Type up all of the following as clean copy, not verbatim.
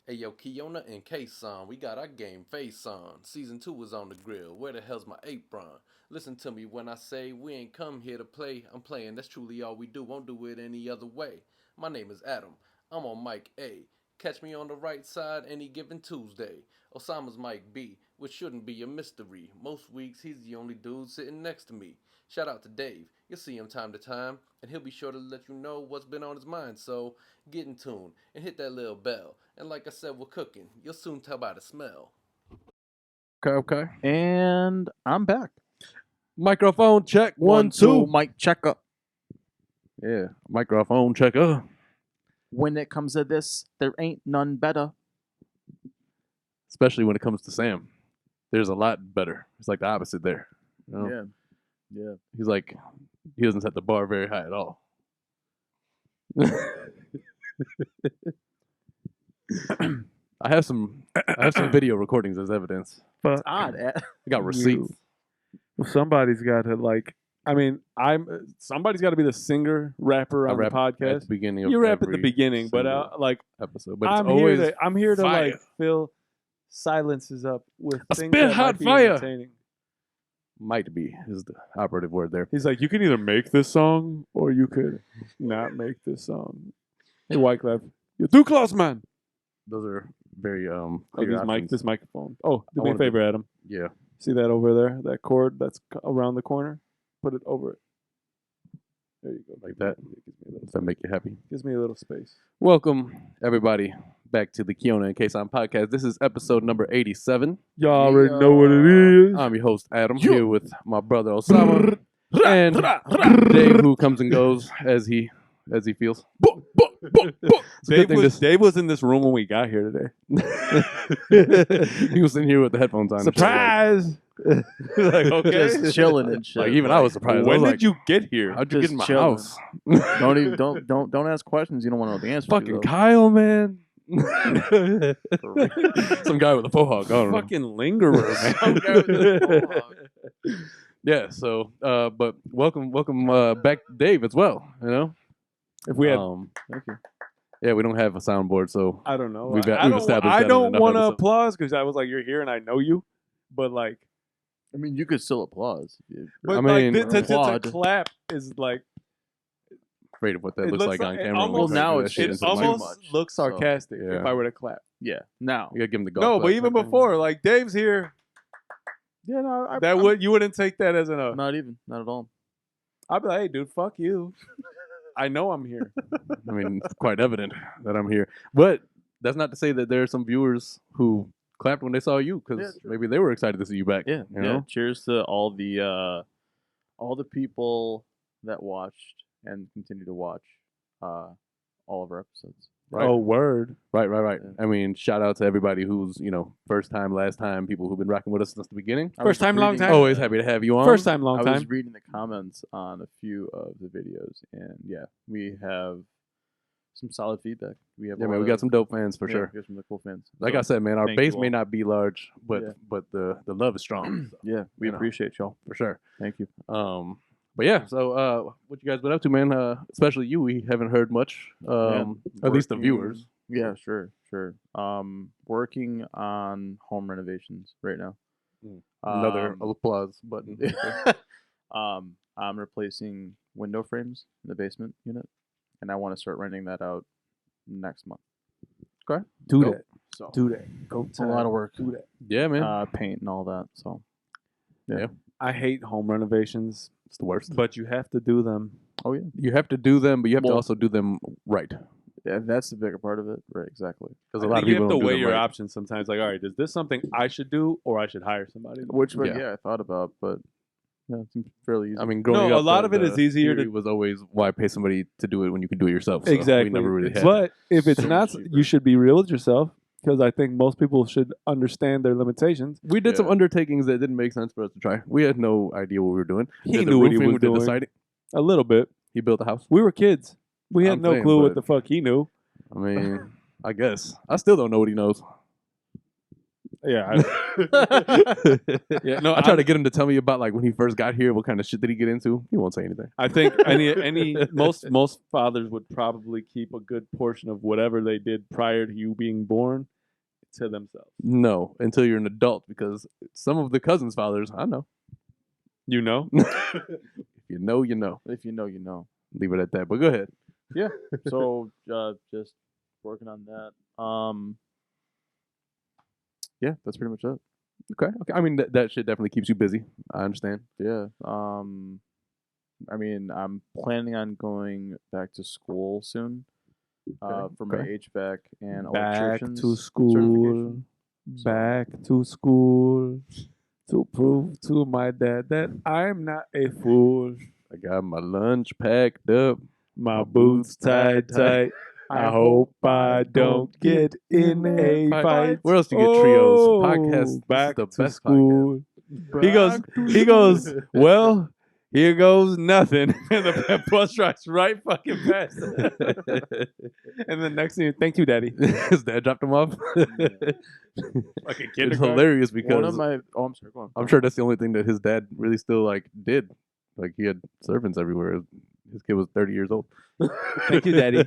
Hey yo, Kiona and Kasson, we got our game face on. Season 2 is on the grill. Where the hell's my apron? Listen to me when I say we ain't come here to play. I'm playing, that's truly all we do. Won't do it any other way. My name is Adam. I'm on Mike A. Catch me on the right side any given Tuesday. Osama's Mike B, which shouldn't be a mystery. Most weeks he's the only dude sitting next to me. Shout out to Dave. You'll see him time to time, and he'll be sure to let you know what's been on his mind. So get in tune and hit that little bell. And like I said, we're cooking. You'll soon tell by the smell. Okay. And I'm back. Microphone check. One, two. Mic check up. Yeah. Microphone checker. When it comes to this, there ain't none better. Especially when it comes to Sam. There's a lot better. It's like the opposite there. You know? Yeah. He's like, he doesn't set the bar very high at all. I have some video recordings as evidence. It's odd. I got receipts. Somebody's got to somebody's got to be the singer rapper on the At podcast. the beginning of You rap at the every beginning, but episode. But I'm it's always here to fire. fill silences up with I things spit that hot might be fire. entertaining. might be is the operative word there. He's like, you can either make this song or you could not make this song. Hey, Wyclef, you're too close, man. Those are very This microphone. Oh, do me a wanna be- favor, Adam. Yeah. See that over there? That cord that's around the corner? Put it over it. There you go. Like that. Does that make you happy? Gives me a little space. Welcome everybody back to the Kiona and Kasson podcast. This is episode number 87. Y'all already know what it is. I'm your host Adam here with my brother Osama and Dave, who comes and goes as he feels. It's a good thing Dave was in this room when we got here today. he was sitting here with the headphones on. Surprise! Like, okay. Just chilling and shit. Like even I was surprised. When I was did you get here? How'd you get in my chilling. house? Don't ask questions you don't want to know the answer. Fucking to, Kyle, man. though. Some guy with a faux hawk. I don't know. Fucking lingerer, Some guy with a faux hawk. Yeah. So, but welcome back, Dave, as well. You know. If we had, Thank you. Yeah, we don't have a soundboard, so I don't know. we've I established that I in don't enough want to episodes. applause because I was like, you're here and I know you, but like, I mean, you could still applause. but I like mean, to applaud. clap is like afraid of what that it looks like on it camera. almost, We're trying to do now that it's shit it into the mic. almost much, looks so, sarcastic yeah. if I were to clap. Yeah. Now. You gotta give him the golf No, but clap. even before, like Dave's here, Yeah, no. you wouldn't take that as an Not even. Not at all. I'd be like, hey, dude, fuck you. I know I'm here. I mean, it's quite evident that I'm here, but that's not to say that there are some viewers who clapped when they saw you because Yeah, true. maybe they were excited to see you back. Yeah. you know? Cheers to all the people that watched and continue to watch all of our episodes. Right. Oh, word. Right. Yeah. I mean, shout out to everybody who's first time, last time, people who've been rocking with us since the beginning. I was First time, long reading- time. Always happy to have you on. First time, long I time. was reading the comments on a few of the videos, and yeah, we have some solid feedback. We have Yeah, a man, lot we got of- some dope fans for yeah, sure. we got some cool fans. Like So, I said, man, our thank base you may all. not be large, but Yeah. the love is strong. So, yeah, we you know. appreciate y'all. for sure. Thank you. But yeah, so what you guys been up to, man? Especially you, we haven't heard much. At least the Working- viewers. Yeah, sure. Working on home renovations right now. Another applause button. I'm replacing window frames in the basement unit, and I want to start renting that out next month. Do Go. that. So Do that. Go it's a lot of work. Do that. Yeah, man. Paint and all that. So I hate home renovations, It's the worst. but you have to do them. oh yeah, You have to do them, but you have to Well- also do them right. yeah, that's the bigger part of it. Right, exactly. Because a I lot think of you people have to don't do weigh them your right. options sometimes. Like, all right, is this something I should do or I should hire somebody? Which one? Yeah. Yeah, I thought about, but yeah, it seems fairly easy. I mean, growing No, up, a lot the- of it is the easier to- theory was always why pay somebody to do it when you can do it yourself. So Exactly. We never really had. But if it's so not, much cheaper. you should be real with yourself because I think most people should understand their limitations. We did some Yeah. undertakings that didn't make sense for us to try. We had no idea what we were doing. He Did the knew what he roofing, was we did the doing. siding. A little bit. He built a house. We were kids. We had I'm no saying, clue what but- the fuck he knew. I mean, I guess. I still don't know what he knows. Yeah. Yeah. No, I try to get him to tell me about like when he first got here, what kind of shit did he get into? He won't say anything. I think most fathers would probably keep a good portion of whatever they did prior to you being born to themselves. No, until you're an adult, because some of the cousins' fathers, I know. You know? If you know, you know. If you know, you know. Leave it at that. But go ahead. Yeah. So just working on that. Yeah, that's pretty much it. Okay. I mean, that shit definitely keeps you busy. I understand. Yeah. I mean, I'm planning on going back to school soon. For my HVAC and Back electricians to school. certification. Back to school. To prove to my dad that I'm not a fool. I got my lunch packed up. My boots tied tight. I hope I don't get in a fight. Where else do you get trios? Oh, Podcast. back This is the to best school. podcast. He goes, well, here goes nothing. And the bus drives right fucking past. And the next thing, thank you, Daddy. His dad dropped him off. Fucking It's kindergarten. hilarious One because of my I'm sorry, go on. I'm sure that's the only thing that his dad really still like did. Like he had servants everywhere. His kid was 30 years old. Thank you, Daddy.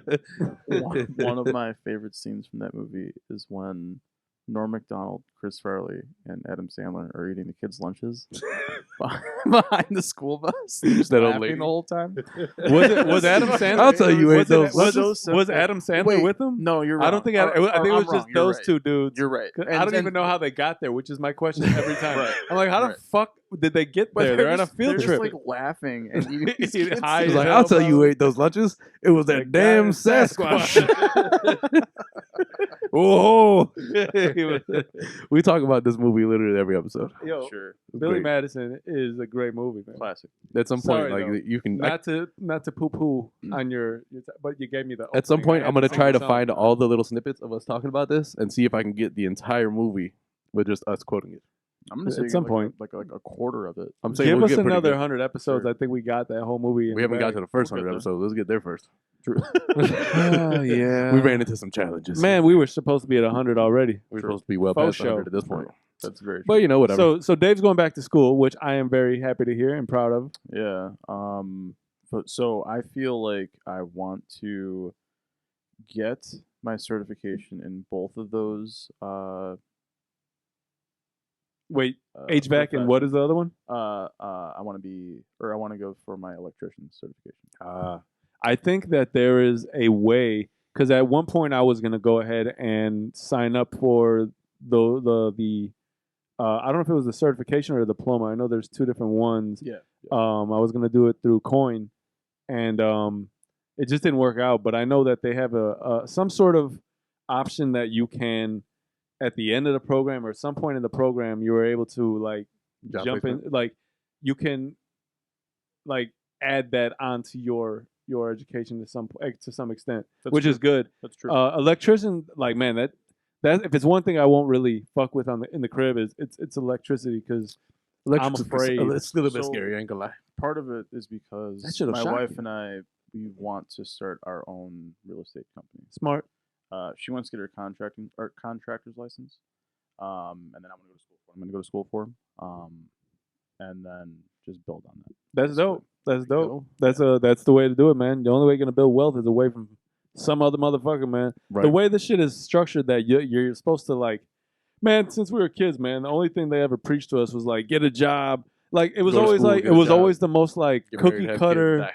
One of my favorite scenes from that movie is when Norm Macdonald, Chris Farley, and Adam Sandler are eating the kids' lunches behind the school bus. Just That old laughing lady. the whole time. Was Adam Sandler? I'll tell you, was, those was Adam Sandler Wait, with him? No, you're wrong. I don't think I think it I'm was wrong. just You're those right. two dudes. You're right. 'Cause I don't even know how they got there, which is my question every time. Right. I'm like, how Right. the fuck did they get But there? They're on a field they're trip. just like laughing and eating these Eating kids' high He's as like, hell, I'll tell you who bro. ate those lunches. It was that damn Sasquatch. Whoa. We talk about this movie literally every episode. Yo, Sure. Billy Great. Madison is a great movie, man. Classic. At some point, Sorry, like though. you can. Not to poo poo on your but you gave me the. At some opening. point, I I'm had gonna sing try the to song. find all the little snippets of us talking about this and see if I can get the entire movie with just us quoting it. I'm gonna At say some like point. a quarter of it. I'm saying Give we'll us get pretty another good. 100 episodes. Sure. I think we got that whole movie. We haven't got to the first We'll get 100 there. episodes. Let's get there first. True. Oh, yeah. We ran into some challenges. Man, we were supposed to be at 100 already. we're supposed to be well Faux past 100 show. at this point. That's very true. But you know, whatever. So Dave's going back to school, which I am very happy to hear and proud of. Yeah. But so I feel like I want to get my certification in both of those. Wait, HVAC and what is the other one? I want to go for my electrician certification. I think that there is a way, because at one point I was going to go ahead and sign up for the I don't know if it was the certification or the diploma. I know there's two different ones. Yeah. I was going to do it through Coin, and it just didn't work out. But I know that they have a some sort of option that you can, at the end of the program or some point in the program, you were able to like Job jump in, placement? like you can like add that onto your education to some extent, That's which true. is good. That's true. Electrician, like man, that if it's one thing I won't really fuck with in the crib is it's electricity, because I'm afraid. It's still a bit So- scary. I ain't gonna lie. Part of it is That because should've my shocked wife you. and I, we want to start our own real estate company. Smart. She wants to get her contractor's license, and then I'm gonna go to school for him, and then just build on that. That's dope. That's dope. go. That's the way to do it, man. The only way you're gonna build wealth is away from some other motherfucker, man. Right. The way this shit is structured, that you're supposed to like, man. Since we were kids, man, the only thing they ever preached to us was like, get a job. Like it was Go to always school, like get it a was job. always the most like Get married, cookie have kids, cutter. die.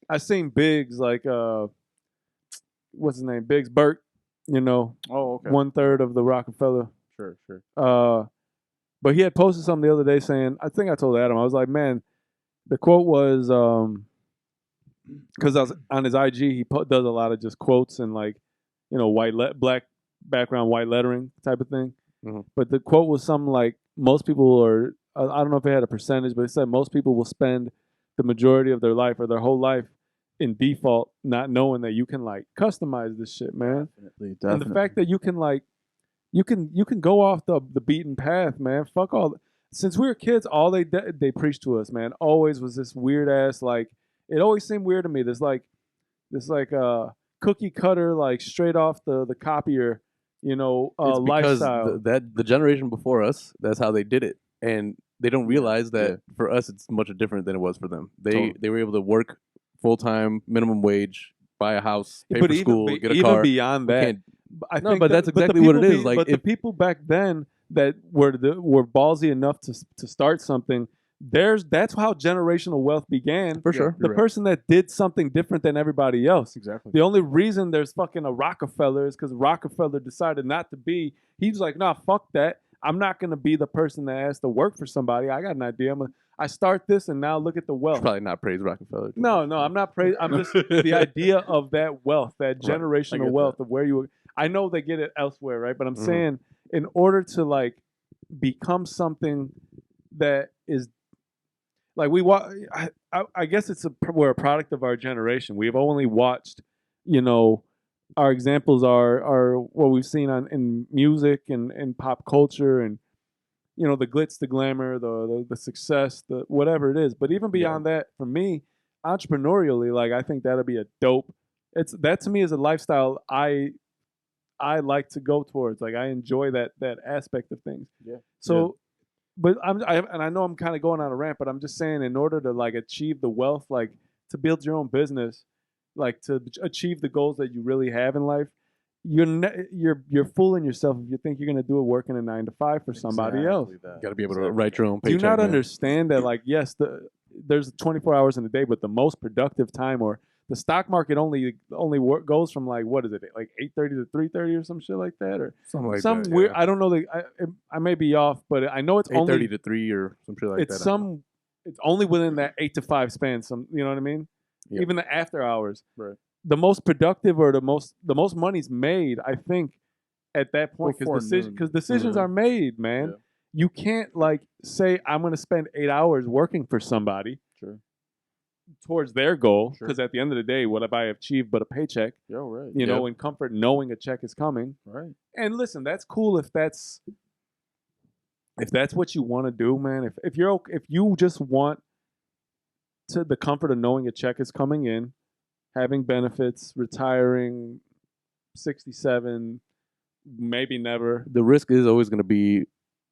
I seen Biggs like what's his name, Biggs Burt. You know, Oh, okay. 1/3 of the Rockefeller. Sure. But he had posted something the other day saying, I think I told Adam, I was like, man, the quote was, because I was on his IG, he does a lot of just quotes and like, you know, black background, white lettering type of thing. Mhm. But the quote was something like, most people are, I don't know if it had a percentage, but it said most people will spend the majority of their life or their whole life in default, not knowing that you can like customize this shit, man. Definitely. And the fact that you can like you can go off the beaten path, man. Fuck all. Since we were kids, all they preached to us, man, always was this weird ass like. It always seemed weird to me. This cookie cutter, like straight off the copier, you know, It's because lifestyle. the generation before us, that's how they did it, and they don't realize that Yeah. for us it's much different than it was for them. Totally. They were able to work full time, minimum wage, buy a house, pay but for school, even, get a even car. beyond We that, can't- I No, think but that's exactly what it is. Like, but the people back then that were ballsy enough to start something, that's how generational wealth began. for sure. The person that did something different than everybody else. Exactly. The only reason there's fucking a Rockefeller is because Rockefeller decided not to be. He's like, nah, fuck that. I'm not gonna be the person that has to work for somebody. I got an idea. I start this, and now look at the wealth. Should probably not praise Rockefeller. No, I'm not praising. I'm just the idea of that wealth, that Right. generational wealth of where you. I know they get it elsewhere, right? But I'm saying, in order to like become something that is like I guess we're a product of our generation. We've only watched, our examples are what we've seen in music and pop culture and the glitz, the glamour, the success, the whatever it is. But even beyond that, for me, entrepreneurially, like I think that'll be a dope. That to me is a lifestyle I like to go towards. Like I enjoy that aspect of things. Yeah. So, but I know I'm kind of going on a rant, but I'm just saying, in order to like achieve the wealth, like to build your own business, like to achieve the goals that you really have in life, you're fooling yourself if you think you're gonna do it working a 9 to 5 for somebody else. You got to be able to write your own Do you paycheck. not man. understand that? Like, yes, there's 24 hours in a day, but the most productive time, or the stock market only goes from like, what is it, like 8:30 to 3:30 or some shit like that, or Something like some that, weird. yeah. I don't know. I may be off, but I know it's 8:30 only to 3 or some shit like it's that. it's only within that 8 to 5 span. You know what I mean? Yeah. Even the after hours. Right. The most productive or the most money's made, I think, at that point, Before because noon. decisions are made, man. Yeah. You can't like say I'm going to spend 8 hours working for somebody Sure. towards their goal, Sure. because at the end of the day, what have I achieved but a paycheck? Yo, right. You know, and comfort knowing a check is coming. Right. And listen, that's cool if that's what you want to do, man. If you just want to the comfort of knowing a check is coming in, having benefits, retiring, 67, maybe never. The risk is always going to be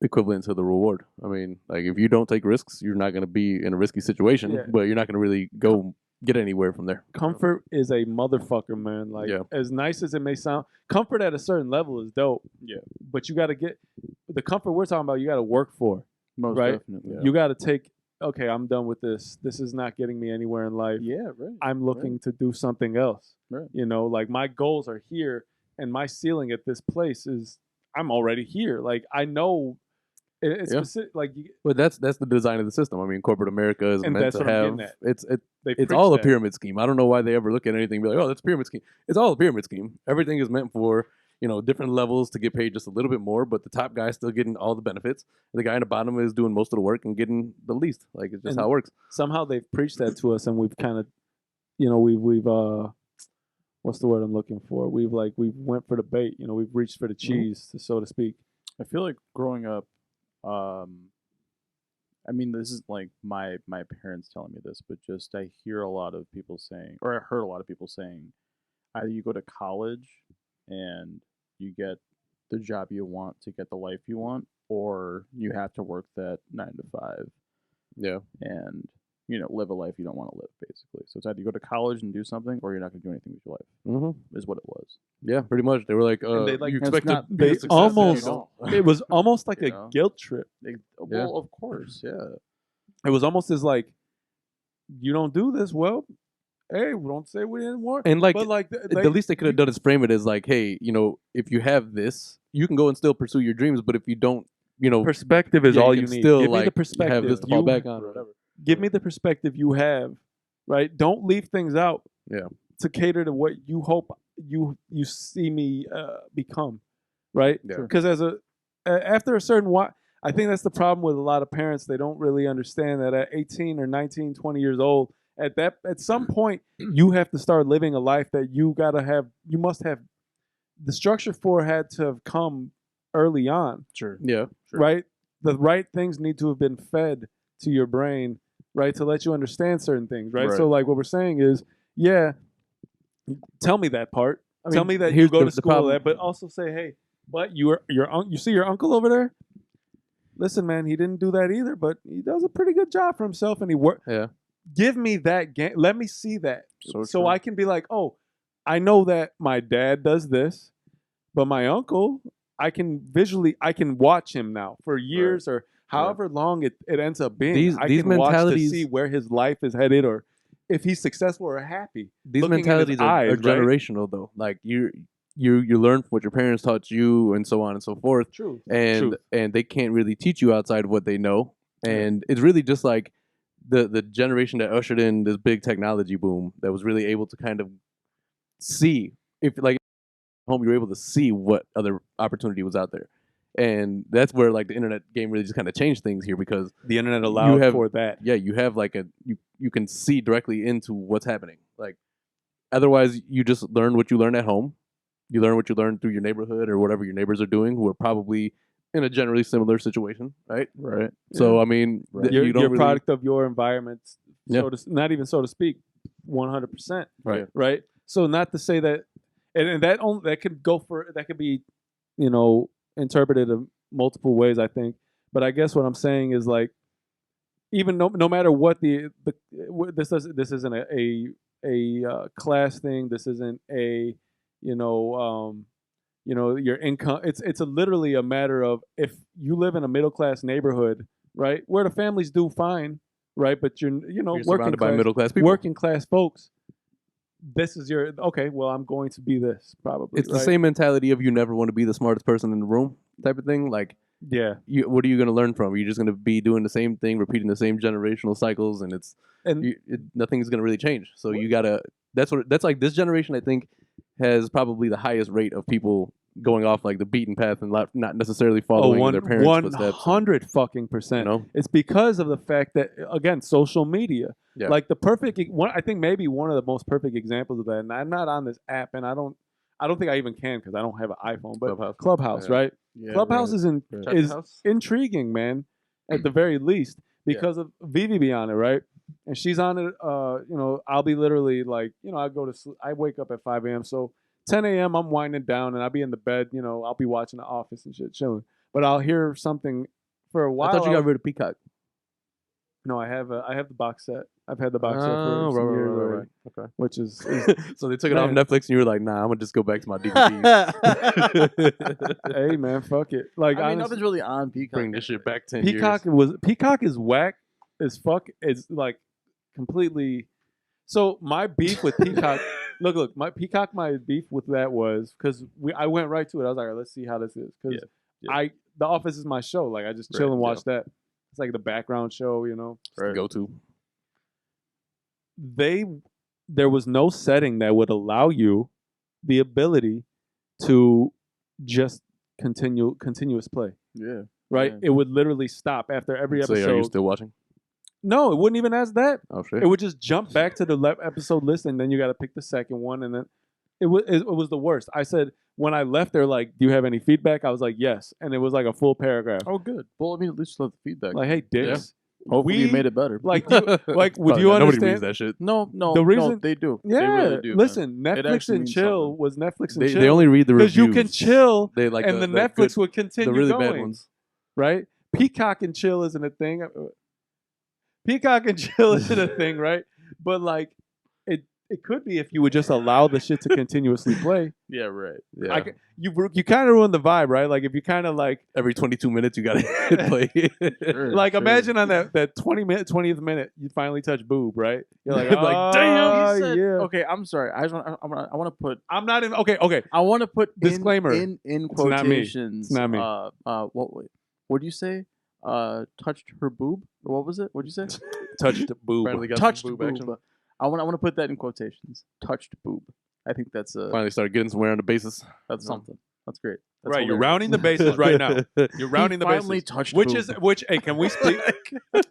equivalent to the reward. I mean, like if you don't take risks, you're not going to be in a risky situation, Yeah. but you're not going to really go get anywhere from there. Comfort is a motherfucker, man. Like, as nice as it may sound, comfort at a certain level is dope. Yeah. But you got to get the comfort we're talking about. You got to work for, Most right? definitely. You got to take. Okay, I'm done with this. This is not getting me anywhere in life. Yeah, right. I'm looking to do something else. Right. Like my goals are here, and my ceiling at this place is I'm already here. Like I know it's specific. Like, but that's the design of the system. I mean, corporate America is And meant that's to what I'm have getting at. it's preach all a that. pyramid scheme. I don't know why they ever look at anything and be like, oh, that's a pyramid scheme. It's all a pyramid scheme. Everything is meant for different levels to get paid just a little bit more, but the top guy is still getting all the benefits. The guy in the bottom is doing most of the work and getting the least. Like it's just And how it works. Somehow they've preached that to us, and we've kind of, we've what's the word I'm looking for? We've went for the bait. We've reached for the cheese, so to speak. I feel like growing up, I mean, this is like my parents telling me this, but just I hear a lot of people saying, or I heard a lot of people saying, either you go to college and you get the job you want to get the life you want, or you have to work that 9 to 5 Yeah. and live a life you don't want to live, basically. So it's either you go to college and do something, or you're not going to do anything with your life. Mm-hmm. Is what it was. Yeah, pretty much. They were like, And they, you it's expect to not- be a They success if you almost don't. it was almost like You a know? guilt trip. Well, of course, yeah. It was almost as like, you don't do this, well, hey, we don't say we didn't want. And like, But like the least they could have done is frame it as like, hey, if you have this, you can go and still pursue your dreams. But if you don't, perspective is yeah, all you you can need. still Give me like the perspective. have this to fall back on or whatever. Give me the perspective you have, right? Don't leave things out. Yeah. To cater to what you hope you see me become, right? Yeah. Because after a certain I think that's the problem with a lot of parents. They don't really understand that at 18 or 19, 20 years old, at some point you have to start living a life that you must have the structure for had to have come early on. Sure. Yeah. Sure. Right? The right things need to have been fed to your brain, right, to let you understand certain things, right? Right. So like what we're saying is, yeah, tell me that part. Tell me that you here's go the to school, problem. but also say, hey, but you see your uncle over there? Listen, man, he didn't do that either, but he does a pretty good job for himself, and he worked. Yeah. Give me that game. Let me see that, So so true. I can be like, oh, I know that my dad does this, But my uncle, I can watch him now for years or however long it ends up being. I These can watch to mentalities- see where his life is headed or if he's successful or happy. These looking in his mentalities are eyes, right? generational, though. Like you learn from what your parents taught you, and so on and so forth. True. And they can't really teach you outside of what they know. And it's really just like the generation that ushered in this big technology boom that was really able to kind of see if like home you were able to see what other opportunity was out there. And that's where like the internet game really just kind of changed things here, because The internet allowed for that. yeah, you have like you can see directly into what's happening. Like otherwise you just learn what you learn at home. You learn what you learn through your neighborhood or whatever your neighbors are doing, who are probably in a generally similar situation, right? Right. So I mean, You're you don't really, product of your environment, Yeah. not even so to speak, 100%. Right. Right. So not to say that, and that could be, interpreted in multiple ways, I think. But I guess what I'm saying is like, even no matter what this isn't a class thing. This isn't a your income. It's literally a matter of if you live in a middle class neighborhood, right, where the families do fine, right, but you're working surrounded by class, middle class people. working class folks. This is your okay. Well, I'm going to be this probably. It's the right? same mentality of you never want to be the smartest person in the room type of thing. Like, Yeah, what are you going to learn from? You're just going to be doing the same thing, repeating the same generational cycles, and nothing's going to really change. So you gotta. That's like this generation. I think has probably the highest rate of people going off like the beaten path and not necessarily following their parents' footsteps. 100%. You know? It's because of the fact that again, social media. Yeah. Like the perfect one, I think maybe one of the most perfect examples of that. And I'm not on this app, and I don't think I even can because I don't have an iPhone. But Clubhouse, Yeah. right? Yeah, Clubhouse right. is intriguing, man. At the very least, because of Vivi be on it, right? And she's on it. I'll be literally like, I go to sleep. I wake up at 5 a.m. So 10 a.m. I'm winding down, and I'll be in the bed. I'll be watching The Office and shit, chilling. But I'll hear something for a while. I thought you got rid of Peacock. No, I have the box set. I've had the box set for some years already, Okay. which is So they took it off Man. Netflix, and you were like, "Nah, I'm gonna just go back to my DVDs." hey man, fuck it. Like I mean, honestly, nothing's really on Peacock. Bring this shit back 10 Peacock years. Peacock is whack as fuck. It's like completely. So my beef with Peacock. look, my beef with that was because I went right to it. I was like, all right, let's see how this is because The Office is my show. Like I just chill and watch that. It's like the background show, Go to. There was no setting that would allow you the ability to just continuous play. Yeah. Right? Yeah. It would literally stop after every Say, episode. are you still watching? No, it wouldn't even ask that. Oh shit. It would just jump back to the episode list, and then you got to pick the second one, and then it was the worst. I said when I left, they're like, "Do you have any feedback?" I was like, "Yes," and it was like a full paragraph. Oh, good. Well, I mean, at least you love the feedback. Like, hey, dicks. Hopefully, you made it better. Like, would Probably you not. Nobody understand? reads that shit. No, The reason- no, they do. Yeah, They really do. man. listen, It Netflix actually and means chill something. was Netflix and They chill only read the reviews. because you can chill, They like and the the Netflix good, would continue the really going. bad ones. Right? Peacock and chill isn't a thing. Peacock and chill isn't a thing, right? But like, it could be if you would just allow the shit to continuously play. Yeah, right. Yeah. You kind of ruin the vibe, right? Like if you kind of like Every 22 minutes, you gotta hit play. like imagine on that 20th minute you finally touch boob, right? You're like, Like, oh, Damn. yeah. Okay, I'm sorry. I want to put. I'm not even okay. I want to put Disclaimer. in It's not me. quotations. It's not me. What do you say? Touched her boob, or what was it? What'd you say? Touched boob. Finally got Touched some boob. action. I want to put that in quotations. Touched boob. I think that's Finally started getting somewhere on the basis. that's something. That's great. That's Right, you're hilarious. rounding the bases right now. You're rounding the finally bases. touched Which boob. hey, can we speak?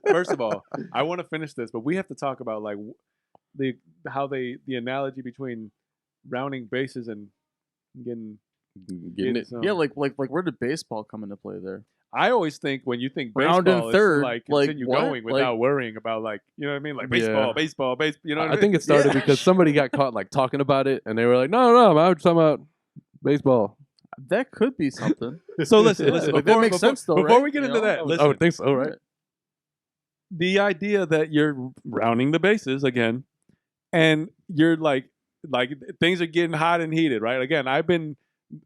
First of all, I want to finish this, but we have to talk about like the analogy between rounding bases and getting Getting it. some- Yeah, like where did baseball come into play there? I always think when you think Round baseball, and third, it's like, continue what? going without worrying about like you know what I mean, like Yeah. baseball. You know what I I mean? think it started Yeah. because somebody got caught like talking about it, and they were like, "No, I'm talking about baseball." That could be something. So listen. Like, that makes sense though, Before right? we get You into know? that, I listen. would think so, right? The idea that you're rounding the bases again, and you're like things are getting hot and heated, right? Again, I've been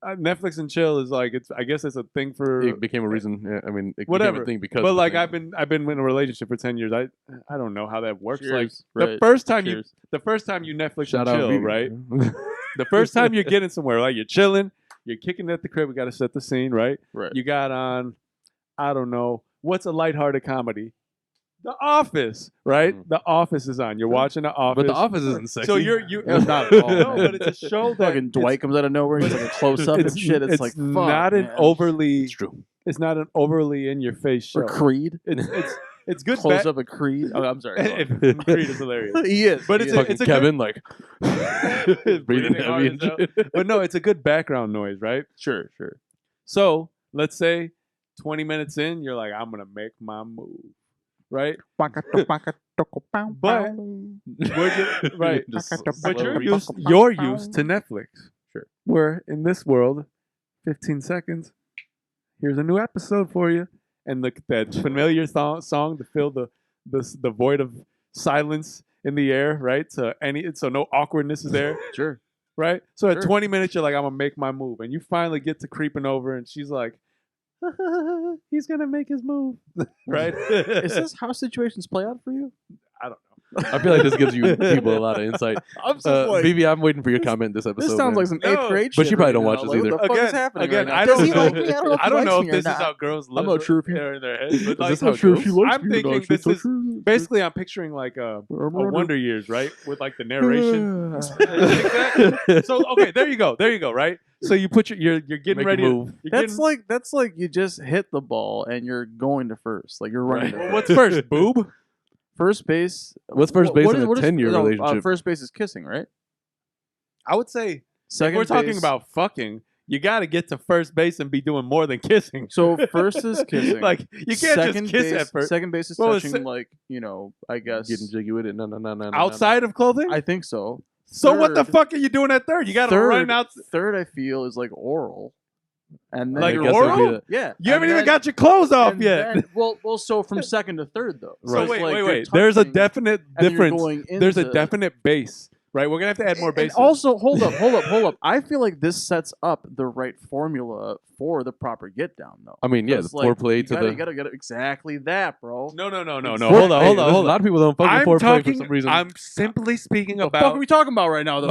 Netflix and chill is like I guess it's a thing for It became a reason. Yeah, I mean, it whatever. became a thing because. But of the like thing. I've been in a relationship for 10 years. I don't know how that works. Like Cheers. the Right. first time Cheers. you Netflix Shout and out, chill, Vivi. right? The first time you're getting somewhere, like you're chilling, you're kicking at the crib. We got to set the scene, right? Right. You got on, I don't know, what's a lighthearted comedy? The Office, right? Mm. The Office is on. You're watching The Office. But The Office isn't sexy. So you're It's not at all. no, man. but it's a show that Fucking Dwight comes out of nowhere. He's like a close up and shit. It's like fuck, not an man. overly. It's true. It's not an overly in your face show. Or Creed. It's good. Close up of Creed. Oh, I'm sorry. Creed is hilarious. He is. But he it's is. a- Fucking Kevin, like breathing hard heavy and as hell. shit. But no, it's a good background noise, right? Sure. So let's say 20 minutes in, you're like, I'm gonna make my move, right? But right, Just but slow you're used to Netflix. Sure. Where in this world, 15 seconds, here's a new episode for you, and that familiar song to fill the void of silence in the air, right? So no awkwardness is there. Sure. Right? So at Sure. 20 minutes, you're like, I'm going to make my move. And you finally get to creeping over, and she's like, he's going to make his move. Right? Is this how situations play out for you? I don't know. I feel like this gives you people a lot of insight. I'm just like, Vivi, I'm waiting for your comment this episode. this sounds man. like some No, 8th grade but shit. you probably right don't now. watch this Like, either. What the fuck is happening Again, right now? I Does don't he know. like me? I don't know if he if likes this me or is not. how girls live I'm not sure if he- in their heads. But like, this how girls- I'm thinking this is basically I'm picturing like a Wonder Years, right? With like the narration. So okay, there you go, right? So you put you're getting Make a ready. move. That's like you just hit the ball and you're going to first. Like you're running. to Well, first. what's first, boob? First base? What's first base in a what is- 10-year no, relationship? First base is kissing, right? I would say Second if we're talking base- about fucking. You got to get to first base and be doing more than kissing. So first is kissing. Like you can't Second just kiss base, at first. Second base is Well, it's touching, like I guess. Getting jiggy with it. No. Outside of clothing. I think so. So what the Third- fuck are you doing at third? You got to third, run out. Third, I feel is like oral, and then Like you're- I guess that'd be oral? the- Yeah, You haven't even got your clothes off and yet. then- well, so from second to third though. So it's wait, like you're wait. There's a touching definite and then you're difference. going There's a into- definite base, right? We're gonna have to add more And bases. also, hold up. I feel like this sets up the right formula for the proper get down, though. I mean, yeah, the Because, like, foreplay you to gotta, the. You gotta get exactly that, bro. no. Foreplay. Hold on. Hey, listen, A lot of people don't fuck I'm with foreplay talking. for some reason. I'm simply speaking What the fuck about. are we talking about right now, though?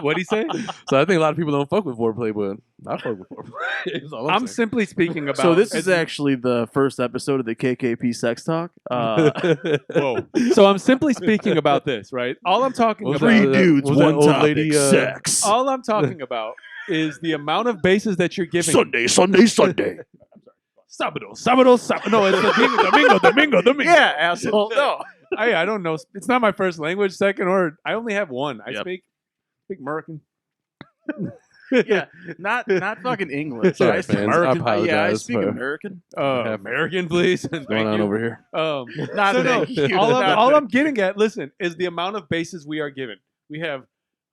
What do you say? So I think a lot of people don't fuck with foreplay, but I fuck with foreplay. That's all I'm saying. simply speaking about. So this is actually the first episode of the KKP Sex Talk. Whoa. So I'm simply speaking about this, right? All I'm talking What was about. that? What was that old lady, sex. All I'm talking about is the amount of bases that you're giving. Sunday. Sábado. No, it's domingo. Yeah, asshole. No. I don't know. It's not my first language. Second, or I only have one. I Yep. speak American. Yeah, not fucking English. Sorry, I speak fans. I American. apologize Yeah, I speak for- American. American, please. What's going on over here? Not so no, thank you. all Not I'm getting at, listen, is the amount of bases we are given. We have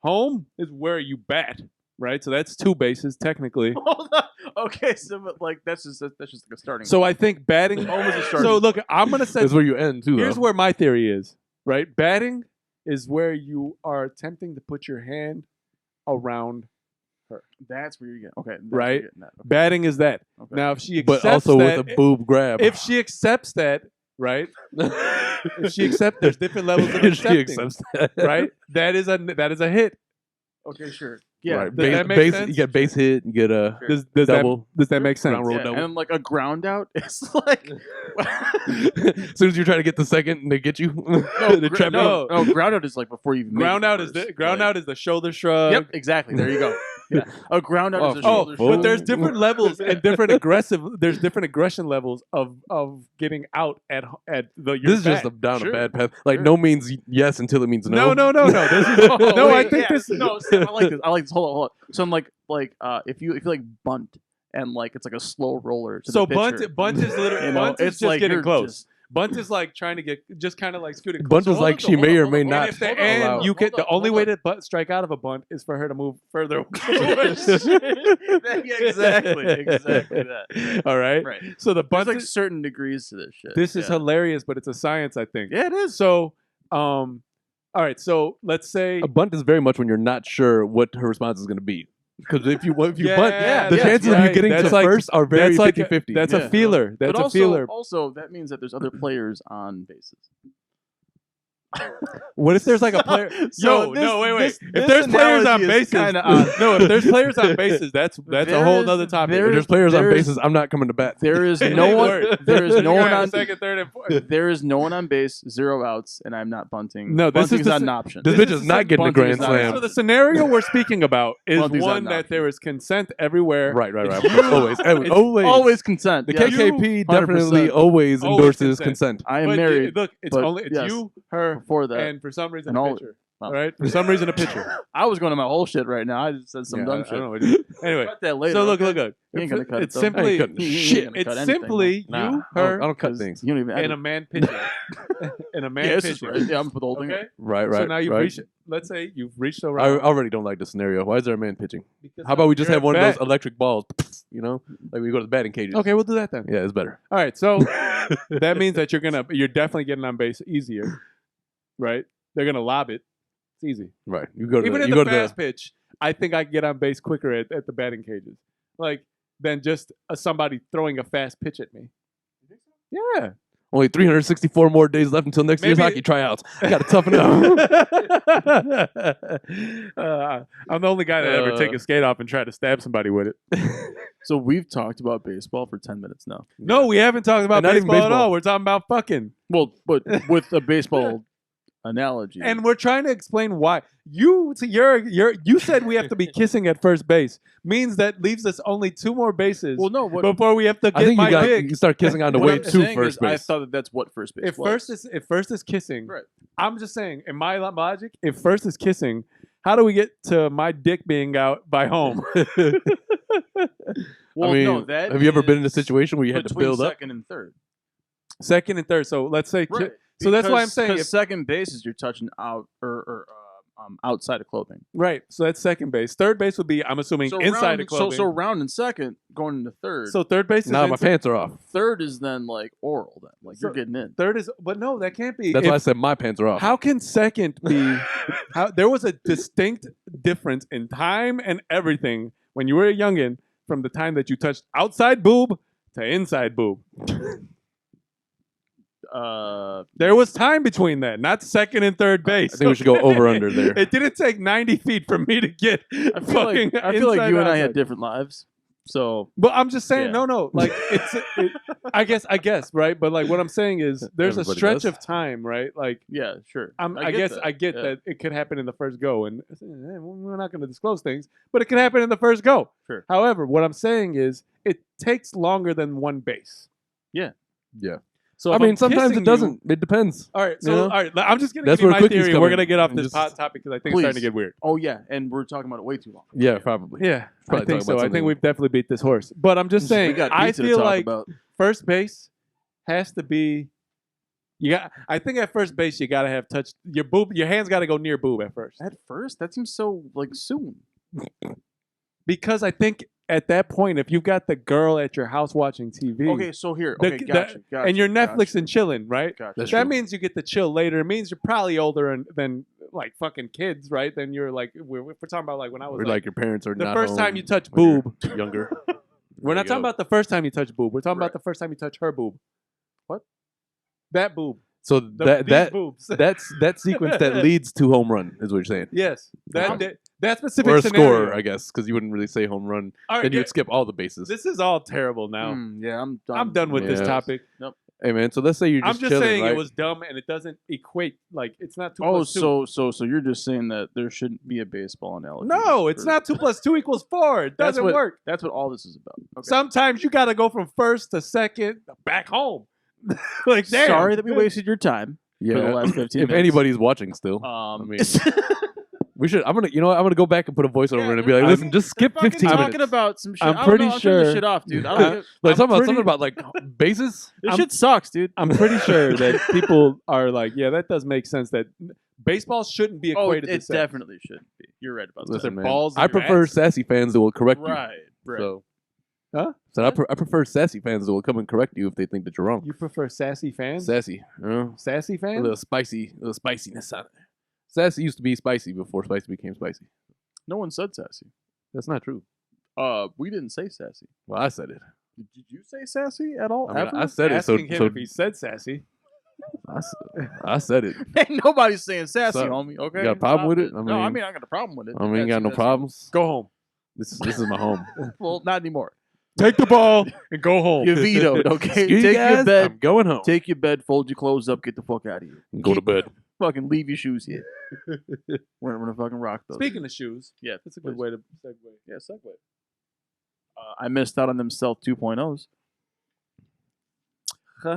home is where you bat, right? So that's 2 bases technically. Hold on. Okay, so but, like that's just like a starting. So I think batting. Home is a starting. So look, I'm gonna say That's where you end too. here's Though. where my theory is. Right, batting is where you are attempting to put your hand around. that's where you're getting. Okay, that's Right. Where you're getting that. Okay. Batting is that. Okay. Now, if she accepts but also that, with a boob grab. if she accepts that, right? If she accepts, there's different levels of If she accepting, accepts that, right? That is a hit. Okay, sure. Yeah. Right. Does that make base, sense? You get base hit. You get a Does double. Does that make sense? Ground roll Yeah, double. and like a ground out is like As soon as you're trying to get the second, they get you. They trap you. no, ground out is like before you Ground out is the shoulder shrug. Yep, exactly. There you go. Yeah, a ground out Oh, is a oh, shoulder. fool. But there's different levels and different aggression levels of getting out at your This is just bat. down Sure. a bad path. Like no means yes until it means no. No. This is, no, I think this. No, Sam, I like this. I like this. Hold on. So I'm like if you like bunt and like it's like a slow roller. To So the pitcher, bunt is literally you know, bunt is it's just like getting you're close. just- Bunt is like trying to get just kind of like scooting. Bunt close. is like she may or may not. And, if the, Hold on, and hold on, you can. hold The on, only hold way on. to strike out of a bunt is for her to move further away. Yeah, exactly that. All right. Right. So the There's bunt. like certain degrees to this shit. This is yeah. hilarious, but it's a science, I think. Yeah, it is. So, all right. So let's say A bunt is very much when you're not sure what her response is going to be. Because if you bunt, Yeah, the yeah, chances of you right. getting That's to like- first are very that's like 50-50. That's Yeah. a feeler. That's but a also, feeler. also, that means that there's other players on bases. What if there's like a player? So No, this- no, wait. this- If this there's players on analogy is bases, kinda odd. no. If there's players on bases, that's a There whole is- other topic. there If there's players on there's- bases, I'm not coming to bat. There is It no ain't one. work. There is no You're one on on. second, third, and fourth. There is no one on base, 0 outs, and I'm not bunting. No, this is bunting the not s- an option. This This bitch is is not getting a bunting grand is not slam. So the scenario we're speaking about is Bunting's not one an that option. there is consent everywhere. Right. It's always. It's Always consent. The yes. KKP 100%. definitely always Always endorses consent. consent. I am But married. Look, it's but only yes, you, her, before that. and for some reason And a all- pitcher. well. All right, for some reason a pitcher. I was going to my whole shit right now. I just said some Yeah, dumb I shit. don't know what you- Anyway, Cut that later. so look. He ain't gonna cut it, It's though. I ain't simply cutting He ain't shit. gonna It's cut anything, simply Nah, you, I her, don't cut 'cause things. You don't even. and a edit. man pitching, and a man Yeah, this is pitching. right. Yeah, I'm for the whole thing. Okay. Right. So now you've right. reached. Let's say you've reached I around. already don't like the scenario. Why is there a man pitching? Because How about we just you're have at one of bat. those electric balls? You know, like we go to the batting cages. Okay, we'll do that then. Yeah, it's better. All right, so that means that you're definitely getting on base easier, right? They're gonna lob it. It's easy. Right. You go to Even the, in you the go to fast pitch, I think I can get on base quicker at the batting cages, like than just somebody throwing a fast pitch at me. Yeah. only 364 more days left until next year's Maybe- hockey tryouts. I got to toughen up. I'm the only guy that ever take a skate off and try to stab somebody with it. So we've talked about baseball for 10 minutes now. No, we haven't talked about And not even baseball, at baseball. all. We're talking about fucking. Well, but with a baseball analogy. And we're trying to explain why. You said we have to be kissing at first base. Means that leaves us only 2 more bases well, no, what, before we have to I get think my you pick. start kissing on the what way I'm to saying first is I base. thought that that's what first base If was. first is kissing, Right. I'm just saying, in my logic, if first is kissing, how do we get to my dick being out by home? Well, I mean, no, that have you ever been in a is situation where you had to between build up? second and third. Second and third. So let's say, Right. so that's why I'm saying, Because if, second base is you're touching out or outside of clothing. right. So that's second base. Third base would be, I'm assuming, So inside round, of clothing. So round and second going into third. So third base is Nah, my inside. pants are off. third is then like oral. Then like So- you're getting in. Third is, but no, that can't be. That's If- why I said my pants are off. How can second be? There was a distinct difference in time and everything when you were a youngin from the time that you touched outside boob to inside boob. There was time between that, not second and third base. I think we should go over under there. It didn't take 90 feet for me to get I feel fucking. like you inside and I outside. had different lives. So But I'm just saying, Yeah. no, like I guess, right? But like what I'm saying is, there's a Everybody stretch does. of time, right? Like yeah, sure. I guess I get Yeah. that it could happen in the first go, and we're not going to disclose things, but it could happen in the first go. Sure. However, what I'm saying is, it takes longer than one base. Yeah. So I if mean, I'm sometimes kissing it doesn't. It depends. all right, so you know? all right, I'm just going to That's give you where my cookies theory. come We're in. going to get off And this just- hot topic because I think it's starting to Please. get weird. Oh yeah, and we're talking about it way too long. Yeah, probably. Yeah, I Probably think talk so. about I think something- we've definitely beat this horse. But I'm just saying, we got I pizza to feel talk like about. first base has to be. I think at first base you gotta have touched your boob. Your hands gotta go near boob at first, At first, that seems so like soon. because I think at that point, if you've got the girl at your house watching TV, Okay, so here, the- okay, the- gotcha, and you're Netflix and chilling, right? Gotcha. That's That true. means you get to chill later. It means you're probably older than like fucking kids, right? Then you're like we're talking about like when I was Or like your parents are the not first time home you touch when you're boob. younger. We're There not you talking go. about the first time you touch boob. We're talking Right. about the first time you touch her boob. What? That boob. So These that boobs. that sequence that leads to home run is what you're saying, Yes, that Okay. that specific or a scenario. score, I guess, because you wouldn't really say home run. All right, Then you yeah, would skip all the bases. this is all terrible now. Yeah, I'm done. I'm done with this Yeah. topic. Hey man, so let's say you're I'm just just chilling, saying right? it was dumb and it doesn't equate. Like it's not 2 Oh, plus 2. so you're just saying that there shouldn't be a baseball analogy? No, it's for- not 2 plus 2 equals 4. It That's doesn't what- work. That's what all this is about. Okay. Sometimes you got to go from first to second back home. Like damn. Sorry that we wasted your time yeah. for the last 15 if minutes. anybody's watching still, I mean, we should. I'm gonna go back and put a voiceover in and be like, I'm- listen, just skip 15 talking minutes. about some shit. I'm I don't pretty know, I'm turning this sure- shit off, dude. I Uh, don't give, Like I'm talking about pretty- something about like bases. this shit sucks, dude. I'm pretty sure that people are like, yeah, that does make sense. That baseball shouldn't be Oh, equated to it sex. definitely should be. You're right about Listen, that. man, balls in I your prefer ass? sassy fans that will correct you. Right, right. So, Huh? so I prefer sassy fans that will come and correct you if they think that you're wrong. You prefer sassy fans? Sassy, you know, Sassy a fans? little spiciness on it. Sassy used to be spicy before spicy became spicy. No one said sassy. That's not true. We didn't say sassy. Well, I said it. Did you say sassy at all? I mean, ever? I said it. So, Asking him so if he said sassy. I said it. Ain't nobody saying sassy, So, homie. Okay. you got a problem with it? Stop no, I mean I got a problem with it. I mean, ain't got no problems. Go home. This is my home. Well, not anymore. Take the ball and go home. You're vetoed. Okay. Excuse Take guys, your bed. I'm going home. Take your bed. Fold your clothes up. Get the fuck out of here. Go to bed. Fucking leave your shoes here. We're gonna fucking rock those. Speaking of shoes, yeah, that's a good way to segue. Yeah, segue. I missed out on them Stealth 2.0s.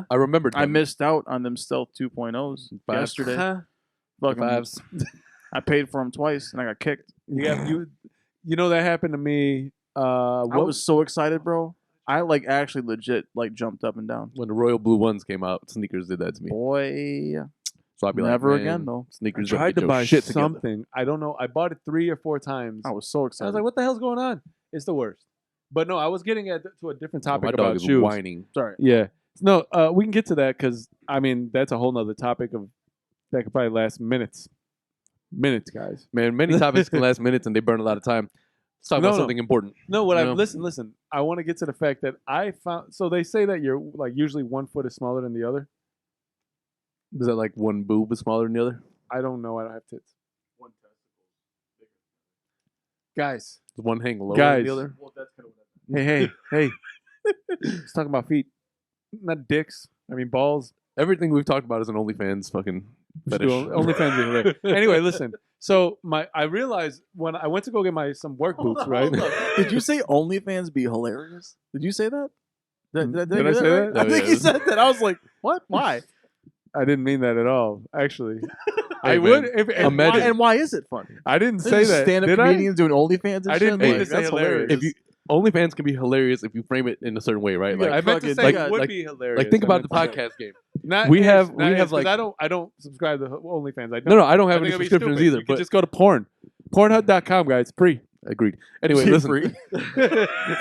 I remembered. I them. missed out on them Stealth 2.0s Fives. yesterday. Huh? Fucking, Fives. I paid for them twice and I got kicked. You know that happened to me. I was so excited, bro. I actually legit jumped up and down. When the royal blue ones came out, sneakers did that to me. Boy, So I'd be never like, again man, though. Sneakers. tried to buy shit together. something. I don't know. I bought it 3 or 4 times. I was so I excited. was like, "What the hell's going on?" It's the worst. But no, I was getting to a different Oh, topic my about dog is shoes. whining. Sorry. Yeah. No, we can get to that because I mean that's a whole nother topic that could probably last minutes. Minutes, guys. Man, many topics can last minutes and they burn a lot of time. Let's talk No, about no. something important. No, what You I know? listen. I want to get to the fact that I found. So they say that you're usually 1 foot is smaller than the other. Is that like one boob is smaller than the other? I don't know. I don't have tits. Guys, Does one hang lower Guys. than the other? hey. Let's talk about feet, not dicks. I mean balls. Everything we've talked about is an OnlyFans fucking fetish. OnlyFans. Is hilarious. Anyway, listen. So I realized when I went to go get some work boots, right? Did you say OnlyFans be hilarious? Did you say that? Did I say that? I think Yeah. you said that. I was like, what? Why? I didn't mean that at all. Actually, I Hey, would. man, If imagine- And why is it funny? I didn't say that. Stand-up Did I? comedians doing OnlyFans and I shit? didn't mean to say that's hilarious. If you OnlyFans can be hilarious if you frame it in a certain way, right? You Like, got I meant to fucking- say like- it would like- be hilarious. like think I about the meant to say. podcast game. Not We Ace, have- not we Ace, have, 'cause like- I don't subscribe to OnlyFans. I don't. No, I don't have I any think it'd be subscriptions stupid. either. You could But just go to porn. Pornhub.com, guys. Free. agreed. Anyway, listen.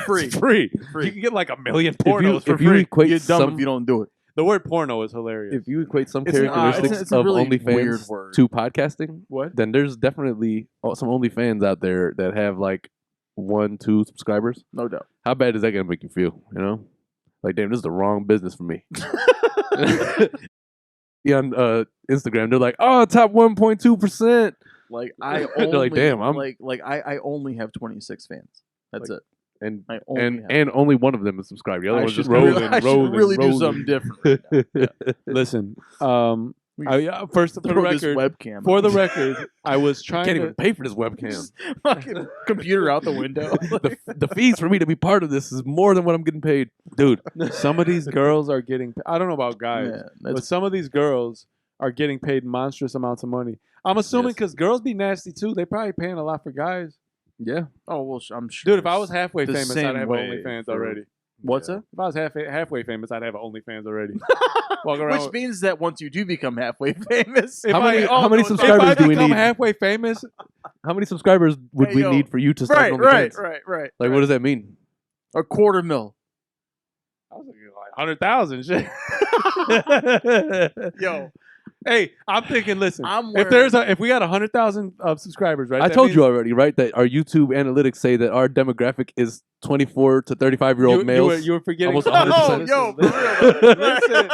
Free. Free. Free. You can get like a million pornos for If you free. equate You're dumb some, if you don't do it. The word porno is hilarious. if you equate some It's an- characteristics it's a of really OnlyFans weird word. to podcasting, What? then there's definitely some OnlyFans out there that have like 1-2 subscribers. No doubt. How bad is that gonna make you feel? You know, like damn, this is the wrong business for me. Yeah, on Instagram, they're like, oh, top 1.2%. Like I They're only like, damn, I'm- I only have 26 fans. That's Like, it. And I only and have. and only one of them is subscribed. The other I one's should just really, rolling, I should rolling, really do rolling. something different. Right now. Listen. Yeah. First for the Throw this record. webcam. For out. the record, I was trying Can't to. even pay for this webcam. Just fucking computer out the window. The fees for me to be part of this is more than what I'm getting paid. Dude, some of these girls are getting. I don't know about guys, Man, but that's, some of these girls are getting paid monstrous amounts of money. I'm assuming Yes. because girls be nasty too. They probably paying a lot for guys. Yeah. oh well, I'm sure. Dude, if I was halfway the famous, I'd same have way OnlyFans for- already. what's Yeah. that? If I was halfway famous, I'd have OnlyFans already. Walk around. Which means that once you do become halfway famous, If How many- I- how many if subscribers I do we become need? halfway famous, How many subscribers would Hey, we yo. need for you to start right, OnlyFans? right. Like, what does that mean? A $250,000. I was thinking like 100,000 shit. Yo, Hey, I'm thinking. Listen, I'm if we got 100,000 subscribers, right? I that told means you already, right? That our YouTube analytics say that our demographic is 24 to 35-year-old males. You were forgetting. Almost Oh, 100%. yo, Listen, for real. listen,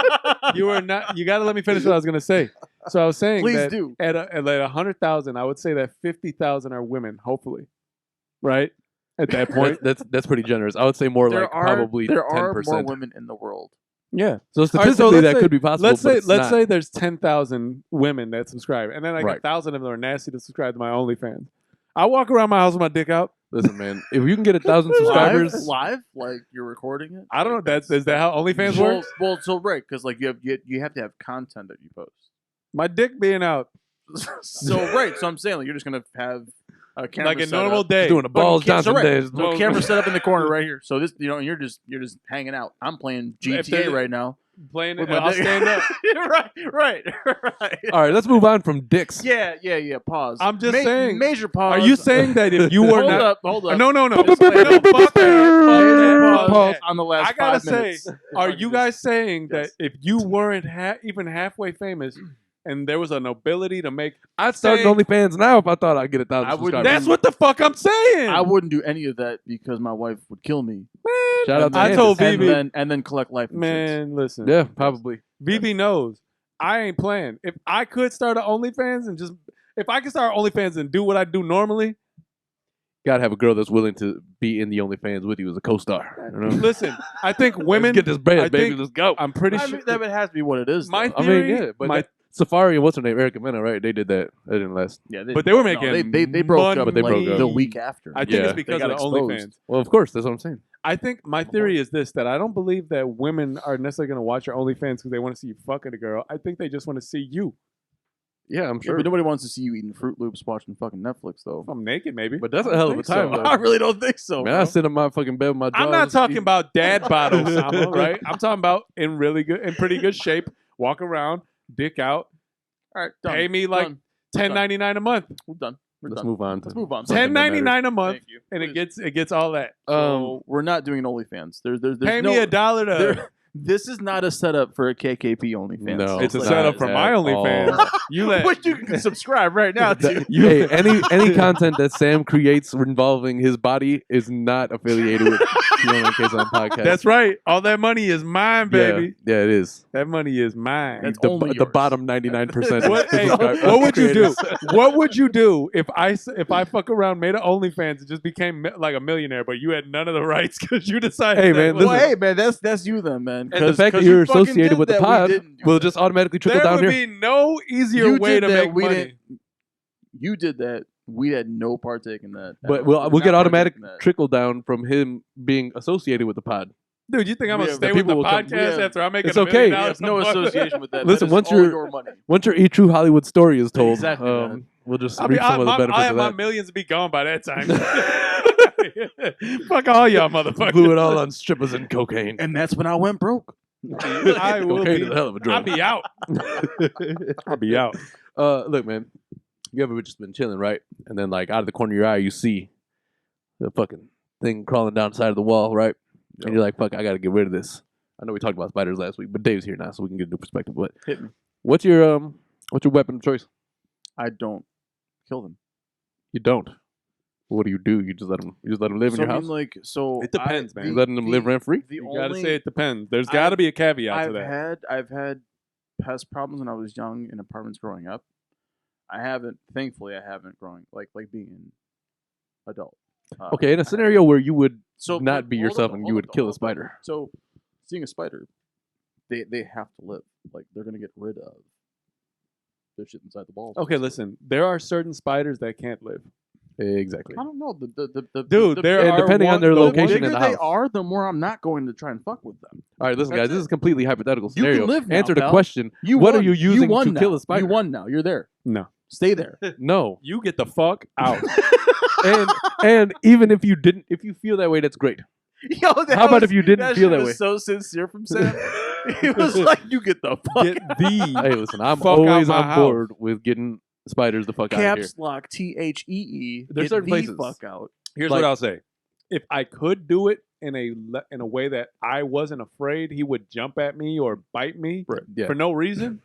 you were not. You got to let me finish what I was gonna say. So I was saying Please that do. at 100,000, I would say that 50,000 are women. Hopefully, right? At that point, That's pretty generous. I would say more like probably there 10%. are more women in the world. yeah. So All right, statistically, so let's that say- could be possible. Let's but say it's let's not. say there's 10,000 women that subscribe, and then like Right. 1,000 of them are nasty to subscribe to my OnlyFans. I walk around my house with my dick out. Listen, man, if you can get 1,000 subscribers, live, like you're recording it. I don't know. Is that how OnlyFans well, works? well, so right, because like you have to have content that you post. My dick being out So right, so I'm saying like you're just gonna have a camera like a set normal up. day. doing a balls So Johnson right, days. so camera set up in the corner right here. So this, you're just hanging out. I'm playing If GTA there's- right now. Playing with it. my I'll dick. stand up. right. All right, let's move on from dicks. Yeah. Pause. I'm just saying, Major pause. Are you saying that if you were hold not? up. No. Just like- No, fuck that. Fuck that. Pause Pause. on the last I gotta 5 minutes. say, are you guys saying Yes. that if you weren't even halfway famous, and there was an ability to make. I'd start an Say- OnlyFans now if I thought I'd get 1,000 I would- subscribers. That's what the fuck I'm saying. I wouldn't do any of that because my wife would kill me. Shout out to I Candace. told Vivi- and then collect life insurance. Man, listen. Yeah, probably. Vivi knows I ain't playing. If I could start an OnlyFans and just if I could start OnlyFans and do what I do normally, Gotta have a girl that's willing to be in the OnlyFans with you as a co-star. You know? listen. I think women. Let's get this bread, I baby. think- Let's go. I'm pretty I sure. mean, that has to be what it is. My though. I mean, theory- yeah, but my- that- Safari and what's her name, Erica Mena, right? They did that. That didn't last. Yeah, But they were making they broke up but they broke up. the week after. I think Yeah. it's They because got of the exposed. OnlyFans. Well, of course, that's what I'm saying. I think my theory is this: that I don't believe that women are necessarily going to watch your OnlyFans because they want to see you fucking a girl. I think they just want to see you. Yeah, I'm Yeah, sure. but nobody wants to see you eating Fruit Loops watching fucking Netflix, though. If I'm naked, maybe. But that's a hell of a think so. time, though. I really don't think so. Man, bro. I sit in my fucking bed with my jaws. I'm not talking eating- about dad bottles, Sama, right? I'm talking about in pretty good shape. Walk around, dick out. All right, done. Pay me like Done. $10.99 a month. We're done. We're Let's done. move on. Let's move on. Something that $10.99 a month, Thank you. and Please. it gets all that. So we're not doing an OnlyFans. There's Pay no, me $1 to. there- This is not a setup for a KKP OnlyFans. No, It's a not setup for at my OnlyFans. all. You let Which you can subscribe right now to. Hey, any content that Sam creates involving his body is not affiliated with Kiona and Kasson podcast. That's right. All that money is mine, baby. Yeah, it is. That money is mine. That's The, only the yours. bottom 99%. What, hey, what would you do? What would you do if I fuck around, made an OnlyFans, and just became like a millionaire, but you had none of the rights because you decided? Hey, that man, was- Well, hey man, that's you then, man. And the fact that 'cause you're fucking associated did with the that, we pod didn't do will that. just automatically trickle there down would here. be no easier You way did to that, make we money. didn't- You did that. We had no partake in that. But We'll we'll get not automatic partake in that. trickle down from him being associated with the pod. Dude, you think I'm We gonna have- stay the with the people will come- we podcast have- after I make It's $1 million? okay. We have no a month? association with that. Listen, that is once all you're- your money. Once your E True Hollywood story is told, Exactly, man. we'll just I'll reap some of the I benefits have of my that. millions to be gone by that time. Fuck all y'all motherfuckers. Blew it all on strippers and cocaine. And that's when I went broke. I will Cocaine be. is a hell of a I'll drug. be out. I'll be out. Look, man, you ever just been chilling, right? And then, like, out of the corner of your eye, you see the fucking thing crawling down the side of the wall, right? And you're like, fuck, I got to get rid of this. I know we talked about spiders last week, but Dave's here now, so we can get a new perspective. But Hit me. what's your weapon of choice? I don't kill them. You don't. What do? You just let them live in So your I house? mean, like, so It depends, man. You letting them live rent free? The You only, gotta say it depends. There's I've- got to be a caveat to that. I've had pest problems when I was young in apartments growing up. Thankfully, I haven't growing like being an adult. Okay, in a scenario where you would So not but be hold yourself up, and hold you up, would though, kill a hold up. spider. So seeing a spider, they have to live. Like they're gonna get rid of their shit inside the walls. Okay, listen. There are certain spiders that can't live. Exactly. I don't know. Dude, there and are depending on one- their the location the in bigger the they house. are, the more I'm not going to try and fuck with them. All right, listen, That's guys. This it. is a completely hypothetical You can scenario. live now, Answer the pal. question. You What are won. you using won to now. kill a spider? You won now. You're there. No. Stay there. No. You get the fuck out. and even if you didn't, if you feel that way, that's great. Yo, that How about was- if you didn't feel shit that was way? So sincere from Sam. He was like, "You get the fuck Get out." the Hey, listen, I'm Fuck out always my on house. board with getting spiders the fuck out of here. Caps lock THEE. There's Get certain the places. fuck out. Here's Like- what I'll say. If I could do it in a way that I wasn't afraid he would jump at me or bite me Yeah. for no reason,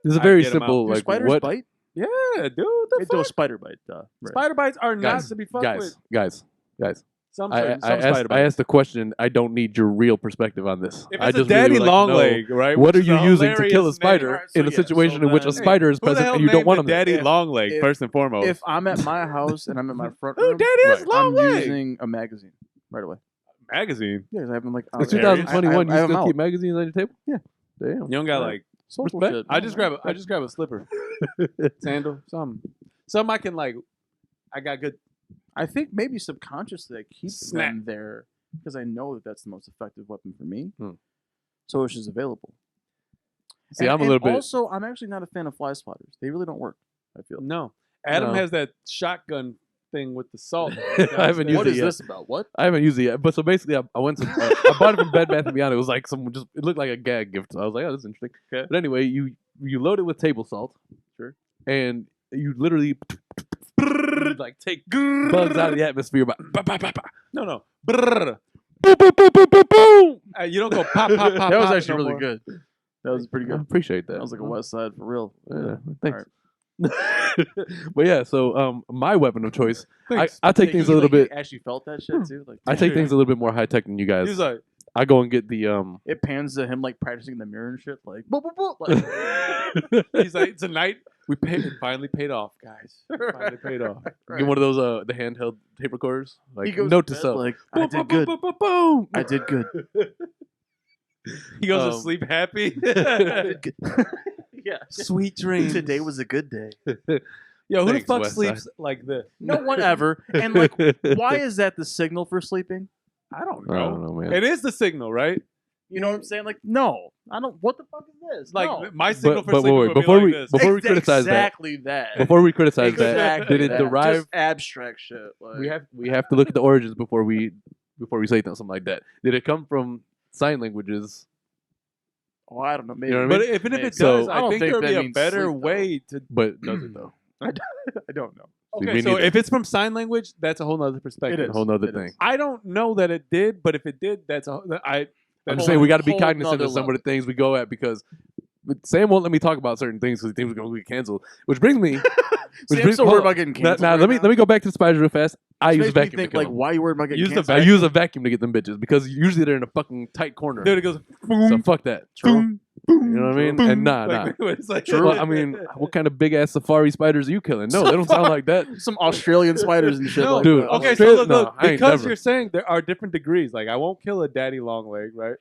This is a I'd very get 'em out. simple, Do like, spiders what? bite? yeah, dude, the It does fuck? spider bite. Right. Spider bites are not Guys, to be fucked with. guys. Some, I some spider asked bites. the question. I don't need your real perspective on this. If I it's a just daddy really would like long to know, leg, right? What are which is you a using to kill a hilarious spider name, right? So in a yeah, situation so in which a then- spider is Who the present hell and you don't named want the him there? daddy If- long leg if- first and foremost? If I'm at my house and I'm in my front Ooh, room, daddy has long I'm leg. using a magazine right away. Magazine, Yeah, 'cause I have them like. It's Okay. 2021. I You have them still keep out. magazines on your table? Yeah. Damn. you don't got like. Social Respect. shit. I just grab a slipper, sandal, something I can like. I got good. I think maybe subconsciously I keep Snap. them there because I know that that's the most effective weapon for me. Hmm. So it's just available. See, I'm a little bit. Also, I'm actually not a fan of fly swatters. They really don't work. I feel. No, Adam No. has that shotgun thing with the salt. I haven't used What it is yet. this about? What? I haven't used it yet. But so basically, I went to. I bought it from Bed Bath & Beyond. It was like some just. It looked like a gag gift. So I was like, oh, this is interesting. Okay. But anyway, you load it with table salt. Sure. And you literally like take bugs out of the atmosphere. By, No. Brrr. boom, boom, boom, boom, boom, boom. You don't go pop, pop, pop. That was pop actually no really more. good. That was pretty I good. appreciate that. That was like a West Side for real. Yeah, thanks. But yeah, so my weapon of choice, I take things a little bit. Actually felt that shit too. Like I take things a little bit more high tech than you guys. He was like, I go and get the it pans to him like practicing in the mirror and shit. Like, boop, boop, boop, like he's like, tonight we finally paid off, guys. Finally paid off. get one of those the handheld tape recorders. he Like goes note to to bed self. like, Boom, I did boom, good. boom, boom, boom, boom. I did good. He goes to Um, sleep happy. Yeah. Sweet dreams. Today was a good day. Yo, who Thanks, the fuck West sleeps like this? No one ever. And like, why is that the signal for sleeping? I don't I know. don't know, man. It is the signal, right? You know what I'm saying? Like, no, I don't. What the fuck is this? Like no. my signal for but sleeping wait, would be before like we this. before we criticize that, exactly that. before we criticize that, Exactly did it that. derive? Just abstract shit. Like, We have to look at the origins before we say something like that. Did it come from sign languages? oh, I don't know. Maybe. You know what I But mean? even if Maybe. it So- does, I I don't think think there'd that be a means better sleep, though. way to. But does it though? I don't know. See, Okay, we so need- if it's from sign language, that's a whole nother perspective. It is. A whole nother It thing. is. I don't know that it did, but if it did, that's a I. I'm Whole- just saying we got to be whole cognizant nother of some of the level. things we go at because Sam won't let me talk about certain things because he thinks we're going to get canceled. Which brings me. Sam's so worried about getting canceled. Now, right let me go back to the spiders real fast. I use a Makes me vacuum. think, to kill like, them. why are you worried about getting Use the canceled? I use a vacuum to get them bitches because usually they're in a fucking tight corner. Dude, it goes. So fuck that. True. You know what I mean? And nah. Like, it's like, Well, I mean, what kind of big ass safari spiders are you killing? No, they don't sound like that. Some Australian spiders and shit. No, like dude, that. Okay, Australia- so look, no, I ain't because never. you're saying there are different degrees. Like, I won't kill a daddy long leg, right?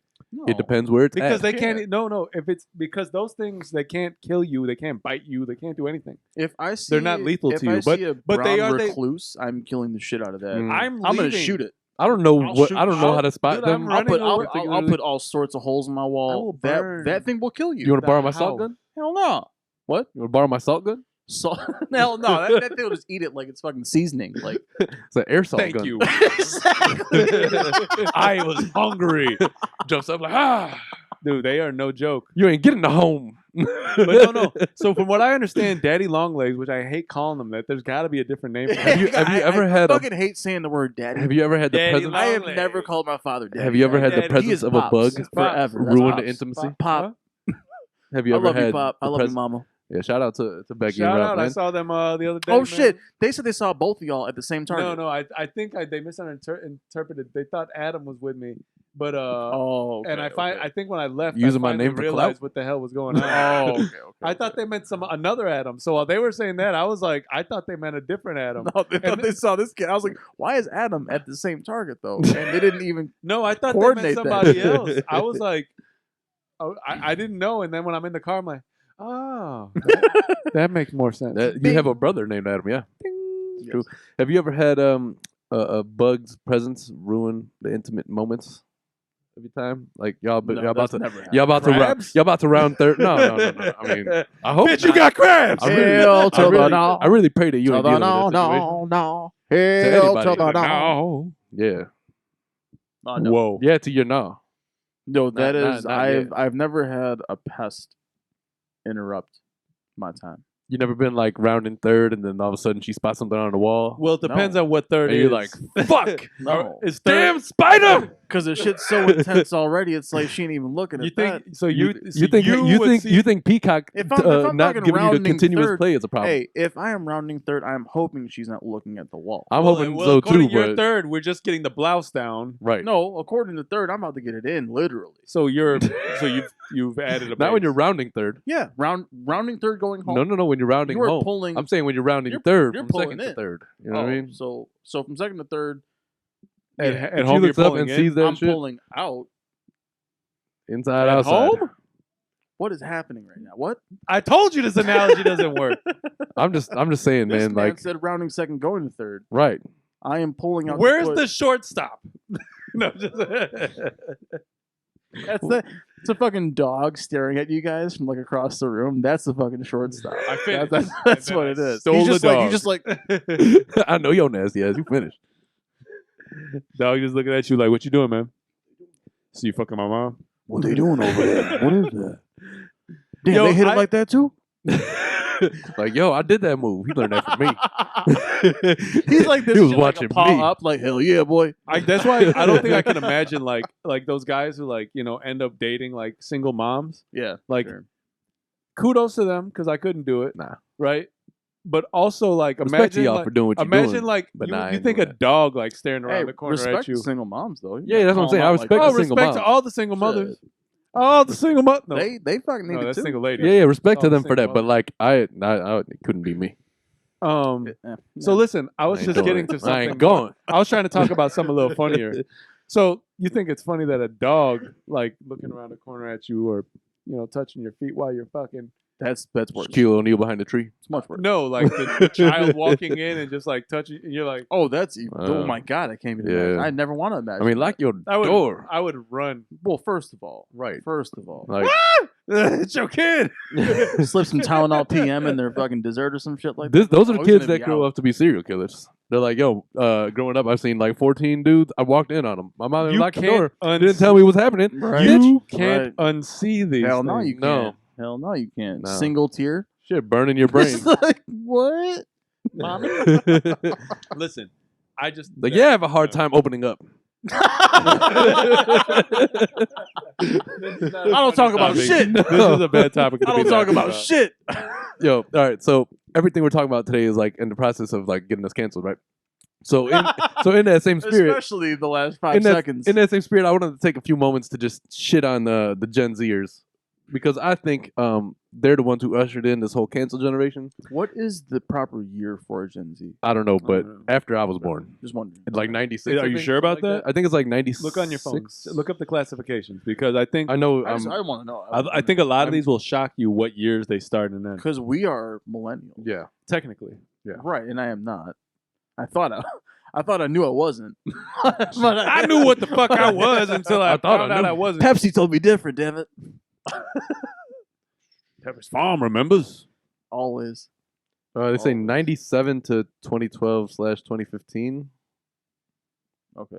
It depends where it's Because at. they can't. No. If it's because those things, they can't kill you, they can't bite you, they can't do anything. If I see, They're not lethal if to you, I but- see a but they brown are- they- recluse, I'm killing the shit out of that. Mm. I'm gonna leaving. shoot it. I don't know I'll what. shoot- I don't know I'll- how to spot dude, them. I'm I'll put running I'll put all sorts of holes in my I wall. will burn. That thing will kill you. You want to borrow my How? salt gun? Hell no. What? You want to borrow my salt gun? So hell no. That thing will just eat it like it's fucking seasoning. Like It's an air salt Thank gun. you. I was hungry. Jumps up like Dude, they are no joke. you ain't getting the home. But no. So from what I understand, daddy long legs, which I hate calling them that, there's got to be a different name for them. Have you ever I had a- fucking hate saying the word daddy. Have you ever had the Daddy presence? I have long legs. never called my father daddy. Have you ever had the Daddy. presence He is of a Pops. bug Forever. That's ruin the Pops. intimacy? Pop. Have you I ever love had you, Pop. I the love you, Mama. Yeah, shout out to Becky Shout and out. Ralph, I man. saw them the other day. Oh man. shit! They said they saw both of y'all at the same target. No. I think they misinterpreted. They thought Adam was with me, but Oh. and I think when I left, Using I my finally name for realized clout? what the hell was going on. Oh. Okay. I thought they meant another Adam. So while they were saying that, I was like, I thought they meant a different Adam. No, they thought And they saw this kid. I was like, why is Adam at the same target though? And they didn't even. No, I thought they Coordinate meant that. somebody else. I was like, I didn't know. And then when I'm in the car, I'm like, oh, that makes more sense. You have a brother named Adam, yeah. Yes. True. Have you ever had a bug's presence ruin the intimate moments of your time? Like y'all No, about that's to never happened. y'all about to round Crabs? y'all about to round third. No. I mean, I hope Bitch, not. you got crabs. I really, Hell to the no. I really pray that you ain't To the dealing with no, that situation. no. To Hell anybody. to the no. Yeah. No. Whoa. Yeah, to your no. No, that Not- is. not I've yet. I've never had a pest interrupt my time. You never been like rounding third and then all of a sudden she spots something on the wall? Well, it depends No. on what third And is. you're like, fuck! No. Is third, Damn spider! Because the shit's so intense already. It's like she ain't even looking you at think that. so? You would think Peacock If I'm not fucking giving you the rounding continuous third, play is a problem? Hey, if I am rounding third, I'm hoping she's not looking at the wall. I'm hoping well, so according too, to your but third, we're just getting the blouse down. right. No, according to third, I'm about to get it in, literally. So you've added a. Not when base. you're rounding third. Yeah, rounding third going home. No. When you're rounding You are home. pulling. I'm saying when you're rounding you're- third you're from pulling second to in. third. You know what I mean? So from second to third, At If home, she looks you're up pulling and in. sees that I'm shit pulling out. inside, At outside. home? What is happening right now? What? I told you this analogy doesn't work. I'm just saying, This man. man Like, said rounding second going to third. right. I am pulling out. Where's the the shortstop? No, just It's a fucking dog staring at you guys from like across the room. That's the fucking shortstop. I finished. That's And then what I it is. stole He's the just like dog. you just like I know your nasty ass. You finished. Dog just looking at you like, what you doing, man? So you fucking my mom? what they doing over there? What is that? Damn, Yo, they hit I- it like that too. Like, yo, I did that move. He learned that from me. He's like this. He was shit, like a watching paw me. up, like hell yeah, boy. That's why I don't think I can imagine like those guys who like end up dating like single moms. Yeah, Like, sure. kudos to them because I couldn't do it. Nah. Right. But also like Respect to imagine y'all like, for doing what you're imagine doing. like but you, nah, I you ain't think a doing that. dog like staring around Hey, the corner respect at you. to single moms though. You Yeah, gotta that's what I'm call saying. them I out respect like Oh, the single respect to moms. all the single Shit. mothers. All the single mothers. No, They fucking need no, it that's too. single ladies. Yeah, respect to Oh, them for single that. But mothers. like, I it couldn't be me. So listen, I was I ain't just doing getting it. to I something. ain't going. I was trying to talk about something a little funnier. So you think it's funny that a dog like looking around the corner at you or touching your feet while you're fucking? That's worse. Shaquille O'Neal behind the tree. It's much worse. No, like the child walking in and just like touching, and you're like, Oh, that's evil. Oh my god, I can't even imagine. Yeah. I never want to imagine. I mean, lock that. your door. I would run. Well, first of all, Right. like It's your kid. slip some Tylenol PM in their fucking dessert or some shit like that. Those are the Oh, he's kids gonna that be grow out. up to be serial killers. They're like, yo, growing up, I've seen like 14 dudes. I walked in on them. My mom You locked the can't door. Didn't tell me what's happening. Right. You Bitch. can't unsee these. Hell no, things. you can't. No. Hell no, you can't. No. Single tear. Shit, burning your brain. It's like, what? Mommy. Listen, I just Like, yeah, I have a hard time opening up. I don't talk about shit. This is a bad topic. I don't talk about shit. Yo, all right. So everything we're talking about today is like in the process of like getting us canceled, right? So in that same spirit, Especially the last 5 in that, seconds. in that same spirit, I wanted to take a few moments to just shit on the Gen Zers because I think they're the ones who ushered in this whole cancel generation. What is the proper year for a Gen Z? I don't know, but know. after I was born, Just wondering. it's like 96. Are I you think, sure about something like that? I think it's like 96. Look on your phone. Look up the classifications because I think I know. I want to know. I think a lot of these will shock you what years they started in. because we are millennials, Yeah. Technically, right? And I am not. I thought I knew I wasn't. But I knew what the fuck I was until I thought found I out knew. I wasn't. Pepsi told me different. Damn it. Pepper's Farm remembers. Always. They say Always. 97 to 2012/2015. Okay.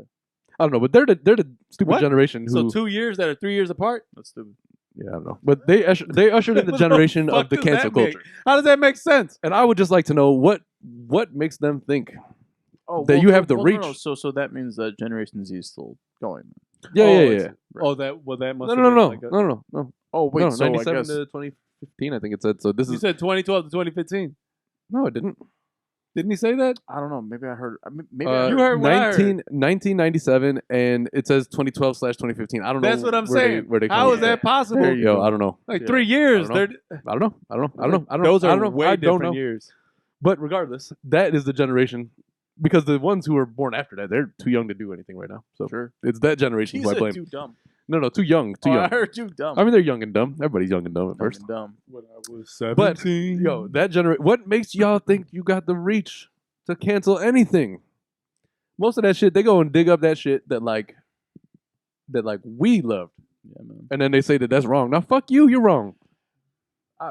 I don't know, but they're the stupid What? generation who. So 2 years that are 3 years apart. That's stupid. Yeah, I don't know, but they ushered in the What generation the of fuck the does cancel that make? culture, How does that make sense? and I would just like to know what makes them think. Oh, That you have the no, reach. no. So that means that Generation Z is still going. Yeah, Oh, yeah, it's- yeah. Oh, that must. No, have no, been no, like a- no. Oh wait, No, so I 97 guess to 2015, I think it said. So this You is said 2012 to 2015. no, it didn't. Didn't he say that? I don't know. Maybe I heard. Maybe I You heard. heard what I heard. 1997, and it says 2012/2015. I don't know. That's what I'm where saying. Where they How come is that possible? There you Yo, go. I don't know. Like Yeah. 3 years. I don't They're I don't know. I don't know. those I are don't know. way I don't different know. years. But regardless, that is the generation because the ones who were born after that, they're too young to do anything right now. So Sure. it's that generation He who I said blame. too dumb. No, too young. Too Oh, young. I heard too dumb. I mean, they're young and dumb. Everybody's young and dumb at Dumb first. and dumb. When I was But 17. yo, that generation. What makes y'all think you got the reach to cancel anything? Most of that shit, they go and dig up that shit that we loved, Yeah, man. and then they say that that's wrong. Now, fuck you. You're wrong.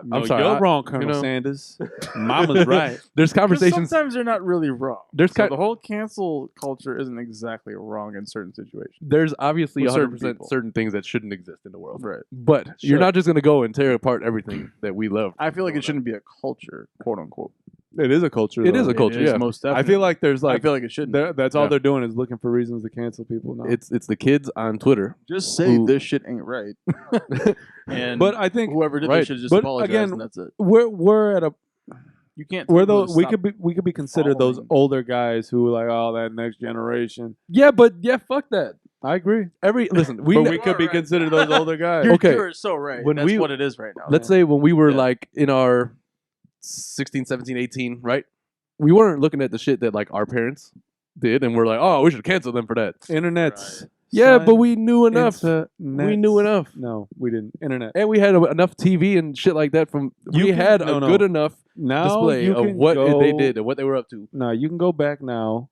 No, I'm sorry, you're wrong, Colonel know. Sanders. Mama's right. There's 'Cause conversations. sometimes they're not really wrong. There's So ki- the whole cancel culture isn't exactly wrong in certain situations. There's obviously With certain 100% people. certain things that shouldn't exist in the world. Right. But Sure. you're not just gonna go and tear apart everything that we love. I feel like it shouldn't be a culture, quote unquote. It is a culture. It though. is a culture, It is yeah. most I definitely. feel like there's I like feel like it shouldn't. that's all Yeah. they're doing is looking for reasons to cancel people now. It's the kids on Twitter. Just say Who- this shit ain't right. And but I think whoever did right. this should just But apologize, again, and that's it. we're at a You can't. we're tell those people to we could be considered those following. older guys who are like, oh, that next generation. Yeah, but fuck that. I agree. Listen, we But ne- we could be Right. considered those older guys. You're, Okay. you're so right. When That's we- what it is right now. let's say when we were Yeah. like in our 16, 17, 18, right? We weren't looking at the shit that like our parents did, and we're like, oh, we should cancel them for that. Internet's Yeah, son, but we knew enough. We internet's- knew enough. No, we didn't. Internet. And we had enough TV and shit like that from. You we can- had no, a no. good enough Now display you of can what they go- did and what they were up to. No, you can go back now.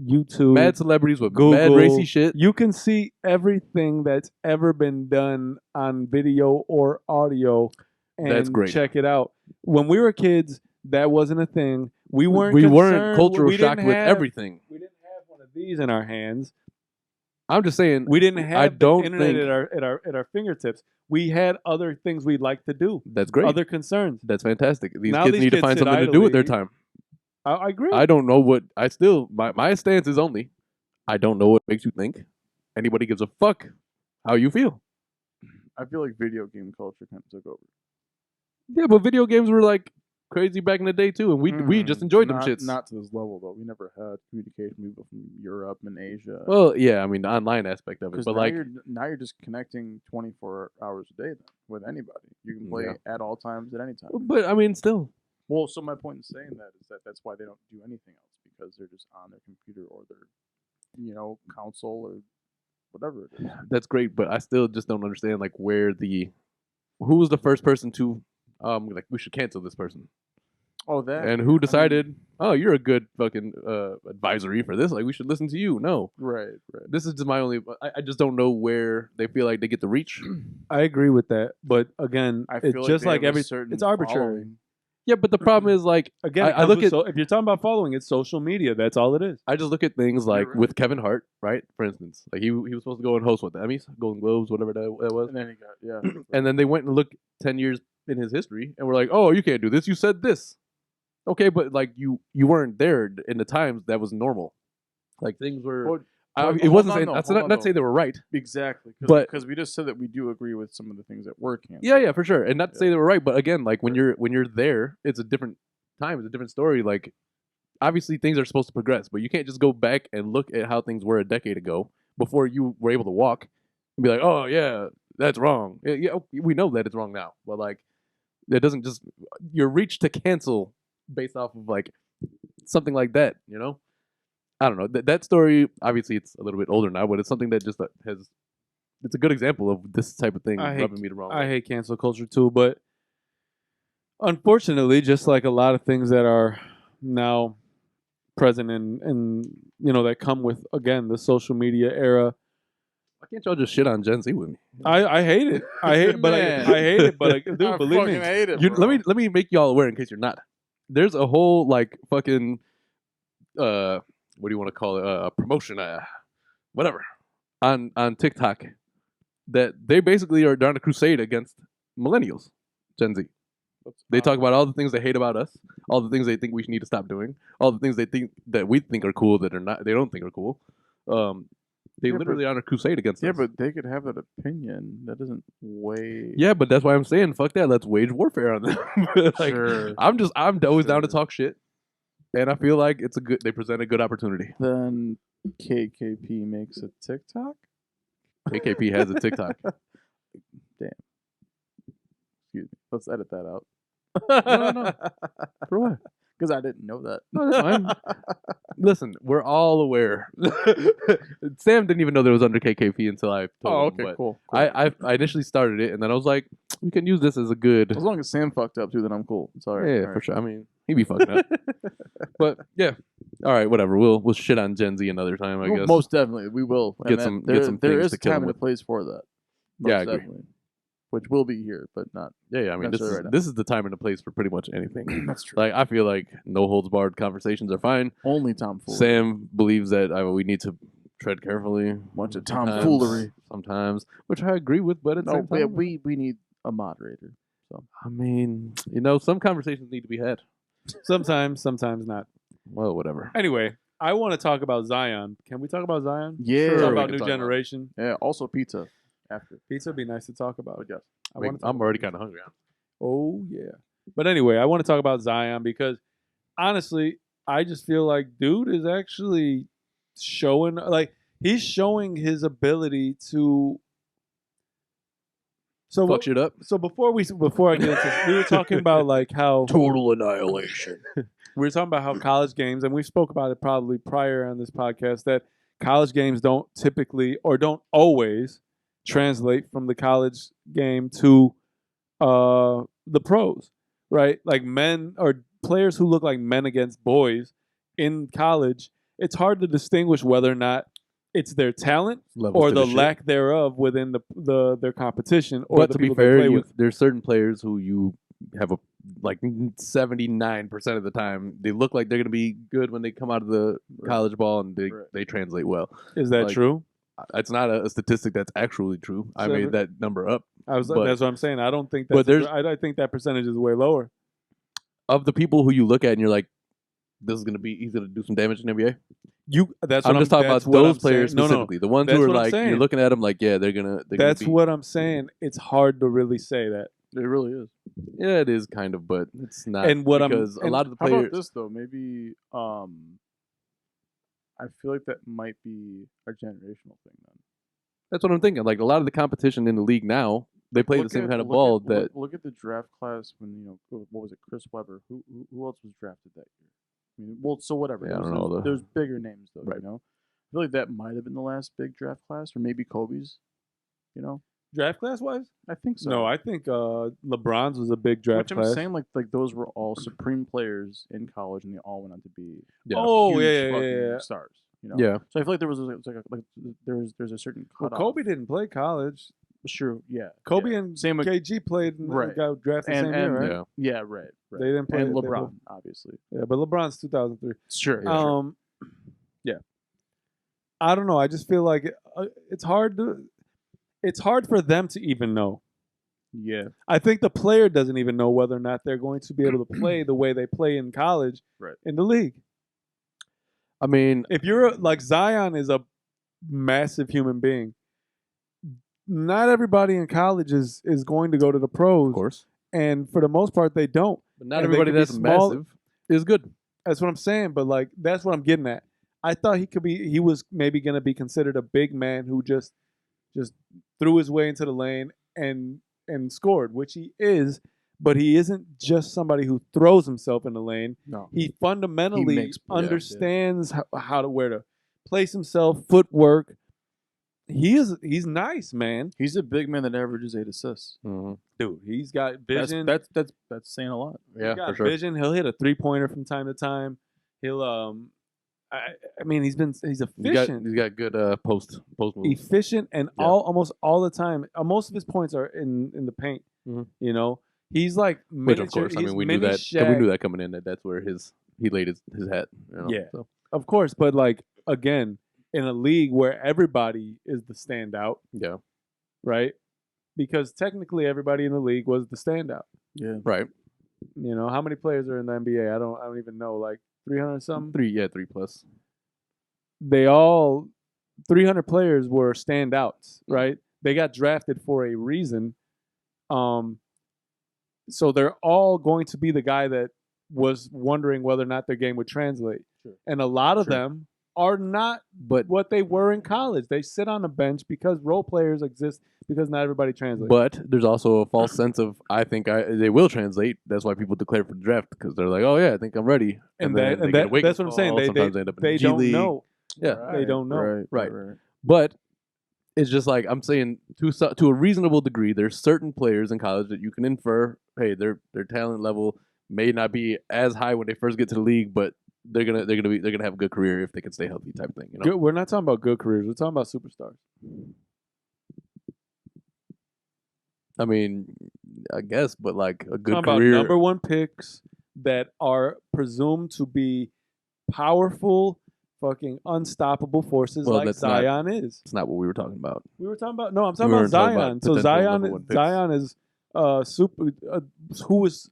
YouTube, Mad celebrities with Google, mad racy shit. You can see everything that's ever been done on video or audio, and That's great. check it out. When we were kids, that wasn't a thing. We weren't. We weren't concerned- cultural we didn't shocked with have- everything. We didn't have one of these in our hands. I'm just saying. We didn't have I don't the internet think at our fingertips. We had other things we'd like to do. that's great. Other concerns. That's fantastic. These Now kids these need to kids find sit something to do with their idly. time. I agree. I don't know what I still my stance is only I don't know what makes you think anybody gives a fuck how you feel. I feel like video game culture kind of took over. Yeah, but video games were like crazy back in the day too, and we just enjoyed them shits. Not to this level though. We never had communication with people from Europe and Asia. Well, yeah, I mean the online aspect of it, Because but like now you're just connecting 24 hours a day then, with anybody. You can play at all times at any time. but I mean still. Well, so my point in saying that is that that's why they don't do anything else, because they're just on their computer or their, console or whatever it is. That's great, but I still just don't understand like who was the first person to like we should cancel this person. Oh, that. And who decided, oh, you're a good fucking advisory for this. Like, we should listen to you. No. Right. This is just my only... I just don't know where they feel like they get the reach. I agree with that, but again, I it's feel just like like it's arbitrary. following. Yeah, but the problem is, like... Again, I look at... if you're talking about following, it's social media. That's all it is. I just look at things like right. with Kevin Hart, right? For instance. Like, he was supposed to go and host, what, the Emmys? Golden Globes, whatever that was. And then he got, yeah. And then they went and looked 10 years in his history, and were like, oh, you can't do this. You said this. Okay, but like you weren't there in the times that was normal. Like things were. It wasn't saying. That's not saying they were right. Exactly, but because we just said that we do agree with some of the things that were canceled. Yeah, for sure, and not to say they were right, but again, like when you're there, it's a different time, it's a different story. Like obviously things are supposed to progress, but you can't just go back and look at how things were a decade ago before you were able to walk and be like, oh yeah, that's wrong. Yeah, we know that it's wrong now, but like that doesn't just your reach to cancel based off of like something like that, you know? I don't know. That story, obviously, it's a little bit older now, but it's something that just it's a good example of this type of thing rubbing me the wrong way. I hate cancel culture too, but unfortunately, just like a lot of things that are now present in that come with, again, the social media era. Why can't y'all just shit on Gen Z with me? I hate it. I hate it, but dude, believe me. Hate it, Let me make y'all aware in case you're not. There's a whole like fucking what do you want to call it? Promotion, whatever, on TikTok that they basically are on a crusade against millennials, Gen Z. They talk about all the things they hate about us, all the things they think we need to stop doing, all the things they think that we think are cool that are not. They don't think are cool. They literally are on a crusade against us. Yeah, but they could have that opinion. That doesn't weigh. Yeah, but that's why I'm saying fuck that. Let's wage warfare on them. Like, Sure. I'm always down to talk shit, and I feel like they present a good opportunity. Then KKP makes a TikTok. AKP has a TikTok. Damn. Excuse me. Let's edit that out. No. For what? Because I didn't know that. No, that's fine. Listen, we're all aware. Sam didn't even know that it was under KKP until I told him. But Cool. I initially started it, and then I was like, we can use this as a good... As long as Sam fucked up too, then I'm cool. It's all right. Yeah, for sure. I mean, he'd be fucking up. But, yeah. All right, whatever. We'll shit on Gen Z another time, I guess. Most definitely. We will. Get some there things is to a kill time them and a with. place for that. Yeah, I Most agree. definitely. Which will be here, but not. Yeah, I mean, this necessarily right now. this is the time and the place for pretty much anything. That's true. Like, I feel like no holds barred conversations are fine. Only tomfoolery. Sam believes that we need to tread carefully. Bunch of sometimes- tomfoolery. Sometimes, which I agree with, but at the No, same time, we need a moderator. So I mean, some conversations need to be had. Sometimes not. Well, whatever. Anyway, I want to talk about Zion. Can we talk about Zion? yeah, Sure, Talk we about can new talk about it. generation. yeah. Also pizza after. Pizza would be nice to talk about. But yes. I'm already kind of hungry. Oh yeah. But anyway, I want to talk about Zion because honestly, I just feel like dude is actually showing he's showing his ability to. So Fuck shit up. So before I get into this, we were talking about like how Total annihilation. we were talking about how college games, and we spoke about it probably prior on this podcast, that college games don't typically or don't always translate from the college game to the pros, right? Like men or players who look like men against boys in college, it's hard to distinguish whether or not it's their talent Levels or to the shit. lack thereof within their competition. Or But the to be people they fair, play with. there's certain players who you have 79% of the time they look like they're gonna be good when they come out of the college ball, and they translate well. Is that like- true? It's not a statistic that's actually true. I So made that number up. That's But- what I'm saying. I don't think but that's. there's- I think that percentage is way lower. Of the people who you look at and you're like, this is he's gonna do some damage in the NBA. That's I'm what just talking about that's what those I'm players saying. No, specifically. The ones That's who are what I'm like, saying. you're looking at them like, yeah, they're gonna. That's be, what I'm saying. It's hard to really say that. It really is. Yeah, it is kind of, but it's not. And what I'm- because a and lot of the How players. about this though? Maybe I feel like that might be a generational thing then. That's what I'm thinking. Like a lot of the competition in the league now, they play the same kind of ball that. Look at the draft class when what was it, Chris Webber? Who else was drafted that year? I mean, well, so whatever. Yeah, I don't know. There's bigger names though. Right. You know, I feel like that might have been the last big draft class, or maybe Kobe's. You know, Draft class wise? I think so. No, I think LeBron's was a big draft Which I'm class. saying, like those were all supreme players in college, and they all went on to be Yeah. Oh, huge yeah, fucking yeah. stars. You know? Yeah, So I feel like there was there's a certain Well, cutoff. Kobe didn't play college. Sure, yeah. Kobe yeah. and Same with KG played and Right. got drafted the and same year, right? yeah. yeah, right. They didn't play. And they LeBron, both- obviously. Yeah, but LeBron's 2003. Sure. Yeah. I don't know. I just feel like it's hard for them to even know. Yeah. I think the player doesn't even know whether or not they're going to be able to play the way they play in college Right. in the league. I mean, If you're like Zion is a massive human being. Not everybody in college is going to go to the pros, of course, and for the most part they don't. but not And they everybody could be that's small- massive is good. That's what I'm saying, but like that's what I'm getting at. I thought he was maybe going to be considered a big man who just threw his way into the lane and scored, which he is, but he isn't just somebody who throws himself in the lane. No. He fundamentally makes plays, understands where to place himself, footwork. He's nice, man. He's a big man that averages 8 assists. Mm-hmm. Dude, he's got vision. That's saying a lot. Yeah, He's got for sure. vision. He'll hit a 3-pointer from time to time. He'll I mean he's efficient. He's got good post moves. Efficient and Yeah. almost all the time. Most of his points are in the paint. Mhm. You know, he's like Which miniature. of course, I he's mean we knew mini that. Shaq. We knew that coming in that's where he laid his hat. You know? Yeah. So, Of course, but like again, in a league where everybody is the standout, yeah. right? Because technically everybody in the league was the standout. Yeah. Right. You know, how many players are in the NBA? I don't even know, like 300 something. 3 plus. They all 300 players were standouts, right? They got drafted for a reason. So they're all going to be the guy that was wondering whether or not their game would translate. Sure. And a lot of Sure. them are not But what they were in college. They sit on the bench because role players exist because not everybody translates. But there's also a false sense of they will translate. That's why people declare for the draft because they're like, oh yeah, I think I'm ready. and then they that, get a wake that's what I'm saying. call. They Sometimes they end up in they the G don't League. know. Yeah, They don't know. Right. But it's just like I'm saying to a reasonable degree. There's certain players in college that you can infer, hey, their talent level may not be as high when they first get to the league, but they're gonna have a good career if they can stay healthy, type thing. You know? Good, we're not talking about good careers. We're talking about superstars. I mean, I guess, but like a good Talking career. about number one picks that are presumed to be powerful, fucking unstoppable forces Well, like that's not- Zion is. It's not what we were talking about. We were talking about I'm talking We about weren't talking Zion. about So potential number one picks. Zion is who is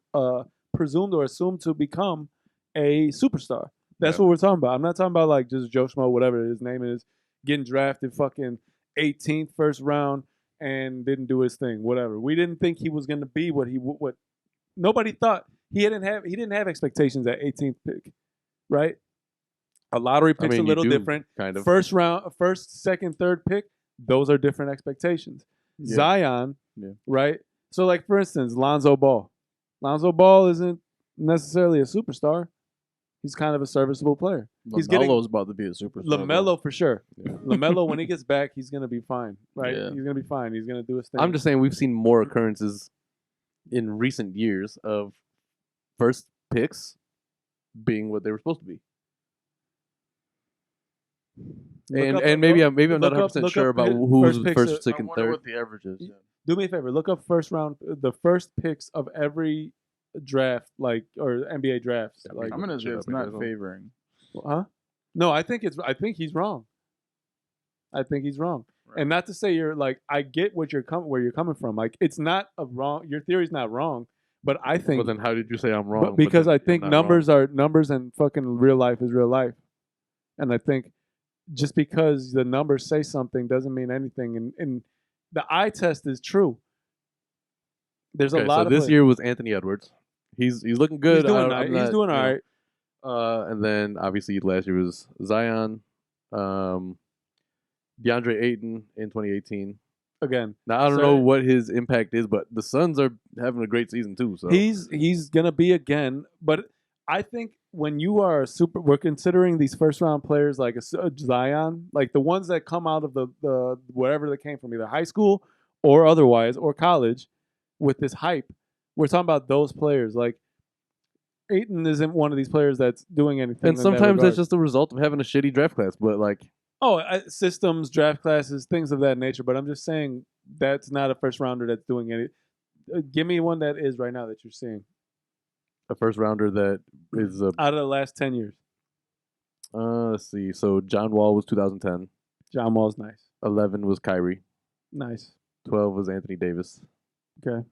presumed or assumed to become a superstar. That's Yeah. what we're talking about. I'm not talking about like just Joe Schmo, whatever his name is, getting drafted fucking 18th first round and didn't do his thing. Whatever. We didn't think he was going to be what nobody thought. He didn't have expectations at 18th pick, right? A lottery pick's mean, a you little do, different. kind of. First round, first, second, third pick, those are different expectations. Yeah. Zion, Yeah. right? So, like for instance, Lonzo Ball. Lonzo Ball isn't necessarily a superstar. He's kind of a serviceable player. He's getting- LaMelo's about to be a superstar. though. LaMelo for sure. Yeah. LaMelo, when he gets back, he's gonna be fine, right? Yeah. He's gonna be fine. He's gonna do his thing. I'm just saying we've seen more occurrences in recent years of first picks being what they were supposed to be. And maybe I'm not 100% sure about who's first picks first, of- I second, wonder third. what the average is. Yeah. Do me a favor. Look up the first picks of every draft, like or NBA drafts. Yeah, Like, I'm gonna say Shut it's up, not Kasson. favoring. huh? No, I think he's wrong. I think he's wrong. Right. And not to say you're like, I get where you're coming from. Like, it's not a wrong. Your theory's not wrong, but I think. Well, then how did you say I'm wrong? But because then I I'm think not numbers wrong? are numbers, and fucking real life is real life. And I think just because the numbers say something doesn't mean anything. And the eye test is true. There's Okay, a lot so of this year was Anthony Edwards. He's looking good. He's doing I'm all right. not, He's doing you all know, right. And then obviously last year was Zion, DeAndre Ayton in 2018. Again, Now I don't know what his impact is, but the Suns are having a great season too. So he's gonna be again. But I think when you are we're considering these first round players like a Zion, like the ones that come out of the wherever they came from, either high school or otherwise or college, with this hype. We're talking about those players. Like Ayton isn't one of these players that's doing anything. and sometimes that's just a result of having a shitty draft class. But like, systems, draft classes, things of that nature. But I'm just saying that's not a first rounder that's doing any. Give me one that is right now that you're seeing. a first rounder that is Out of the last 10 years. let's see. So John Wall was 2010. John Wall's nice. 11 was Kyrie. Nice. 12 was Anthony Davis. Okay.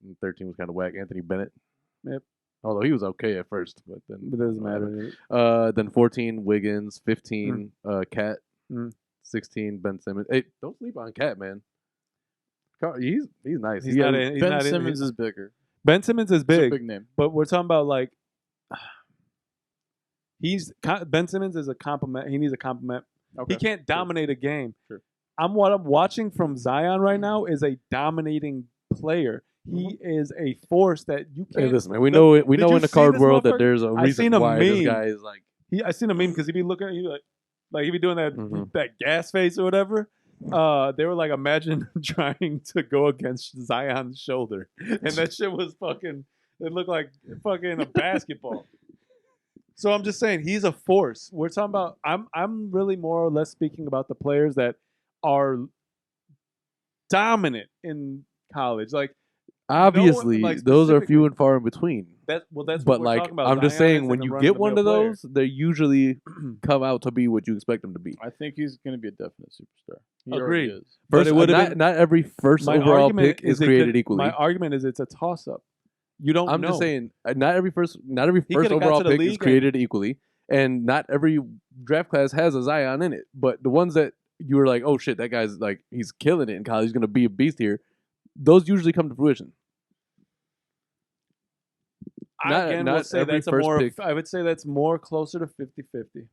And 13 was kind of whack. Anthony Bennett. Yep. Although he was okay at first, but then It doesn't matter. Then 14 Wiggins, 15 Cat, Mm. 16 Ben Simmons. Hey, don't sleep on Cat, man. He's nice. He's He not had- in- he's Ben not in- Simmons is bigger. Ben Simmons is He's a big, big name. but we're talking about like Ben Simmons is a compliment. He needs a compliment. Okay. He can't dominate a game. Sure. What I'm watching from Zion right now is a dominating player. He is a force that you Hey, can't. listen, man. We know Did in you the see card this world that motherfucker? there's a I reason seen a why this meme. guy is like. I seen a meme because he'd be looking at you like he'd be doing that Mhm. that gas face or whatever. They were like, imagine trying to go against Zion's shoulder, and that shit was fucking. It looked like fucking a basketball. So I'm just saying he's a force. We're talking about. I'm really more or less speaking about the players that are dominant in college. Like Obviously, like, those are few specifically- and far in between. that's But what we're like, talking about. I'm just Zion saying, is when like a you get one of run-of-the-mill those, they usually come out to be what you expect them to be. I think he's going to be a definite superstar. He Agreed. already is. But First, it would've not, been- not every first My overall argument pick is it created could- equally. My argument is it's a toss up. You don't I'm know. just saying, not every first He could've got overall to the pick is league created equally, and not every draft class has a Zion in it. But the ones that you were like, oh shit, that guy's like, he's killing it in college, he's gonna be a beast here. Those usually come to fruition. I again not will say every that's a first more. pick. I would say that's more closer to 50-50.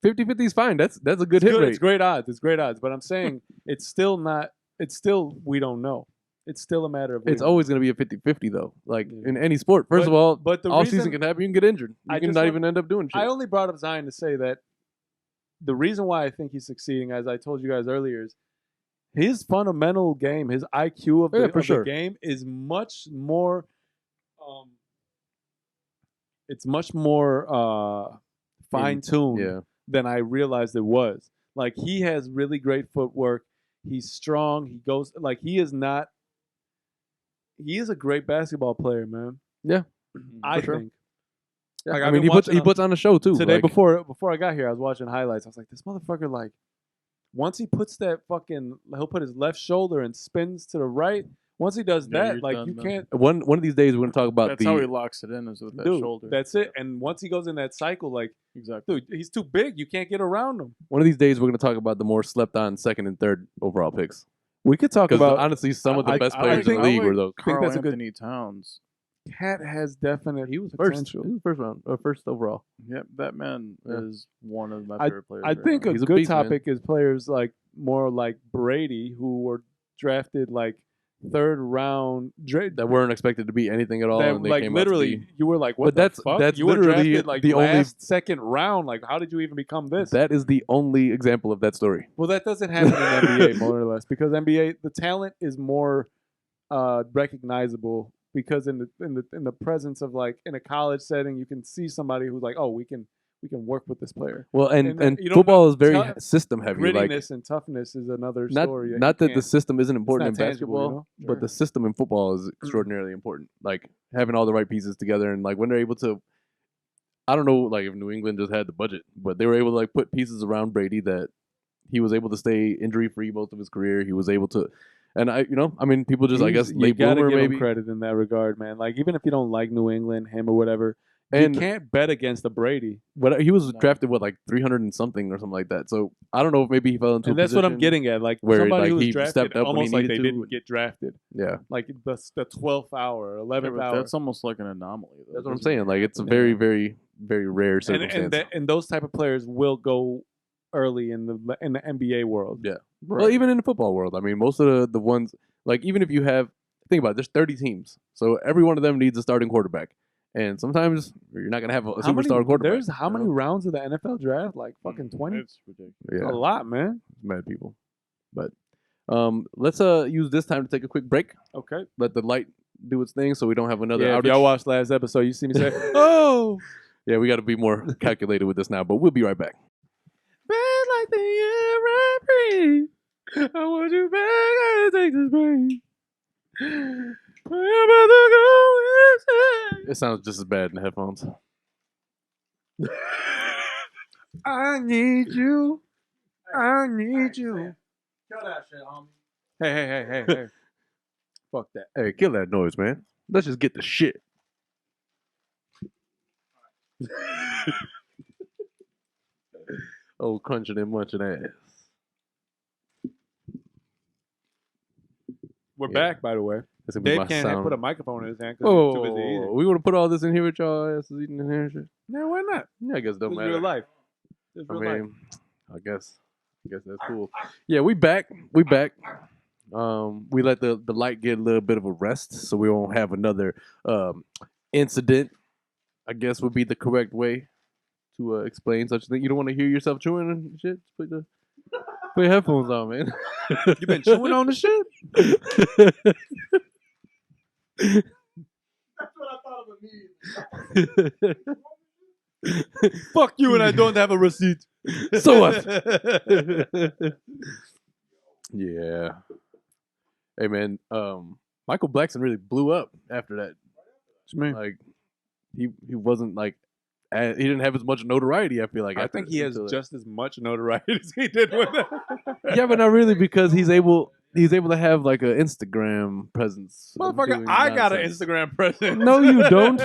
50-50 is fine. That's a good hit rate. It's great odds. It's great odds. But I'm saying it's still not. It's still we don't know. It's still a matter of. It's always going to be a 50-50 though. Like Yeah. in any sport. First of all, but the all reason, season can happen. You can get injured. You I can just not want- even end up doing shit. I only brought up Zion to say that the reason why I think he's succeeding, as I told you guys earlier, is his fundamental game, his IQ of the, Yeah, of for the sure. game is much more. It's much more fine tuned yeah. than I realized it was. Like he has really great footwork. He's strong. He goes like he is not. He is a great basketball player, man. Yeah, I sure. think. Yeah. Like, I I've mean, been he puts watching he puts on a show too. Today Like, before I got here, I was watching highlights. I was like, this motherfucker, like, once he puts that fucking, he'll put his left shoulder and spins to the right. Once he does Yeah, that, you're like, done, you man. can't. one of these days we're going to talk about That's how he the. locks it in, is with that Dude, shoulder. that's it. And once he goes in that cycle, like, Exactly. dude, he's too big. You can't get around him. One of these days we're going to talk about the more slept on second and third overall picks. We could talk Because about. honestly, some of the I- best I players in think- the league were those. Carl that's a good- Anthony Towns. Cat has definite. He was first. potential. He was first round or first overall. Yep, that man Yeah. is one of my I- favorite players. I right think now. a He's a good beast, man. topic is players like more like Brady, who were drafted like third round. That weren't expected to be anything at all. That, and they like came out to literally, be- you were like, "What But the that's- fuck?" that's You were literally drafted like the only- last, second round. Like, how did you even become this? That is the only example of that story. Well, that doesn't happen in NBA more or less because NBA the talent is more recognizable because in the presence of like in a college setting, you can see somebody who's like, "Oh, we can work with this player." Well, And, and you don't football know- is very tell- system heavy. Like Grittiness and toughness is another not story. not You that the can't- system isn't important in not tangible, basketball, you know? but Sure. the system in football is extraordinarily important. Like having all the right pieces together and like when they're able to. I don't know, like if New England just had the budget, but they were able to like put pieces around Brady that he was able to stay injury free most of his career. He was able to, and people just I He's- guess you late gotta bloomer give maybe. him credit in that regard, man. Like even if you don't like New England, him or whatever, And you can't bet against the Brady. But he was No. drafted like 300 and something or something like that. So I don't know if maybe he fell into. And a that's what I'm position getting at. Like where, somebody like, who was he drafted stepped up when he almost like needed they to. didn't get drafted. Yeah, Like the 12th hour, Yeah, 11th but hour. that's almost like an anomaly. Though, that's what I'm isn't saying. it? Like it's a Yeah. very, very, very rare circumstance. and those type of players will go early in the NBA world. Yeah. Right. Well, even in the football world, I mean, most of the ones, like even if you have, think about it, there's 30 teams, so every one of them needs a starting quarterback, and sometimes you're not gonna have a superstar quarterback. There's how many rounds of the NFL draft? Like fucking 20. It's ridiculous. Yeah, A lot, man. mad people. But let's use this time to take a quick break. Okay. Let the light do its thing, so we don't have another Yeah, if outage. y'all watched last episode, you see me say, "Oh, Yeah, we got to be more calculated with this now, but we'll be right back. bad like the air I breathe. I want you back. I take this brain. I'm about to go insane. It sounds just as bad in the headphones. I need you. I need you. Cut that shit, homie. Hey. Fuck that. Hey, kill that noise, man. Let's just get the shit. Oh, crunching and munching ass. We're Yeah. back, by the way. That's gonna be Dave my can't sound. put a microphone in his hand because he's too busy Oh, eating. we want to put all this in here with y'all asses eating in here and shit? No, why not? Yeah, I guess it don't It's matter. real life. It's I real life. mean, I guess that's cool. Yeah, we back. We back. We let the light get a little bit of a rest, so we won't have another incident. I guess would be the correct way to explain such a thing. You don't want to hear yourself chewing and shit. Just put your headphones on, man. You been chewing on the shit? That's what I thought of immediately. Fuck you, and I don't have a receipt. So what? Yeah. Hey man, Michael Blackson really blew up after that. Like he wasn't like he didn't have as much notoriety. I feel like I after- think he has until that. just as much notoriety as he did with it. Yeah, but not really because he's able to have like an Instagram presence. of Motherfucker, doing I got an nonsense. Instagram presence. No, you don't.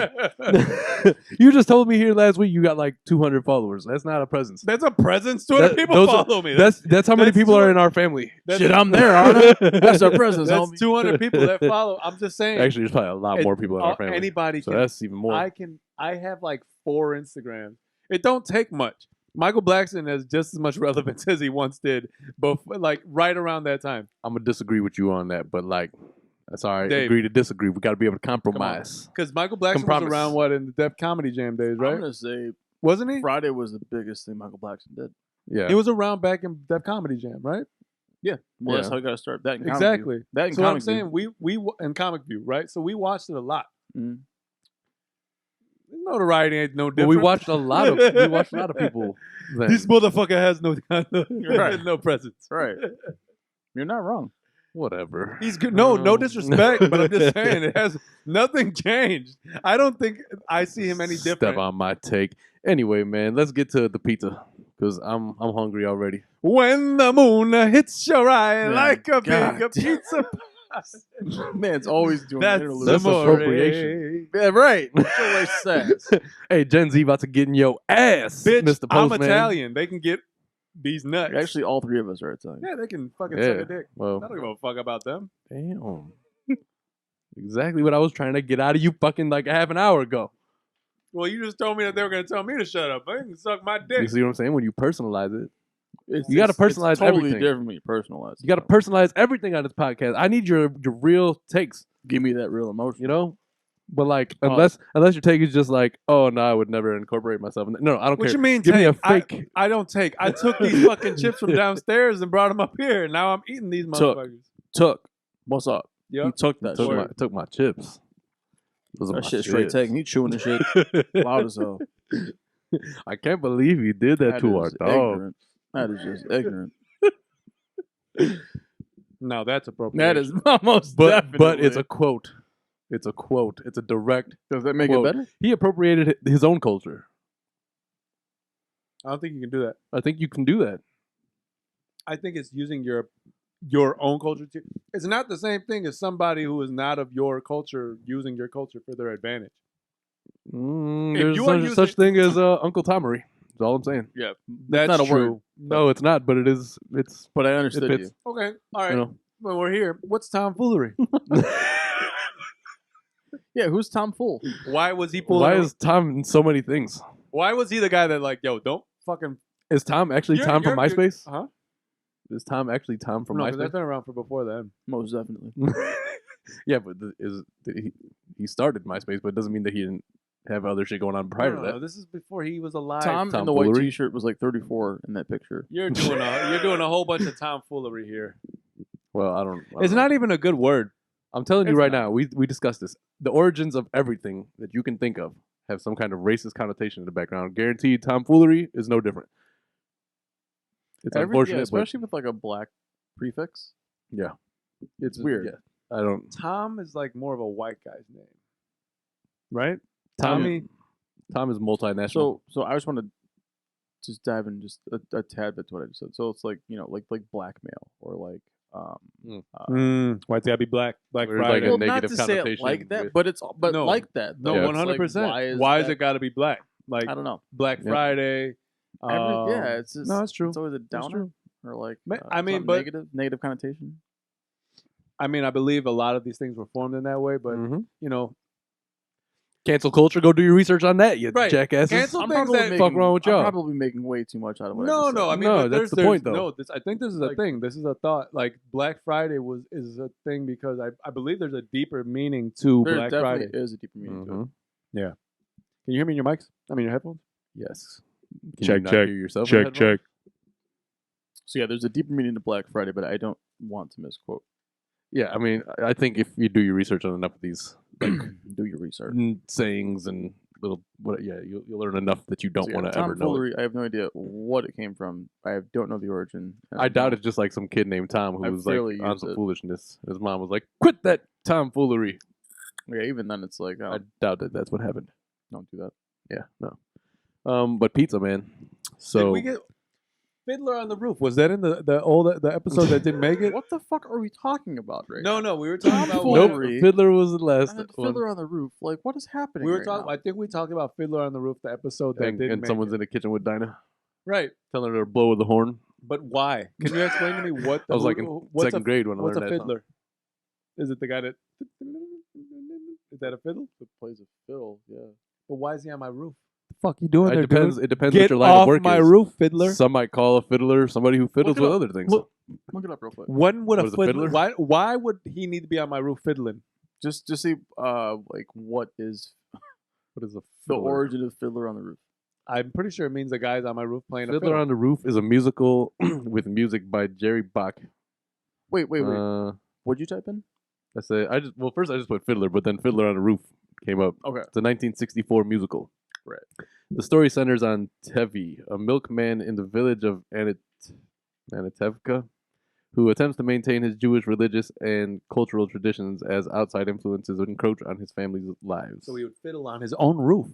You just told me here last week you got like 200 followers. That's not a presence. That's a presence. 200 That- people those are- follow me. That's how many that's people two- are in our family. that's- Shit, I'm there, aren't I? That's our presence, That's homie. 200 people that follow. I'm just saying. Actually, there's probably a lot more people in our family. Anybody So can. that's even more. I have like 4 Instagrams. It don't take much. Michael Blackson has just as much relevance as he once did, both like right around that time. I'm gonna disagree with you on that, but like, that's all right. Dave. Agree to disagree. We got to be able to compromise. Because Michael Blackson was Compromise. around in the Def Comedy Jam days, I'm right? gonna say Wasn't he? Friday was the biggest thing Michael Blackson did. Yeah. He was around back in Def Comedy Jam, right? Well, that's Yeah. how you got to start. That in Comic Exactly. View. That in So what I'm Comic View. saying, we in Comic View, right? So we watched it a lot. Mhm. Notoriety ain't no But different. we watched a lot of people. Then. This motherfucker has no Right. no presence. Right. You're not wrong. Whatever. He's good. No disrespect, but I'm just saying it has nothing changed. I don't think I see him any different. Step on my take. Anyway, man, let's get to the pizza because I'm hungry already. When the moon hits your eye Man, like a God big pizza. Man's always doing That's interludes. That's amore. appropriation. Yeah, right. That's your way sass. Hey, Gen Z about to get in your ass, Bitch, Mr. I'm Postman. Italian. They can get these nuts. Actually, all three of us are Italian. yeah, they can fucking Yeah. suck a dick. Well, I don't give a fuck about them. damn. Exactly what I was trying to get out of you fucking like half an hour ago. Well, you just told me that they were going to tell me to shut up. They can suck my dick. You see what I'm saying? When you personalize it, It's, You gotta it's- personalize it's totally everything. different when you personalize. you got to personalize everything on this podcast. I need your real takes, Give me that real emotion. you know? But like, unless your take is just like, oh no, I would never incorporate myself. No, I don't What care. you mean Give me a take? fake. I don't take. I took these fucking chips from downstairs and brought them up here. And now I'm eating these Took. motherfuckers. Took. What's up? Yep. You took that shit. took my chips. Those are That my shit straight chips. taking. He chewing the shit loud as hell. I can't believe you did that to our is dog. ignorant. That is just ignorant. No, that's appropriate. That is almost But definitely. it's a quote. It's a quote. It's a direct. Does that make quote. it better? He appropriated his own culture. I don't think you can do that. I think you can do that. I think it's using your own culture to. It's not the same thing as somebody who is not of your culture using your culture for their advantage. There's you are such using- thing as Uncle Tomery. That's all I'm saying. Yeah, That's not a true. word. No, it's not, but it is. It's But I understood fits. you. Okay, all right. you know. Well, we're here. What's tomfoolery? Yeah, who's Tom Fool? Why was he pulling? Why is Tom in so many things? Why was he the guy that like, yo, don't fucking? Is Tom actually Tom from MySpace? Huh? Is Tom actually Tom from No, 'cause that's MySpace? been around for before then. Most definitely. Yeah, but he started MySpace, but it doesn't mean that he didn't have other shit going on prior to that. This is before he was alive. Tom in the white Tomfoolery. T-shirt was like 34 in that picture. You're doing a whole bunch of tomfoolery here. Well, I don't. It's know. not even a good word. I'm telling you it's right not. now. We discussed this. The origins of everything that you can think of have some kind of racist connotation in the background. Guaranteed, tomfoolery is no different. It's unfortunate, yeah, but especially with like a black prefix. it's weird. Yeah, I don't. Tom is like more of a white guy's name, right? Tommy. Tom is multinational. So I just want to just dive in just a tad bit to what I just said. So it's like like blackmail or like Why's it gotta be black? Black There's like Friday. a well, negative not to say it connotation like that, with- but it's No. like that. No, though. Yeah. 100%. Why is that- it got to be black? Like I don't know. Black Yeah. Friday. Yeah, it's just no, it's true. It's always a That's downer true. or like I mean, something but- negative connotation. I mean, I believe a lot of these things were formed in that way, but Mhm. you know, Cancel culture. Go do your research on that, you Right. jackasses. Cancel I'm things probably that- making, Fuck wrong with y'all? I'm probably making way too much out of what I no, just said. no. I mean, No, but that's the there's- point, though. No, I think this is a Like- thing. This is a thought. Like Black Friday is a thing because I believe there's a deeper meaning to There Black definitely Friday. is a deeper meaning to it. Mhm. Can you hear me in your mics? I mean your headphones. Yes. Can Check, you not check. hear yourself in the headphones? So yeah, there's a deeper meaning to Black Friday, but I don't want to misquote. Yeah, I mean, I think if you do your research on enough of these Do your research. sayings and little, you'll learn enough that you don't So, yeah, want to ever know. it. tomfoolery, I have no idea what it came from. Don't know the origin. and I doubt don't- it's just like some kid named Tom who I was like fairly on used some it. foolishness. His mom was like, "Quit that tomfoolery." Yeah, even then, it's like, I doubt that that's what happened. don't do that. Yeah, no. But pizza, man. So Did we get Fiddler on the Roof? Was that in the episode that didn't make it? What the fuck are we talking about right No, now? no. We were talking about Tomfoolery. nope. Foolery. Fiddler was the last And one. Fiddler on the Roof. Like, what is happening? We were right talking. now? I think we talked about Fiddler on the Roof, the episode that and, didn't and make someone's it. in the kitchen with Dinah, Right. telling her to blow with the horn. But why? Can you explain to me what? I was like in what's second grade when I What's learned a that song. fiddler? Is it the guy that? Is that a fiddle? It plays a fiddle, yeah. But why is he on my roof? The fuck you doing It there, depends. dude? It depends Get what your line off of work my is. roof, fiddler. Some might call a fiddler somebody who fiddles it with up. other things. Look, Look it up real quick. when would What a is a fiddler? fiddler? Why would he need to be on my roof fiddling? Just see, like, what is What is a the fiddler? origin of Fiddler on the Roof? I'm pretty sure it means the guy's on my roof playing a Fiddler fiddle. on the Roof is a musical with music by Jerry Bach. Wait. What'd you type in? I said first I just put Fiddler, but then Fiddler on the Roof came up. Okay. It's a 1964 musical. Right. The story centers on Tevi, a milkman in the village of Anatevka, who attempts to maintain his Jewish religious and cultural traditions as outside influences encroach on his family's lives. So he would fiddle on his own roof.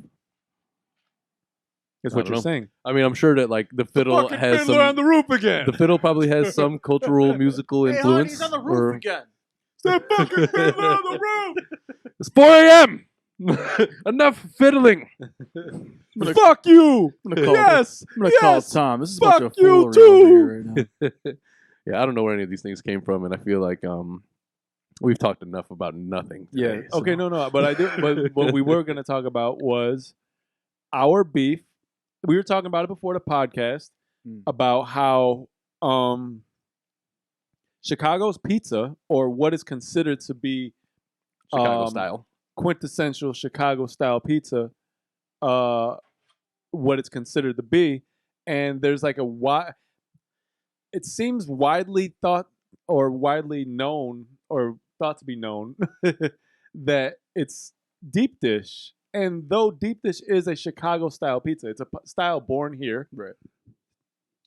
That's I what don't you're know. saying. I mean, I'm sure that like the fiddle Fucking has fiddler some. on the roof again. The fiddle probably has some cultural musical influence. or- again. That fucking fiddler on the roof. It's 4 a.m. Enough fiddling. Fuck you. I'm gonna call Yes. I'm gonna call yes. Tom. This is a Fuck bunch of you foolery too. over here right now. Yeah, I don't know where any of these things came from, and I feel like we've talked enough about nothing. Yeah. today, so- Okay. No. But I do. But what we were going to talk about was our beef. We were talking about it before the podcast about how Chicago's pizza, or what is considered to be Chicago style. quintessential Chicago style pizza, what it's considered to be, and there's like it seems widely thought or widely known or thought to be known that it's deep dish. And though deep dish is a Chicago style pizza, it's a style born here. Right.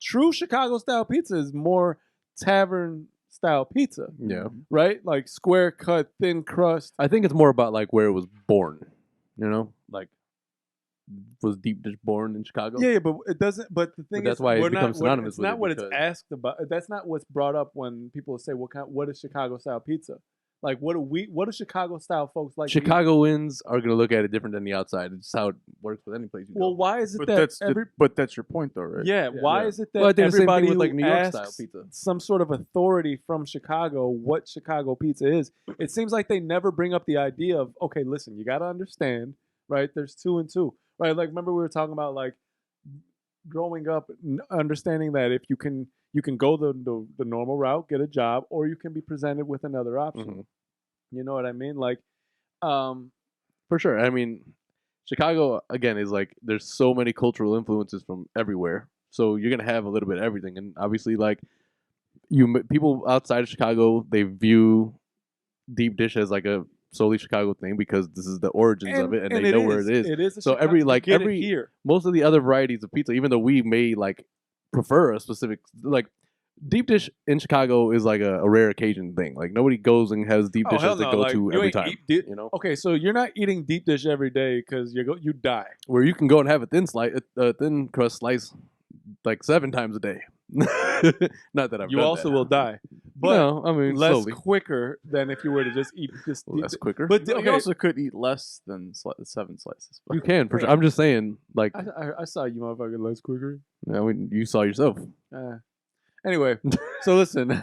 True Chicago style pizza is more tavern style pizza, Yeah. right? Like square cut, thin crust. I think it's more about like where it was born. You know, like was deep dish born in Chicago? Yeah, but it doesn't. But the thing that's is, why it we're becomes not, we're- synonymous It's with not it what it's because- asked about. That's not what's brought up when people say what is Chicago style pizza. Like, what do Chicago style folks like? to eat? Chicagoans are going to look at it different than the outside. It's how it works with any place you Well, go. why is it But that that's your point, though, right? Yeah, why Yeah. is it that Well, I think the same thing everybody with, like, who New York style asks pizza. some sort of authority from Chicago what Chicago pizza is? It seems like they never bring up the idea of, okay, listen, you got to understand, right? There's 2 and 2, right? Like, remember we were talking about like growing up, understanding that if you can go the normal route, get a job, or you can be presented with another option. Mhm. You know what I mean? Like, For sure. I mean, Chicago, again, is like, there's so many cultural influences from everywhere. So you're going to have a little bit of everything. And obviously, like, people outside of Chicago, they view deep dish as like a solely Chicago thing because this is the origins of it, and they know where it is. It is. So every here. most of the other varieties of pizza, even though we may like prefer a specific, like, deep dish in Chicago is like a rare occasion thing. Like, nobody goes and has deep dishes to go to every time. You know, Okay, so you're not eating deep dish every day because you die. where you can go and have a thin crust slice like 7 times a day. Not that I've You done also that. will die, but No, I mean, less slowly. quicker than if you were to just eat this. Well, that's quicker. But You okay, also could eat less than 7 slices. You can, for sure. I'm just saying, like, I saw you motherfucker less quicker. I mean, you saw yourself. Anyway, so listen,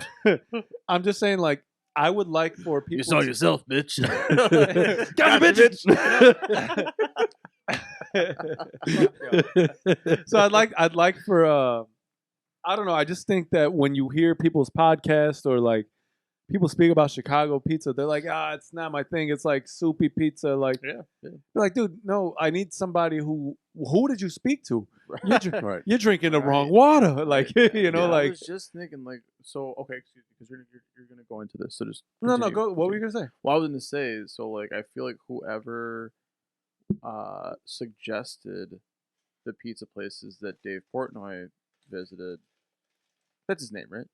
I'm just saying, like, I would like for people. yourself, bitch. Gotcha, So I'd like for I don't know. I just think that when you hear people's podcasts or like people speak about Chicago pizza, they're like, it's not my thing. It's like soupy pizza. Like, They're like, dude, no, I need somebody who did you speak to? Right. You're drinking the Right. wrong water. Like, you know, I like, was just thinking, like, so okay, excuse me, because you're gonna go into this, so just no, continue, go. What were continue. you gonna say? Well, I was gonna say, so like, I feel like whoever suggested the pizza places that Dave Portnoy visited, that's his name, right?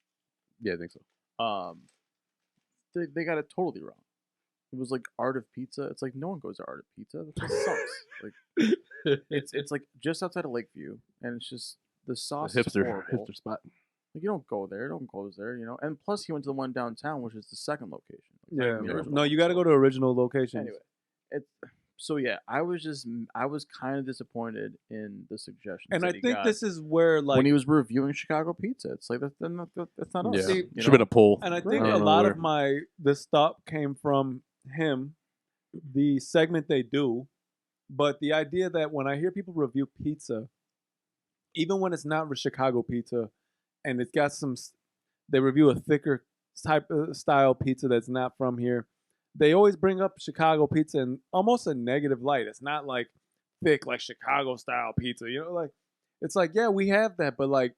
Yeah, I think so. They got it totally wrong. It was like Art of Pizza. It's like no one goes to Art of Pizza. That place sucks. Like it's like just outside of Lakeview, and it's just the sauce is horrible. hipster spot. Like, you don't go there. Don't go there. You know. And plus, he went to the one downtown, which is the second location. Like, not even the original No, one, you got to so- go to original locations. Anyway, so yeah, I was kind of disappointed in the suggestions. And that I he think got this is where, like, when he was reviewing Chicago pizza. It's like that's not us. Yeah, See, you should have been a poll. and I Right. think I a don't know lot where. of this stuff came from him, the segment they do. But the idea that when I hear people review pizza, even when it's not Chicago pizza, and it's got they review a thicker type of style pizza that's not from here, they always bring up Chicago pizza in almost a negative light. It's not like thick, like Chicago style pizza, you know, like, it's like, yeah, we have that, but like,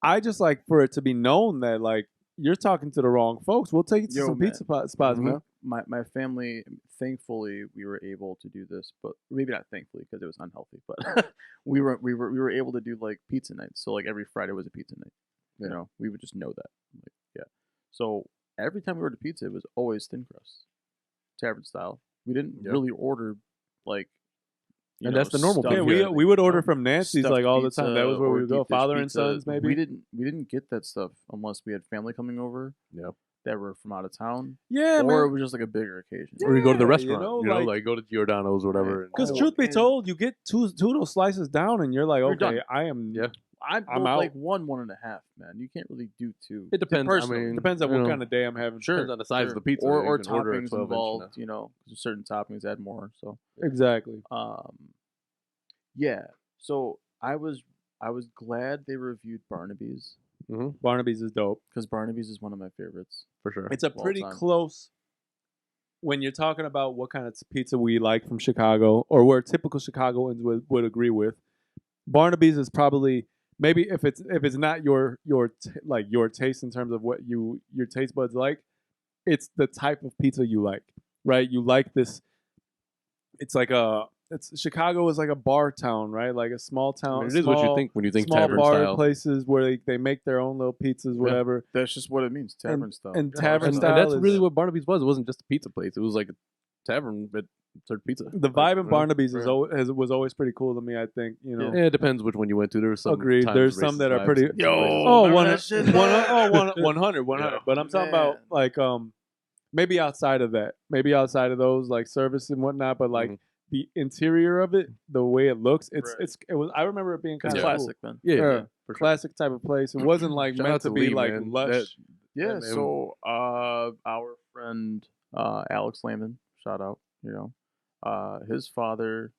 I just like for it to be known that, like, you're talking to the wrong folks. We'll take you to Yo, some man. pizza spots, man. My family, thankfully, we were able to do this, but maybe not thankfully because it was unhealthy. But we were able to do like pizza nights. So like every Friday was a pizza night. You know, we would just know that. Like, yeah. So every time we ordered pizza, it was always thin crust, tavern style. We didn't really order like. And that's the normal stuffed- pizza. Yeah, we would order from Nancy's stuffed like all the time. That pizza was where we or would go. deep dish Father and pizza. Sons, maybe. We didn't get that stuff unless we had family coming over. Yeah. That were from out of town. Yeah, or man. it was just like a bigger occasion. Or you go to the Yeah, restaurant, like- like go to Giordano's or whatever. and- Because Oh, truth be and- told, you get two of those slices down, and you're like, You're okay, done. I am. Yeah. I'm out. like 1.5, man. You can't really do 2. It depends. Personally. I mean, Depends on you what know, kind of day I'm having. depends on the size of the pizza. or You can order a toppings 12-inch involved. You know, 'cause certain toppings add more. So, Exactly. yeah. So I was glad they reviewed Barnaby's Barnaby's is dope. because Barnaby's is one of my favorites. for sure. It's a Of all pretty time. close. When you're talking about what kind of pizza we like from Chicago, or where typical Chicagoans would agree with, Barnaby's is probably maybe if it's not your taste in terms of what your taste buds like, it's the type of pizza you like, right? You like this. It's like Chicago is like a bar town, right? Like a small I town. mean, it is what you think when you think small tavern bar style. places where they make their own little pizzas, whatever. That's just what it means, tavern style. and Yeah, tavern And style that's is- really what Barnaby's was. It wasn't just a pizza place. It was like a tavern, but served pizza. The vibe in Barnaby's right. was always pretty cool to me. I think Yeah, it depends which one you went to. There was some Agreed. times There's some racist that are vibes pretty. in some places. Oh, remember 100, that shit, 100, 100. Yeah. But I'm talking about Man. like maybe outside of that, maybe outside of those like service and whatnot. But like the interior of it, the way it looks, Right. it was. I remember it being kind It's of classic, man. Yeah, Yeah. for sure. classic type of place. It wasn't like Shout meant out to to be Lee, like man. lush. That- Yeah, man. so our friend Alex Lehman, shout out, his father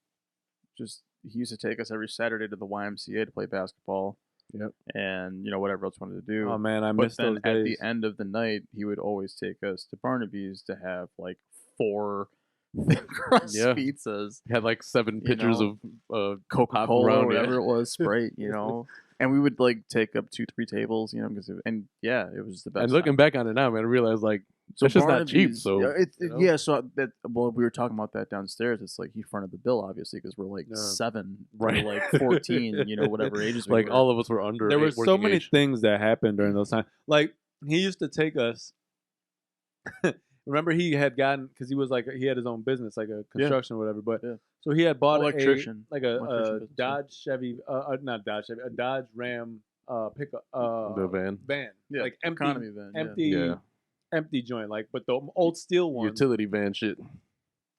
he used to take us every Saturday to the YMCA to play basketball. Yep. And whatever else we wanted to do. Oh man, I But missed then those at days. the end of the night, he would always take us to Barnaby's to have like 4 thin crust Yeah. pizzas, Had like 7 pitchers know, of Coca-Cola, around, or whatever yeah. it was, Sprite, and we would like take up 2-3 tables, because it was the best. And looking time. back on it now, man, I realize like So it's just not cheap. Barnaby's- So so that we were talking about that downstairs. It's like he fronted the bill, obviously, because we're like Yeah. 7, Right. We're like 14, whatever ages. like we all of us were under. There were so working many age. things that happened during those times. Like he used to take us. Remember, he had gotten because he was like he had his own business, like a construction or whatever. But Yeah. so he had bought Electrician. a Electrician business, yeah. Dodge Chevy, not Dodge Chevy, a Dodge Ram pickup The van. Yeah, like empty, economy van. empty, Yeah. empty joint, like but the old steel one. Utility van shit.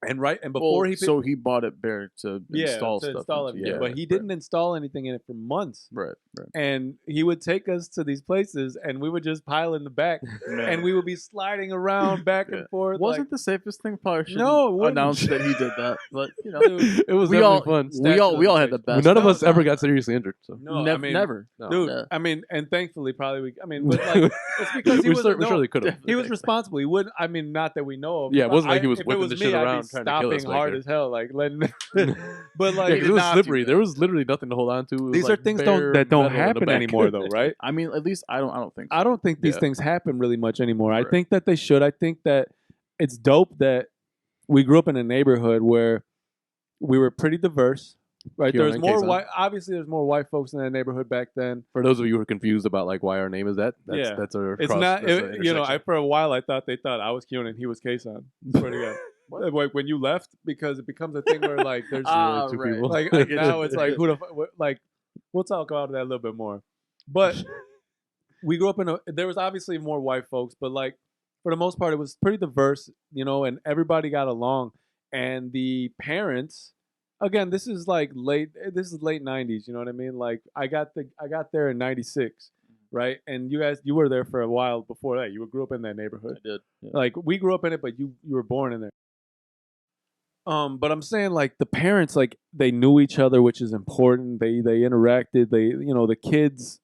And before he so he bought it bare to install to stuff. install into, everything, but he didn't install anything in it for months. Right. And he would take us to these places, and we would just pile in the back, and we would be sliding around back and forth. Wasn't the safest thing. Probably should No, it wouldn't. announce that he did that, but It was we definitely all fun. we all had the best. None of time. us ever got seriously injured. So. no, Nev- I mean, never. No. dude. Yeah. I mean, and thankfully, probably but like it's because he we was surely could have. he was responsible. He wouldn't. I mean, not that we know of. Yeah, it but wasn't like he was if it whipping was the me, shit I'd be around trying to kill us stopping back hard there. as hell, like letting. But Yeah, like, 'cause it was not do slippery. that. There was literally nothing to hold on to. It was these are like things bare that don't metal in the happen back. anymore, though, right? I mean, at least I don't think. So. I don't think these Yeah. things happen really much anymore. I Right. think that they should. I think that it's dope that we grew up in a neighborhood where we were pretty diverse. Right, Kiona there's and more Kasson. white. Obviously, there's more white folks in that neighborhood back then. For those of you who are confused about like why our name is that, that's our It's cross. not. that's our intersection. For a while, I thought they thought I was Kiona and he was Kasson. Swear to God. Like when you left, because it becomes a thing where like there's two right. people. like now it's like who the like we'll talk about that a little bit more. But we grew up there was obviously more white folks, but like for the most part it was pretty diverse, and everybody got along. And the parents, again, this is late 90s, you know what I mean? Like I got there in 96, right? And you were there for a while before that. You grew up in that neighborhood. I did. Yeah. Like we grew up in it, but you were born in there. But I'm saying like the parents, like they knew each other, which is important. They interacted. The kids,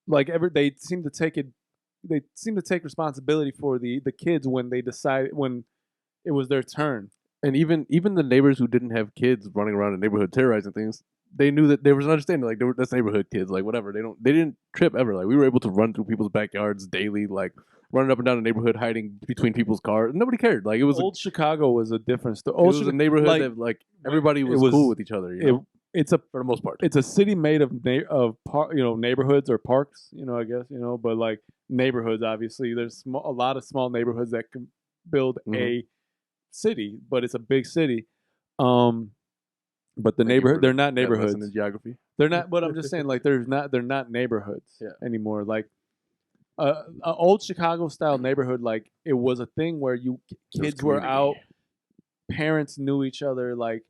like they seem to take it. They seem to take responsibility for the kids when they decided when it was their turn. And even the neighbors who didn't have kids running around the neighborhood terrorizing things, they knew that there was an understanding. Like that's neighborhood kids, like whatever. They didn't trip ever. Like we were able to run through people's backyards daily, like running up and down the neighborhood, hiding between people's cars. Nobody cared. Like it was Old Chicago was a different story. it was a neighborhood that like everybody was, cool with each other. It's for the most part. It's a city made of neighborhoods or parks. I guess but like neighborhoods. Obviously, there's a lot of small neighborhoods that can build a city, but it's a big city. But the neighborhood, they're not neighborhoods. In geography, they're not. But I'm just saying, like, they're not neighborhoods anymore. Like, a old Chicago style neighborhood, like it was a thing where kids were out, parents knew each other. Like,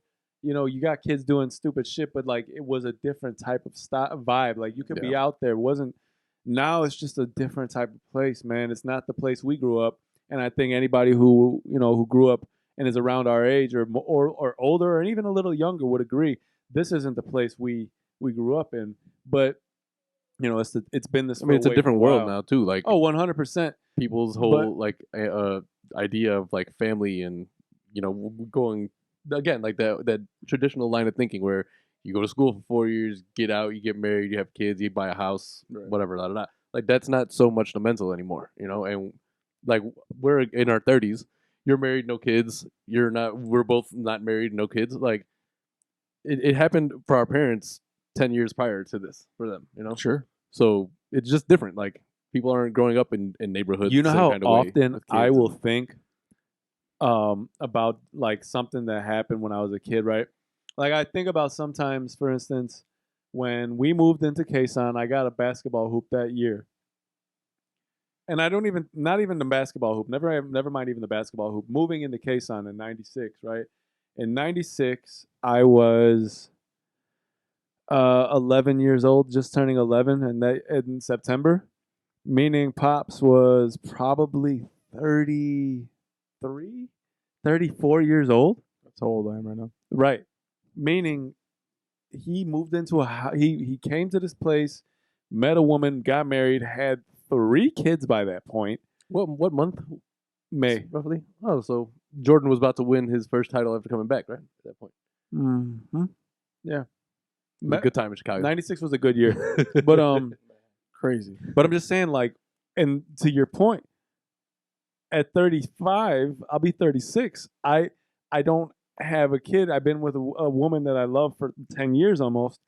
you got kids doing stupid shit, but like it was a different type of vibe. Like you could be out there. It wasn't. Now it's just a different type of place, man. It's not the place we grew up. And I think anybody who grew up and is around our age or older or even a little younger would agree this isn't the place we grew up in. But it's been this. I mean, it's a different world now too. Like 100%. People's whole idea of like family and going again like that traditional line of thinking where you go to school for 4 years, get out, you get married, you have kids, you buy a house, whatever. Like that's not so much the mental anymore, and. Like we're in our 30s, you're married, no kids. You're not. We're both not married, no kids. Like it happened for our parents 10 years prior to this for them. Sure. So it's just different. Like people aren't growing up in neighborhoods. You know how kind of often I will think about like something that happened when I was a kid, right? Like I think about sometimes, for instance, when we moved into Kasson, I got a basketball hoop that year. And I don't even, not even the basketball hoop, never mind even the basketball hoop, moving into Kasson in 96, right? In 96, I was 11 years old, just turning 11 and that in September, meaning Pops was probably 33, 34 years old. That's how old I am right now. Right. Meaning he moved into he came to this place, met a woman, got married, had 3 kids by that point. What month? May. Roughly. Oh, so Jordan was about to win his first title after coming back, right? At that point. Mm-hmm. Yeah. It was a good time in Chicago. 96 was a good year. But Crazy. but I'm just saying, like, and to your point, at 35, I'll be 36. I don't have a kid. I've been with a woman that I love for 10 years almost,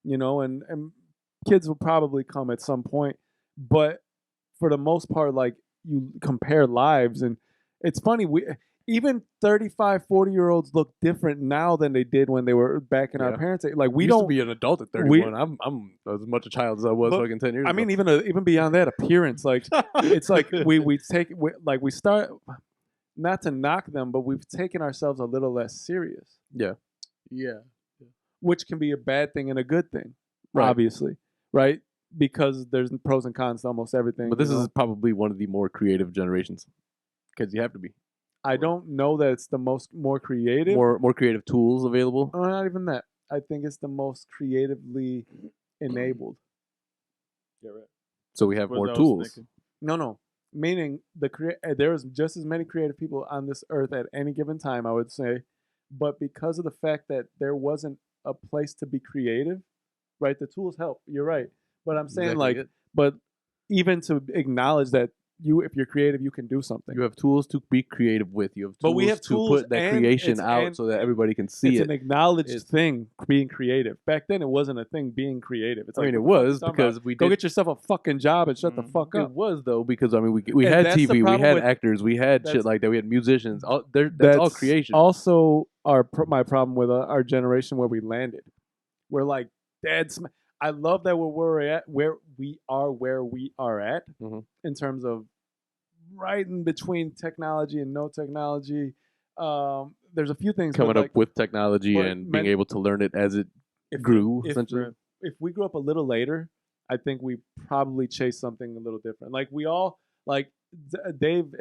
you know, and kids will probably come at some point. But for the most part, like, you compare lives, and it's funny, we even 35, 40-year-olds look different now than they did when they were back in our Yeah. parents' age. Like, we used don't to be an adult at 31. I'm as much a child as I was But, fucking 10 years I ago. mean, even beyond that, appearance, like, it's like we start, not to knock them, but we've taken ourselves a little less serious, yeah. which can be a bad thing and a good thing, Right. obviously, right? Because there's pros and cons to almost everything. But this you know? is probably one of the more creative generations because you have to be I don't know that it's the more creative. more creative tools available. Not even that. I think it's the most creatively enabled. Yeah, right. So we have What more I was tools. thinking. No. Meaning there's just as many creative people on this earth at any given time, I would say. But because of the fact that there wasn't a place to be creative, right? The tools help. You're right. But I'm saying, Exactly like, it. but even to acknowledge that if you're creative, you can do something. You have tools to be creative with. You have tools But we have to tools put that and creation it's- out and- so that everybody can see It's it. an acknowledged It's- thing, being creative. Back then, it wasn't a thing being creative. It's I like, mean, it what the fuck was you talking because about? we Go did. get yourself a fucking job and shut the fuck It up. was though because I mean we And had that's the TV, we problem had with- actors, we had shit that's- like that. We had musicians. That's all creation. Also, my problem with our generation where we landed. We're like dead. I love that where we are at Mhm. in terms of right in between technology and no technology. There's a few things Coming but, like, up with technology but and being men- able to learn it as it if- grew. if- Essentially, if we grew up a little later, I think we probably chased something a little different. Like we all, like Dave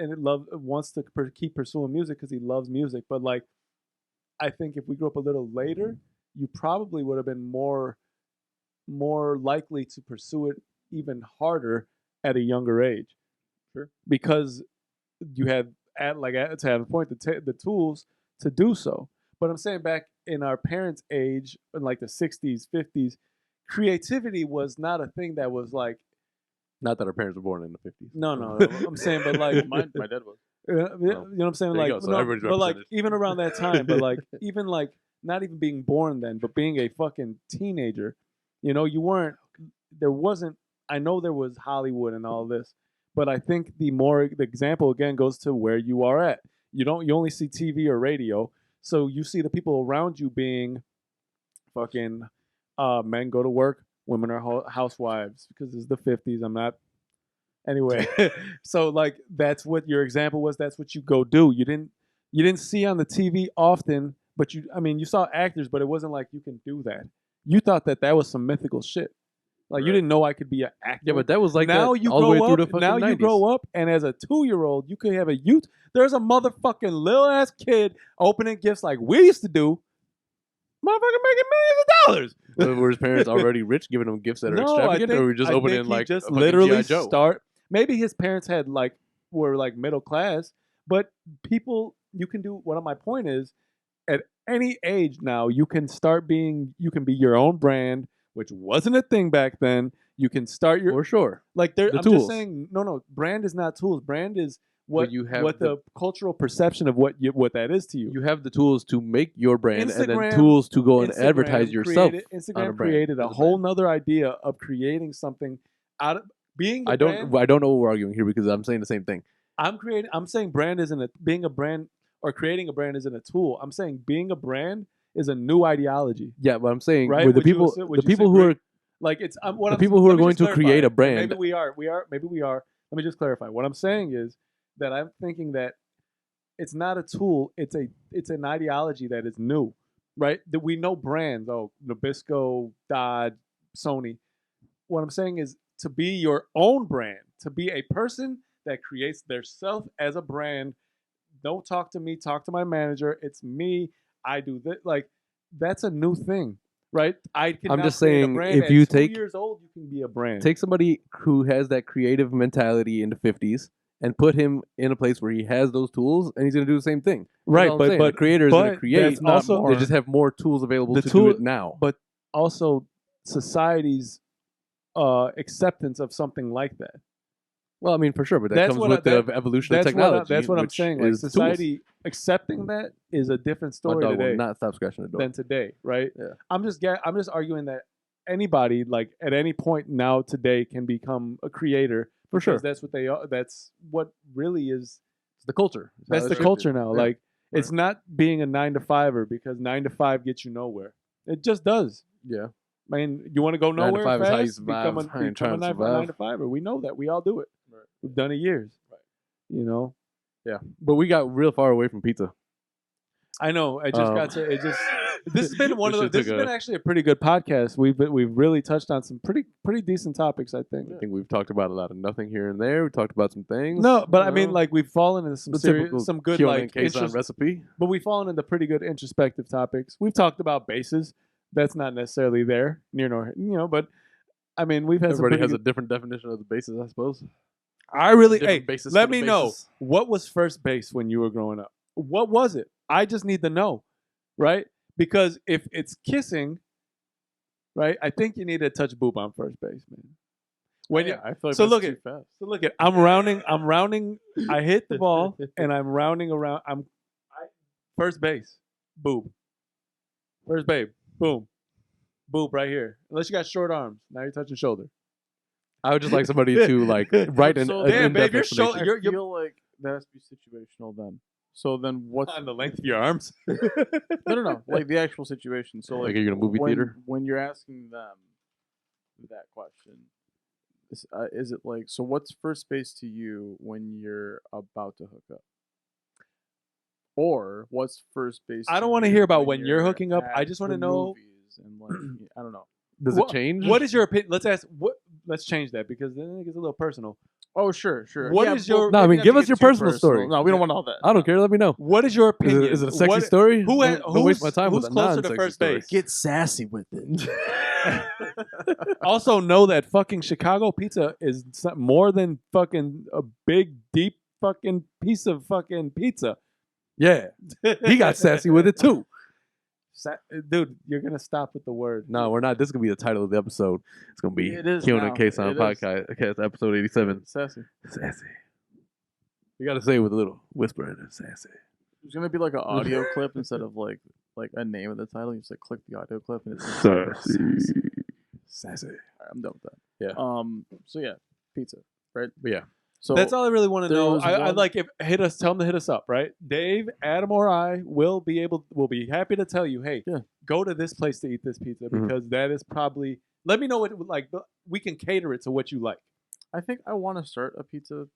wants to keep pursuing music because he loves music. But like, I think if we grew up a little later, you probably would have been more likely to pursue it even harder at a younger age. Sure. Because you had to have a point the tools to do so. But I'm saying back in our parents' age, in like the 60s, 50s, creativity was not a thing that was like, not that our parents were born in the 50s. no. I'm saying, but like, My dad was. you know what I'm saying? there you Like, go. So everybody's but like represented. even around that time, but like even like not even being born then, but being a fucking teenager, you know, there wasn't. I know there was Hollywood and all this, but I think the example again goes to where you are at. You only see TV or radio, so you see the people around you being fucking men go to work, women are housewives because it's the 50s. I'm not. Anyway, so like that's what your example was. That's what you go do. You didn't see on the TV often, but you saw actors, but it wasn't like you can do that. You thought that was some mythical shit. Like you Right. didn't know I could be an actor. Yeah, but that was like now that you all the way grow through up. the fucking Now 90s. you grow up, and as a 2-year-old, you could have a youth. There's a motherfucking little ass kid opening gifts like we used to do. Motherfucking making millions of dollars. Were his parents already rich, giving them gifts that are No, extravagant, or were we just I opening think he like just a fucking literally G.I. Joe? start. Maybe his parents were like middle class, but people, you can do. One of my point is, at any age now, you can be your own brand, which wasn't a thing back then. You can start your For sure. like there. The I'm tools. just saying, no. Brand is not tools. Brand is what you have what the cultural perception of what that is to you. You have the tools to make your brand, and then Instagram- tools to go and Instagram advertise yourself. Instagram on a brand, created a as a whole brand. nother idea of creating something out of being. I don't know what we're arguing here because I'm saying the same thing. I'm saying brand isn't being a brand or creating a brand isn't a tool. I'm saying being a brand is a new ideology, Yeah, but I'm saying right? with the Would you people, assu- would the you people who disagree? are Like it's what the I'm, people who let are me going just to clarify create it. a And brand. maybe we are. Maybe we are. Let me just clarify. What I'm saying is that I'm thinking that it's not a tool. It's an ideology that is new, right? That we know brands. Oh, Nabisco, Dodge, Sony. What I'm saying is to be your own brand, to be a person that creates their self as a brand. Don't talk to me. Talk to my manager. It's me. I do this. Like that's a new thing, right? I can I'm now just create a saying, brand if at you 2 take years old, you can be a brand. take somebody who has that creative mentality in the 50s and put him in a place where he has those tools, and he's going to do the same thing. That's right, all I'm saying. The creator is going to create. that's also They just have more tools available the to tool, do it now. but also society's acceptance of something like that. Well, I mean, for sure, but that That's comes what with I- the evolution of That's technology. what I'm which saying. Like is tools. society accepting that is a different My story dog will today not stop scratching the door. than today, right? Yeah. I'm just arguing that anybody, like at any point now today, can become a creator For sure. because that's what they are. That's what really is. It's the culture. It's how That's it the shifted. culture now. Yeah. Like it's not being a 9 to 5er because 9 to 5 gets you nowhere. It just does. Yeah. I mean, you want to go 9 to nowhere 5 is how you fast? survive. Become How you a try and 9 survive. to 5er. We know that. We all do it. We've done it years. You know. Yeah, but we got real far away from pizza. I know. I just got to. It just. This has been one of We those. should This take has been actually a pretty good podcast. We've really touched on some pretty decent topics. I think. I think we've talked about a lot of nothing here and there. We talked about some things. No, but I mean, like we've fallen into some the serious, typical some good Kiona like and Kasson recipe. but we've fallen into pretty good introspective topics. We've talked about bases. That's not necessarily there near nor but I mean we've had Everybody some has pretty a different definition of the bases, I suppose. I really different bases let for the me know bases. what was first base when you were growing up. What was it? I just need to know, right? Because if it's kissing, right, I think you need to touch boob on first base, man. When you, I feel like so that's look too at fast. so look at I'm rounding. I hit the ball and I'm rounding around. First base, boob. First babe, boom, boob right here. Unless you got short arms, now you're touching shoulder. I would just like somebody to like write an, So an damn, in-depth babe, your explanation. I you're- feel like that has to be situational then. So then what's On the length of your arms. no, like the actual situation. So Like, are you in a movie theater? when you're asking them that question, is it like, so what's first base to you when you're about to hook up? Or what's first base? I don't want wanna to hear about when you're hooking up. I just wanna want to know- movies and like I don't know. Does it change? What is your opinion? Let's ask. Let's change that because then it gets a little personal. Oh sure. What is your- No, I maybe mean, not give to us get your too personal story. No, we don't want all that. I don't care. Let me know. What is your Is opinion? it a sexy What- story? Who had, Don't waste my time who's with a closer to non-sexy first story. base? Get sassy with it. Also know that fucking Chicago pizza is more than fucking a big deep fucking piece of fucking pizza. Yeah, he got sassy with it too. Dude, you're gonna stop with the word. No, we're not. This is gonna be the title of the episode. It's gonna be It is Kiona now. and Kasson It is. podcast, episode 87. Sassy. Sassy. You gotta say it with a little whisper in it. Sassy. There's gonna be like an audio clip instead of like a name of the title. You just like click the audio clip and it's Sassy. Sassy. Alright, I'm done with that. Yeah. So yeah, pizza. But yeah. So That's all I really want to there know. was I one- like if tell them to hit us up, right? Dave, Adam, or I will be happy to tell you, hey, Yeah. go to this place to eat this pizza Mhm. because that is probably. Let me know what like we can cater it to what you like. I think I want to start a pizza,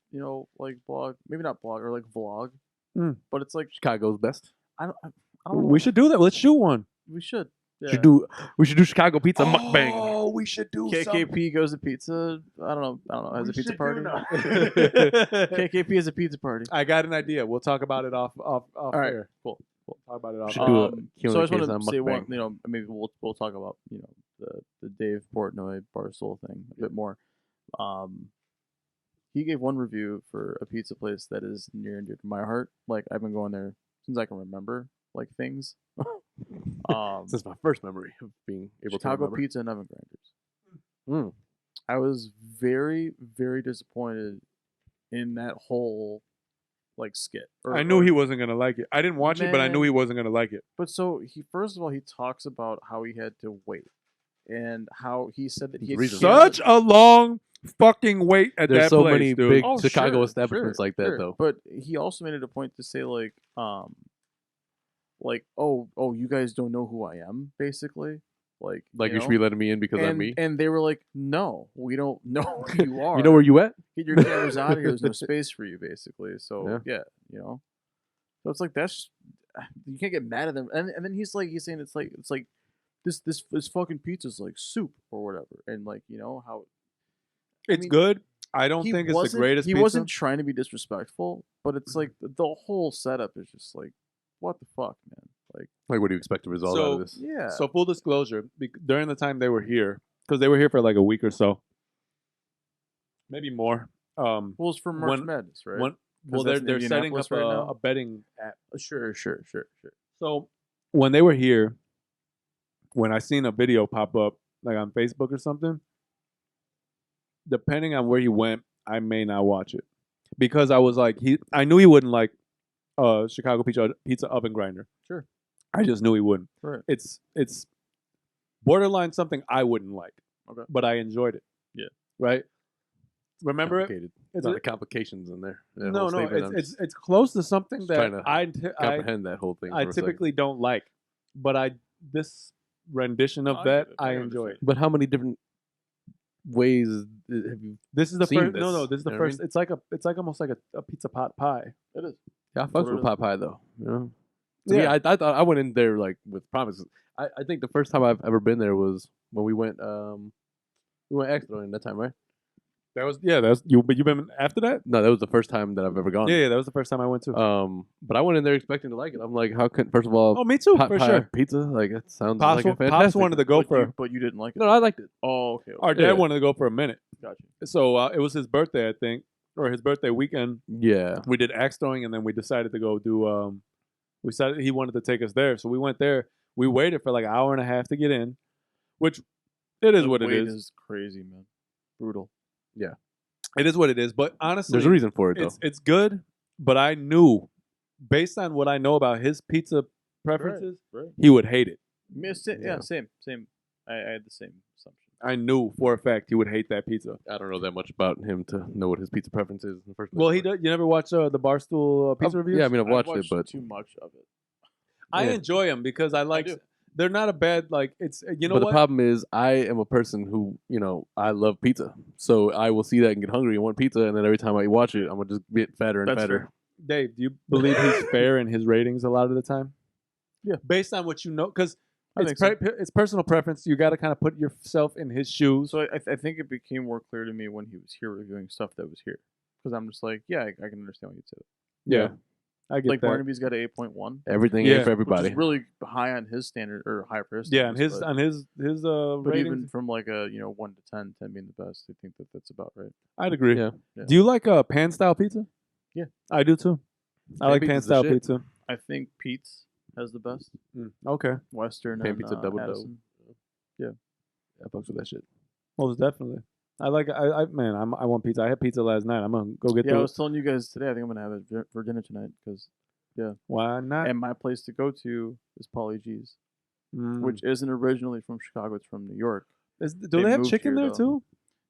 like blog, maybe not blog or like vlog, Mm. but it's like Chicago's best. I don't know. We should do that. Let's shoot one. We should. Yeah. We should do Chicago pizza mukbang. Oh, we should do KKP goes to pizza. I don't know. Has a pizza party. KKP has a pizza party. I got an idea. We'll talk about it off All right. air. Cool. Talk about it off. Should do a So Kiona I just want Kasson to say one. mukbang. Maybe we'll talk about the Dave Portnoy Barstool thing a bit more. He gave one review for a pizza place that is near and dear to my heart. Like I've been going there since I can remember. Like things. This is my first memory of being able to Chicago remember. Pizza and Oven Mm. Grinders. I was very, very disappointed in that whole like skit. I knew he wasn't gonna like it. I didn't watch it, but I knew Man. he wasn't gonna like it. But so he first of all he talks about how he had to wait and how he said that he had Reason. scanned Such a long fucking wait at There's that so place, many dude. big Oh, Chicago sure, establishments sure, like that, sure. though. But he also made it a point to say like, oh, you guys don't know who I am, basically. Like You should be letting me in because I'm me. And they were like, no, we don't know who you are. You know where you at? Get your cameras out of here. There's no space for you, basically. So Yeah. So it's like that's you can't get mad at them. And then he's saying it's like this fucking pizza's like soup or whatever. And how It's mean, good. I don't he think it's the wasn't- greatest He pizza. wasn't trying to be disrespectful, but it's like the whole setup is just like, what the fuck, man? Like, What do you expect the result out of this? yeah. So full disclosure, during the time they were here, because they were here for like a week or so, maybe more. Well, it's for March when- Madness, right? Well, that's they're in setting up Indianapolis right now? a betting app. Sure. So when they were here, when I seen a video pop up like on Facebook or something, depending on where he went, I may not watch it because I was like, I knew he wouldn't like Chicago pizza oven grinder. Sure. I just knew he wouldn't. Right. It's borderline something I wouldn't like. Okay. But I enjoyed it. Yeah. Right. Remember it? Complicated. It's a lot a- of complications in there. That No, whole no. statement, I'm It's close to something just that trying to I comprehend that whole thing. I for a second. typically don't like, but this rendition of I that get it. I I enjoy. understand. But how many different ways have you? This is the Seen first. this, No, this is the you know what I first. It's like almost like a pizza pot pie. It is. Yeah, I what fucks it with is. pot pie though. You know? To me, Yeah. I thought I went in there like with promises. I think the first time I've ever been there was when we went extra in that time, right? That's you. But you've been after that? No, that was the first time that I've ever gone. Yeah, that was the first time I went to. But I went in there expecting to like it. I'm like, how can first of all, Oh, me too, pot for pie sure. pizza? Like it sounds Pops, like a Pops fantastic. wanted to go But for. but you didn't like it. No, I liked it. Oh, okay. Our dad Yeah. wanted to go for a minute. Gotcha. So it was his birthday, I think, or his birthday weekend. Yeah, We did axe throwing, and then we decided to go do. We decided he wanted to take us there, so we went there. We waited for like an hour and a half to get in, which it is The what it wait is. crazy, man. Brutal. It is what it is. But honestly, there's a reason for it though. it's good. But I knew, based on what I know about his pizza preferences, Right. he would hate it. Yeah, same. I had the same assumption. I knew for a fact he would hate that pizza. I don't know that much about him to know what his pizza preference is in the first place. Well, he does. You never watch the Barstool pizza reviews? Yeah, I mean I've watched it, but too much of it. I yeah. enjoy them because I like. do. They're not a bad like. It's you know but what? the problem is, I am a person who, I love pizza. So I will see that and get hungry and want pizza, and then every time I watch it, I'm gonna just get fatter and That's fatter. fair. Dave, do you believe he's fair in his ratings a lot of the time? Yeah. Based on what you know, because I it's think so. it's personal preference. You got to kind of put yourself in his shoes. So I think it became more clear to me when he was here reviewing stuff that was here, because I'm just like, yeah, I can understand what you said. Yeah, I get Like that. Barnaby's got an 8.1. Everything Yeah. ain't for Which everybody. is really high on his standard, or high for his Yeah, and standards, his but ratings. even from like a 1 to 10, 10 being the best, I think that's about right. I'd agree. Yeah. Yeah. Do you like pan style pizza? Yeah. I do too. I Pan like pizza's pan the style shit. pizza. I think Pete's has the best. Okay, Western Pan and pizza double dough. Addison. I fucks with that shit. most definitely. I like. I want pizza. I had pizza last night. I'm gonna go get Yeah, I the. was telling you guys today. I think I'm gonna have it for dinner tonight, because Why not? and my place to go to is Polly G's, Mm. which isn't originally from Chicago. It's from New York. do they they have moved chicken here, there though. too?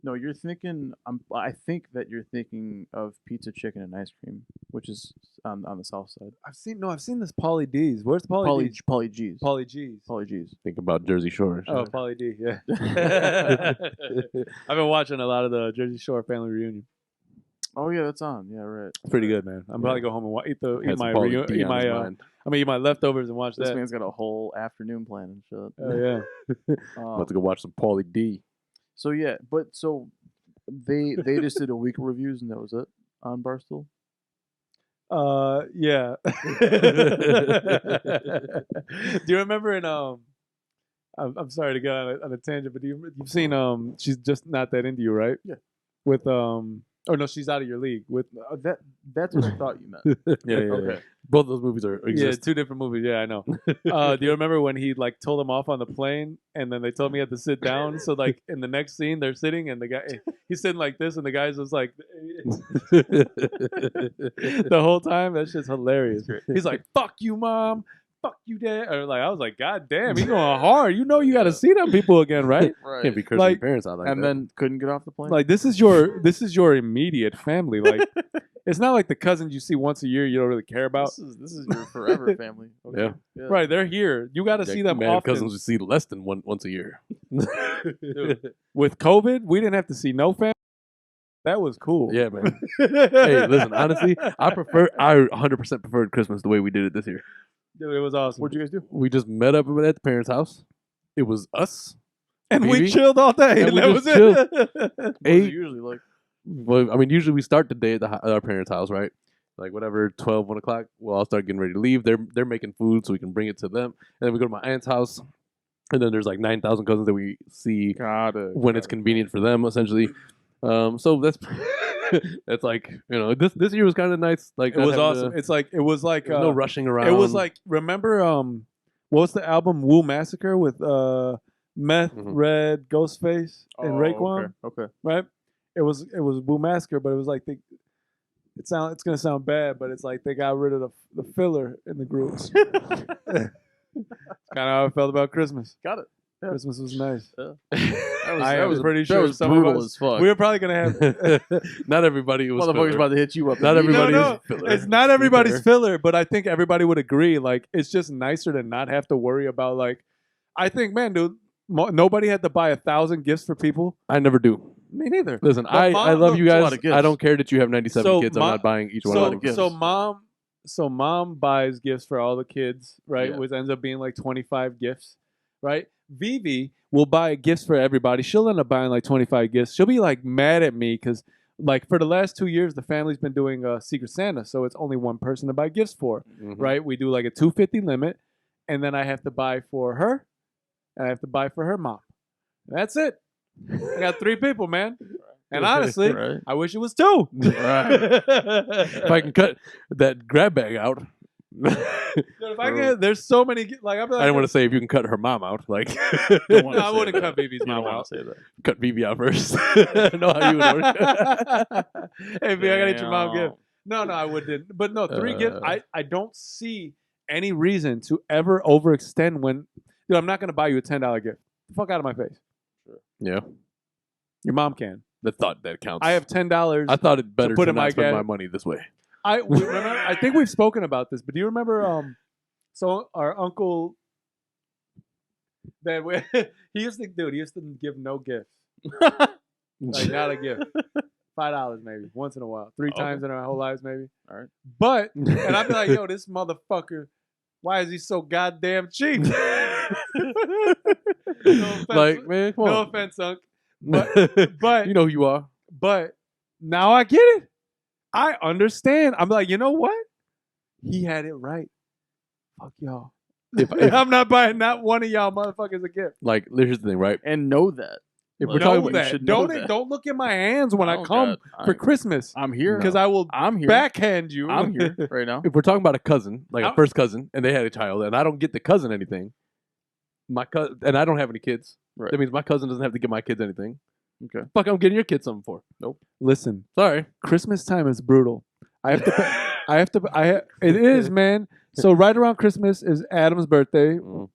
No, you're thinking. I think that you're thinking of pizza, chicken, and ice cream, which is on the south side. I've seen this Polly D's. Where's the Polly D's? Polly G's. Polly G's. Polly G's. Think about Jersey Shore. Oh, Polly D. Yeah. I've been watching a lot of the Jersey Shore family reunion. Oh yeah, that's on. Yeah, right. It's pretty good, man. I'm probably go home and eat my D on his mind. eat my leftovers and watch This that. man's got a whole afternoon plan and shit. Oh yeah. About to go watch some Paulie D. So yeah, so they just did a week of reviews and that was it on Barstool. Yeah. Do you remember in I'm sorry to go on a tangent, but you've seen She's Just Not That Into You, right? Yeah. With oh no, She's Out of Your League with That's what I thought you meant. Yeah. Okay. Both those movies are yeah, exist. two different movies. Yeah, I know. Do you remember when he like told him off on the plane, and then they told me he had to sit down? So like in the next scene, they're sitting, and the guy he's sitting like this, and the guy's just like the whole time. That's just hilarious. He's like, "Fuck you, mom. fuck you, Dad. Or like I was like, God damn, he going hard. You know, you got to see them people again, right? Right. Can't be cursing Like- your parents out like and that. then couldn't get off the plane. Like this is your immediate family. Like it's not like the cousins you see once a year you don't really care about. this is your forever family. Okay. Yeah. Right, they're here. You got to see them man, often. cousins we see less than once a year. Dude, with COVID, we didn't have to see no family. That was cool. Yeah, man. Hey, listen, honestly, I 100% preferred Christmas the way we did it this year. Dude, it was awesome. What'd you guys do? We just met up at the parents' house. It was us. And we Phoebe, chilled all day. and And we that was just chilled. it. What was Ate. it usually like? Well, I mean, usually we start the day at our parents' house, right? Like whatever, 12, 1 o'clock. We'll all start getting ready to leave. They're making food so we can bring it to them. And then we go to my aunt's house. And then there's like 9,000 cousins that we see Got it. when it's convenient for them, essentially. So that's that's like, you know, this year was kind of nice. Like It not was having awesome. to- It's like it was like there was no rushing around. it was like remember what was the album Wu Massacre with Meth, Mhm. Red, Ghostface, and Raekwon, Okay. right? It was Wu Massacre, but it was like it's gonna sound bad, but it's like they got rid of the filler in the groups. Kind of how I felt about Christmas. Got it. Yeah. Christmas was nice. That was pretty that sure was some of brutal us- as fuck. We were probably gonna have. Not everybody was Motherfuckers filler. about to hit you up. Not immediately. everybody No, is filler. It's not everybody's filler, but I think everybody would agree. Like, it's just nicer to not have to worry about, like, I think, man, dude, nobody had to buy 1,000 gifts for people. I never do. Me neither. Listen, But I Mom, love look, you it's a guys. lot of gifts. I don't care that you have 97 So kids. I'm Mom- not buying each one of them gifts. So mom buys gifts for all the kids, right? Yeah. Which ends up being like 25 gifts, right? Vivi will buy gifts for everybody. She'll end up buying like 25 gifts. She'll be like mad at me because like for the last 2 years, the family's been doing Secret Santa, so it's only one person to buy gifts for, Mhm. right? We do like a 250 limit, and then I have to buy for her, and I have to buy for her mom. That's it. I got 3 people, man. And honestly, Right. I wish it was 2. If I can cut that grab bag out. Dude, if I can, there's so many. Like, I'd be like, I didn't want to say if you can cut her mom out. Like, Don't wanna No, I say wouldn't that. cut Vivi's You don't mom wanna out. say that. cut Vivi out first. I know how you would work. Hey, V, I gotta get your mom Damn. gift. No, I wouldn't. But no, 3 gifts. Uh. I don't see any reason to ever overextend when. Dude, I'm not gonna buy you a $10 gift. The fuck out of my face. Yeah, Your mom can. the thought that counts. I have $10. I thought it better put to in not my spend ga- my money this way. Remember, I think we've spoken about this, but do you remember? So our uncle, that we, he used to give no gifts, like not a gift. $5 maybe once in a while, 3 Okay. times in our whole lives maybe. All right. But and I'd be like, yo, this motherfucker, why is he so goddamn cheap? No offense, Like, man, come no on. offense, Unc. But you know who you are. But now I get it. I understand. I'm like, you know what? He had it right. Fuck y'all. If I'm not buying not one of y'all motherfuckers a gift. like, here's the thing, right? And know that. If Like, we're talking Know about, you should that. know Don't that. don't look at my hands when I Oh, come God. for Christmas I'm here. because I will I'm here. backhand you. I'm here right now. if we're talking about a cousin, like a I'm- first cousin, and they had a child, and I don't get the cousin anything, my cousin, and I don't have any kids. Right. That means my cousin doesn't have to get my kids anything. Okay. Fuck, I'm getting your kids something for. Nope. Listen, Sorry. Christmas time is brutal. I have to. It is, man. So right around Christmas is Adam's birthday. True.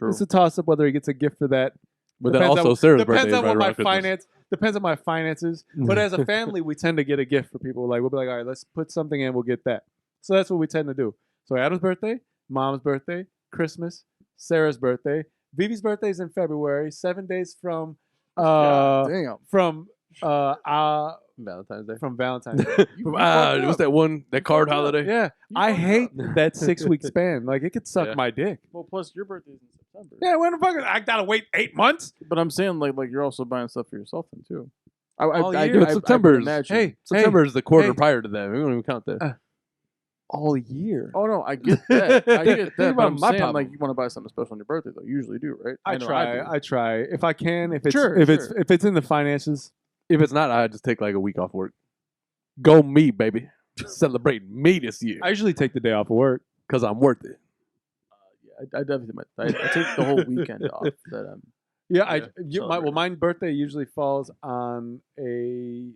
It's a toss up whether he gets a gift for that. But then Depends also on- Sarah's birthday depends is on right what my around Christmas. finance depends on my finances. But as a family, we tend to get a gift for people. Like we'll be like, all right, let's put something in. We'll get that. So that's what we tend to do. So Adam's birthday, Mom's birthday, Christmas, Sarah's birthday, Vivi's birthday is in February. 7 days from Damn. from Valentine's Day. from Valentine's. What's that one? That card holiday? Yeah, I hate that 6 week span. Like it could suck Yeah. my dick. Well, plus your birthday's in September. Yeah, when the fuck I gotta wait 8 months? But I'm saying like you're also buying stuff for yourself then too. All year. Dude, would September's imagine- Hey, September is the quarter hey. prior to that. We don't even count that. all year. Oh no, I get that. I get that. But about I'm my saying problem. like you want to buy something special on your birthday though. You usually do, right? I know try. do. I try. If I can, if it's Sure, if it's sure. if it's in the finances. If it's not, I just take like a week off work. Go me, baby. Celebrate me this year I usually take the day off of work. because I'm worth it. Yeah, I definitely might. I take the whole weekend off. That I'm. Yeah, Yeah, well, my birthday usually falls on a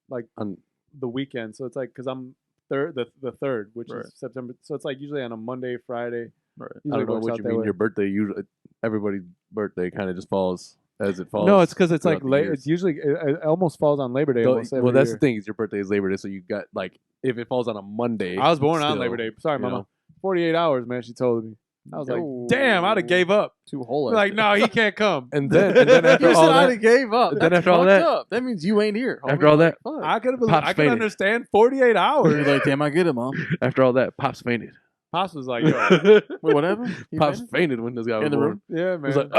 like On- the weekend, so it's like because I'm the third, which Right. is September. So it's like usually on a Monday, Friday. Right. I Usually don't know works what out you that mean. way. Your birthday usually everybody's birthday kind of just falls as it falls. No, it's because it's like throughout the years. it's usually it almost falls on Labor Day. Though- Almost every well, that's year. the thing is your birthday is Labor Day, so you got like if it falls on a Monday. I was born on still, Labor Day. Sorry, you Mama. know. 48 hours, man. She told me. I was Yo. like, damn, I'd have gave up. Two whole ass Like, days. no, he can't come. And then after You all said I'd that, have gave up. then That's after all fucked that- up. That means you ain't here. after all that, Fuck. I could Pops have fainted. understand 48 You're hours. like, damn, I get it, Mom. after all that, Pops fainted. Pops was like, yo, Wait, what happened? He Pops fainted? fainted when this guy was In the born. room? yeah, He man. was like,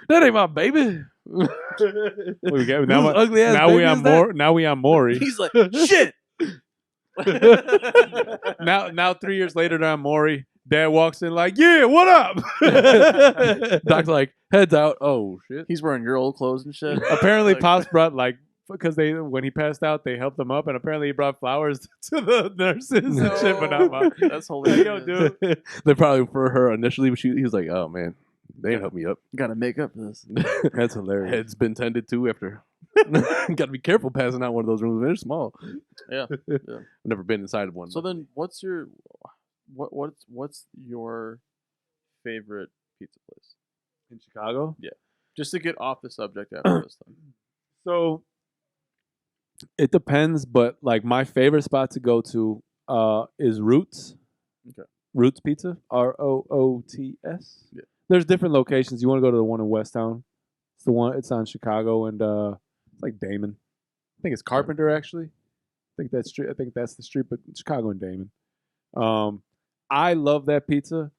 that ain't my baby. We got- now Whose ugly ass now baby we on is that? more. Now we on Maury. He's like, shit. now 3 years later, they're on Maury. Dad walks in like, yeah, what up? Doc's like, heads out. Oh shit. He's wearing your old clothes and shit. Apparently, Like- Pops brought like because when he passed out, they helped him up, and apparently he brought flowers to the nurses and shit, but not mine. That's hilarious. Yo, dude. They probably for her initially, but he was like, oh man, they didn't help me up. Gotta make up for this. That's hilarious. Head's been tended to after. Got to be careful passing out one of those rooms. They're small. Yeah. I've never been inside of one. So then, what's your favorite pizza place? In Chicago. Just to get off the subject after this time. So it depends, but like my favorite spot to go to is Roots. Okay. Roots Pizza, Roots. Yeah. There's different locations. You want to go to the one in Westtown? It's the one. It's on Chicago and it's like Damon. I think it's Carpenter actually. I think that's street. I think that's the street, but Chicago and Damon. I love that pizza.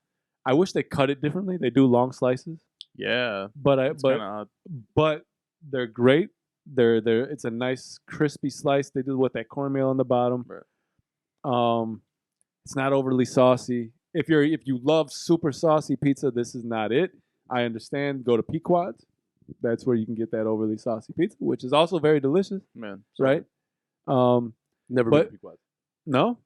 I wish they cut it differently. They do long slices, Yeah. but It's kind of odd. but they're great. They're it's a nice crispy slice. They do with that cornmeal on the bottom. Right. It's not overly saucy. If you love super saucy pizza, this is not it. I understand. Go to Peacock. That's where you can get that overly saucy pizza, which is also very delicious, Man. right? never but- been to Pequod. No,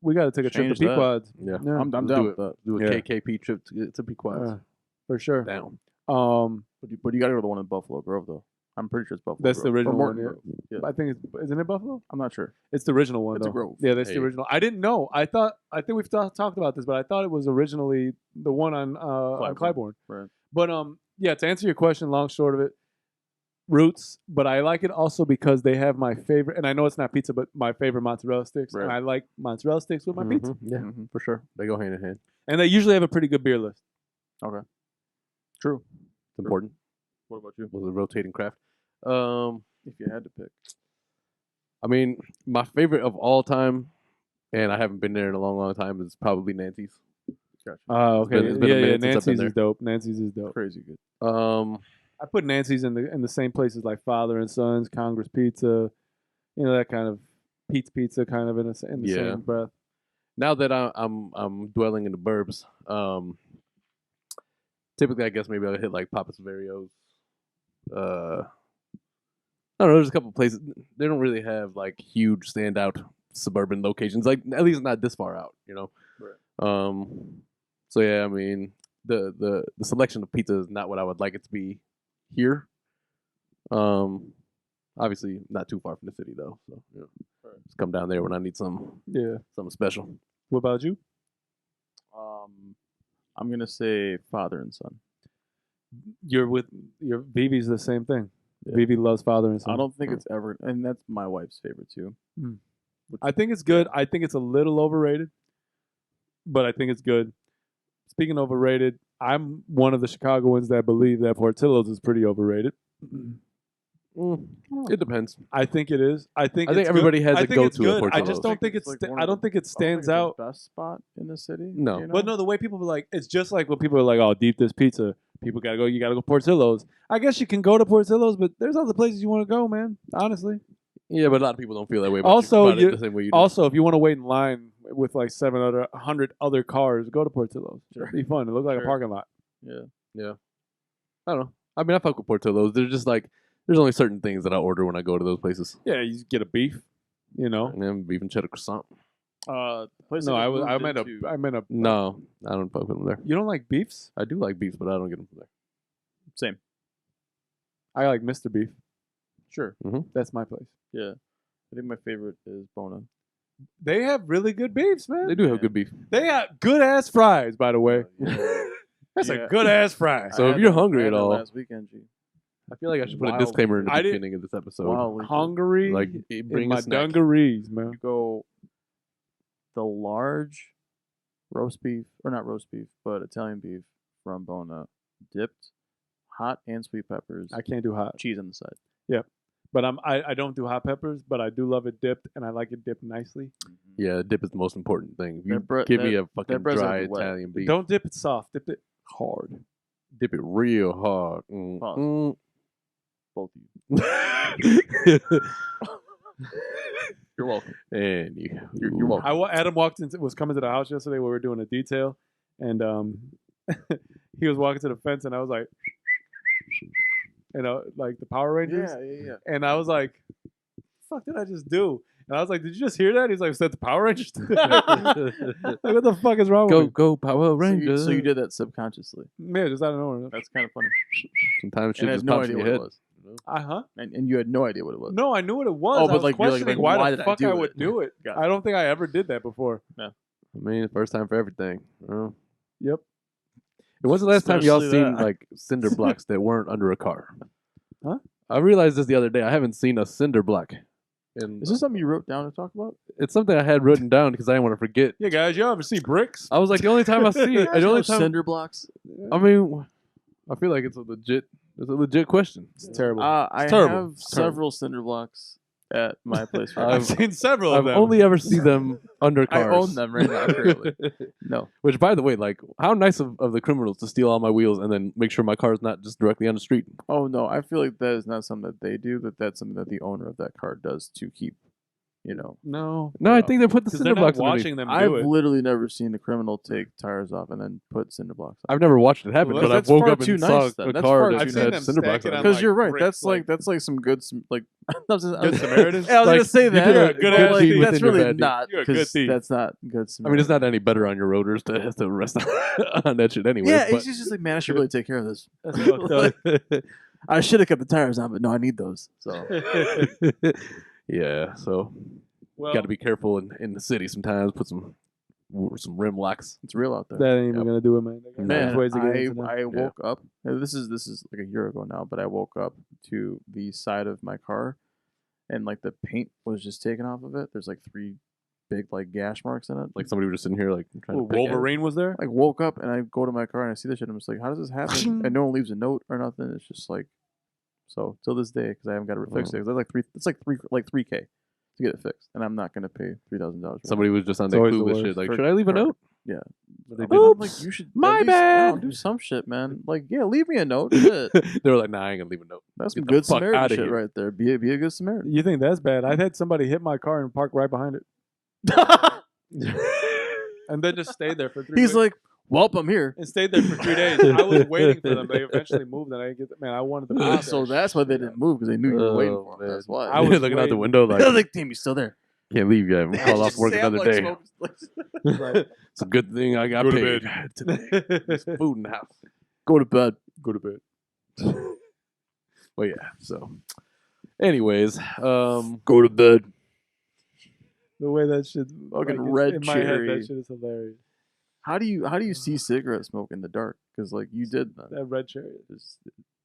we got to take a trip Change to that. Peacock. Yeah. I'm Let's down do with that. Do a Yeah. KKP trip to Pequod. For sure. Down. But you gotta go to the one in Buffalo Grove though. I'm pretty sure it's Buffalo. That's the Grove. Or original Morton one. Grove. Yeah. I think isn't it Buffalo? I'm not sure. It's the original one. It's a though. Grove. Yeah, that's Hey. the original. I didn't know. I think we've talked about this, but I thought it was originally the one on Clybourne. Right. But yeah, to answer your question, long short of it, Roots. But I like it also because they have my favorite, and I know it's not pizza, but my favorite mozzarella sticks. Right. And I like mozzarella sticks with my pizza. Yeah, Mhm. for sure. They go hand in hand. And they usually have a pretty good beer list. Okay. True. It's important. What about you? Was a rotating craft. If you had to pick. I mean, my favorite of all time, and I haven't been there in a long, long time, is probably Nancy's. Gotcha. Okay. been- it's been a yeah, minute since I've been Nancy's there. is dope. Nancy's is dope. Crazy good. I put Nancy's in the same places like Father and Sons, Congress Pizza, that kind of pizza kind of in the Yeah. same breath. Now that I'm dwelling in the burbs, typically I guess maybe I'll hit like Papa Saverio's. I don't know. There's a couple places. They don't really have like huge standout suburban locations. Like at least not this far out, Right. So yeah, I mean the selection of pizza is not what I would like it to be here. Obviously not too far from the city though. So just come down there when I need something Yeah. special. What about you? I'm gonna say Father and Son. Your Vivi's the same thing. Yeah. Vivi loves Father and Son. I don't think it's ever, and that's my wife's favorite too. I think it's good. I think it's a little overrated, but I think it's good. Speaking of overrated, I'm one of the Chicagoans that believe that Portillo's is pretty overrated. It depends. I think it is. I think I think it's everybody good. has I a think it's go-to at good. I Portillo's. just don't think it's. like one I of don't think it stands out. The best spot in the city. No. you know? But no, the way people are like, it's just like when people are like, "Oh, deep dish pizza." People gotta go. You gotta go Portillo's. I guess you can go to Portillo's, but there's other places you want to go, man. Honestly. Yeah, but a lot of people don't feel that way. Also, about it the same way you do. Also, if you want to wait in line with like 700 other cars, go to Portillo's. It'll be fun. It looks like a Sure. parking lot. Yeah. I don't know. I mean, I fuck with Portillo's. They're just like there's only certain things that I order when I go to those places. Yeah, you just get a beef. And then beef and cheddar croissant. The place No, that I we was. I moved meant into- a. I meant a. No, I don't fuck with them there. You don't like beefs? I do like beefs, but I don't get them from there. Same. I like Mr. Beef. Sure. That's my place. Yeah. I think my favorite is Bona. They have really good beefs, man. They do have good beef. They got good ass fries, by the way. Yeah. That's Yeah. a good ass fry. So I if had you're that- hungry I had at that all- last weekend, G. I feel like I should put a Wildly disclaimer in the I did- beginning of this episode. Wildly. Hungry, Like, in bring my a snack. dungarees, man. You go the large roast beef, or not roast beef, but Italian beef from Bona, dipped, hot and sweet peppers, I can't do hot, cheese on the side. but I don't do hot peppers, but I do love it dipped, and I like it dipped nicely. Yeah, dip is the most important thing. If you That bre- give me that- a fucking bread's dry like wet. Italian beef, Don't dip it soft, dip it hard. dip it real hard. Pause. Both of you. You're welcome. And You're welcome. Adam was coming to the house yesterday where we were doing a detail, and he was walking to the fence, and I was like, like the Power Rangers, Yeah. and I was like, "The fuck did I just do?" And I was like, "Did you just hear that?" He's like, "Is that the Power Rangers?" Like, what the fuck is wrong Go with go Power Rangers. So you did that subconsciously. me? Yeah, just out of nowhere. That's kind of funny. Sometimes shit And I just had no pops in idea your what head. it was. Uh-huh. And you had no idea what it was. No, I knew what it was. Oh, I but was like, you're like, questioning why why did the I fuck do I it? would do it. Got it. I don't think I ever did that before. I mean, first time for everything. Yep. And when's the last time y'all Especially seen that. like cinder blocks that weren't under a car? Huh? I realized this the other day. I haven't seen a cinder block. And Is this something you wrote down to talk about? it's something I had written down because I didn't want to forget. Yeah, guys, y'all ever see bricks? I was like, the only time I see it, the only time. Cinder blocks. I mean, I feel like it's a legit question. It's terrible. I terrible. have It's terrible. several cinder blocks at my place. Right I've now. seen several of I've them. only ever seen them under I cars. own them right now currently. No. Which, by the way, like, how nice of the criminals to steal all my wheels and then make sure my car is not just directly on the street. Oh no, I feel like that is not something that they do. That's something that the owner of that car does to keep. No. No, I think they put the Because cinder they're not blocks underneath. watching them I've do it. literally never seen a criminal take tires off and then put cinder blocks on. I've never watched it happen, Well, but I that's woke far up too and nice, saw then. a That's car far that too just nice. had I've seen cinder them blocks stack on it it. on, Because like, you're right. bricks, That's like some good like. I was Good Samaritans? was Like, gonna say you that. did a but, good like, ass thief that's within your really bad deed. not. You're a good 'cause thief. That's not good. I mean, it's not any better on your rotors to rest on that shit anyway. Yeah, but it's just like, man, I should really take care of this. That's fucked up. I should have kept the tires on, but no, I need those. So yeah, so Well, got to be careful in the city sometimes. Put some rim locks. it's real out there. that ain't even Yep. gonna do it, man. They got Man, ways to get into them. I woke up. This is like a year ago now, but I woke up to the side of my car, and like the paint was just taken off of it. There's like 3 big like gash marks in it. Like somebody was just sitting here like trying Ooh, to pick at it. Wolverine was there. Like woke up and I go to my car and I see this shit. I'm just like, how does this happen? And no one leaves a note or nothing. It's just like, so till this day because I haven't got it fixed. It's like three. It's like $3K to get it fixed, and I'm not gonna pay $3,000. Somebody was just on It's that always the clueless worst. shit. Like, For- should I leave a for- note? Yeah. But they I'm didn't. like, you should My at least, bad. do some shit, man. Like, yeah, leave me a note. Shit. They were like, nah, I ain't gonna leave a note. That's Get some the good fuck Samaritan outta shit here. right there. Be a good Samaritan. You think that's bad? I've had somebody hit my car and park right behind it, and then just stayed there for 3 He's days. like, well, I'm here. And stayed there for 3 days. I was waiting for them. They eventually moved, and I didn't get. Man, I wanted to. Ah, so that's why they didn't move because they knew you were waiting Oh, for him. man. That's why. I was looking out the waiting. window I like, was like, damn, he's still there. can't leave yet. I'm call off work another day. Right. It's a good thing I got Go to paid bed. today. There's food in the house. Go to bed. Go to bed. Well, yeah. So, anyways, Go to bed. The way that shit, Fucking it's red in my head, cherry. that shit is hilarious. How do you see cigarette smoke in the dark? Because like you did that. That red cherry.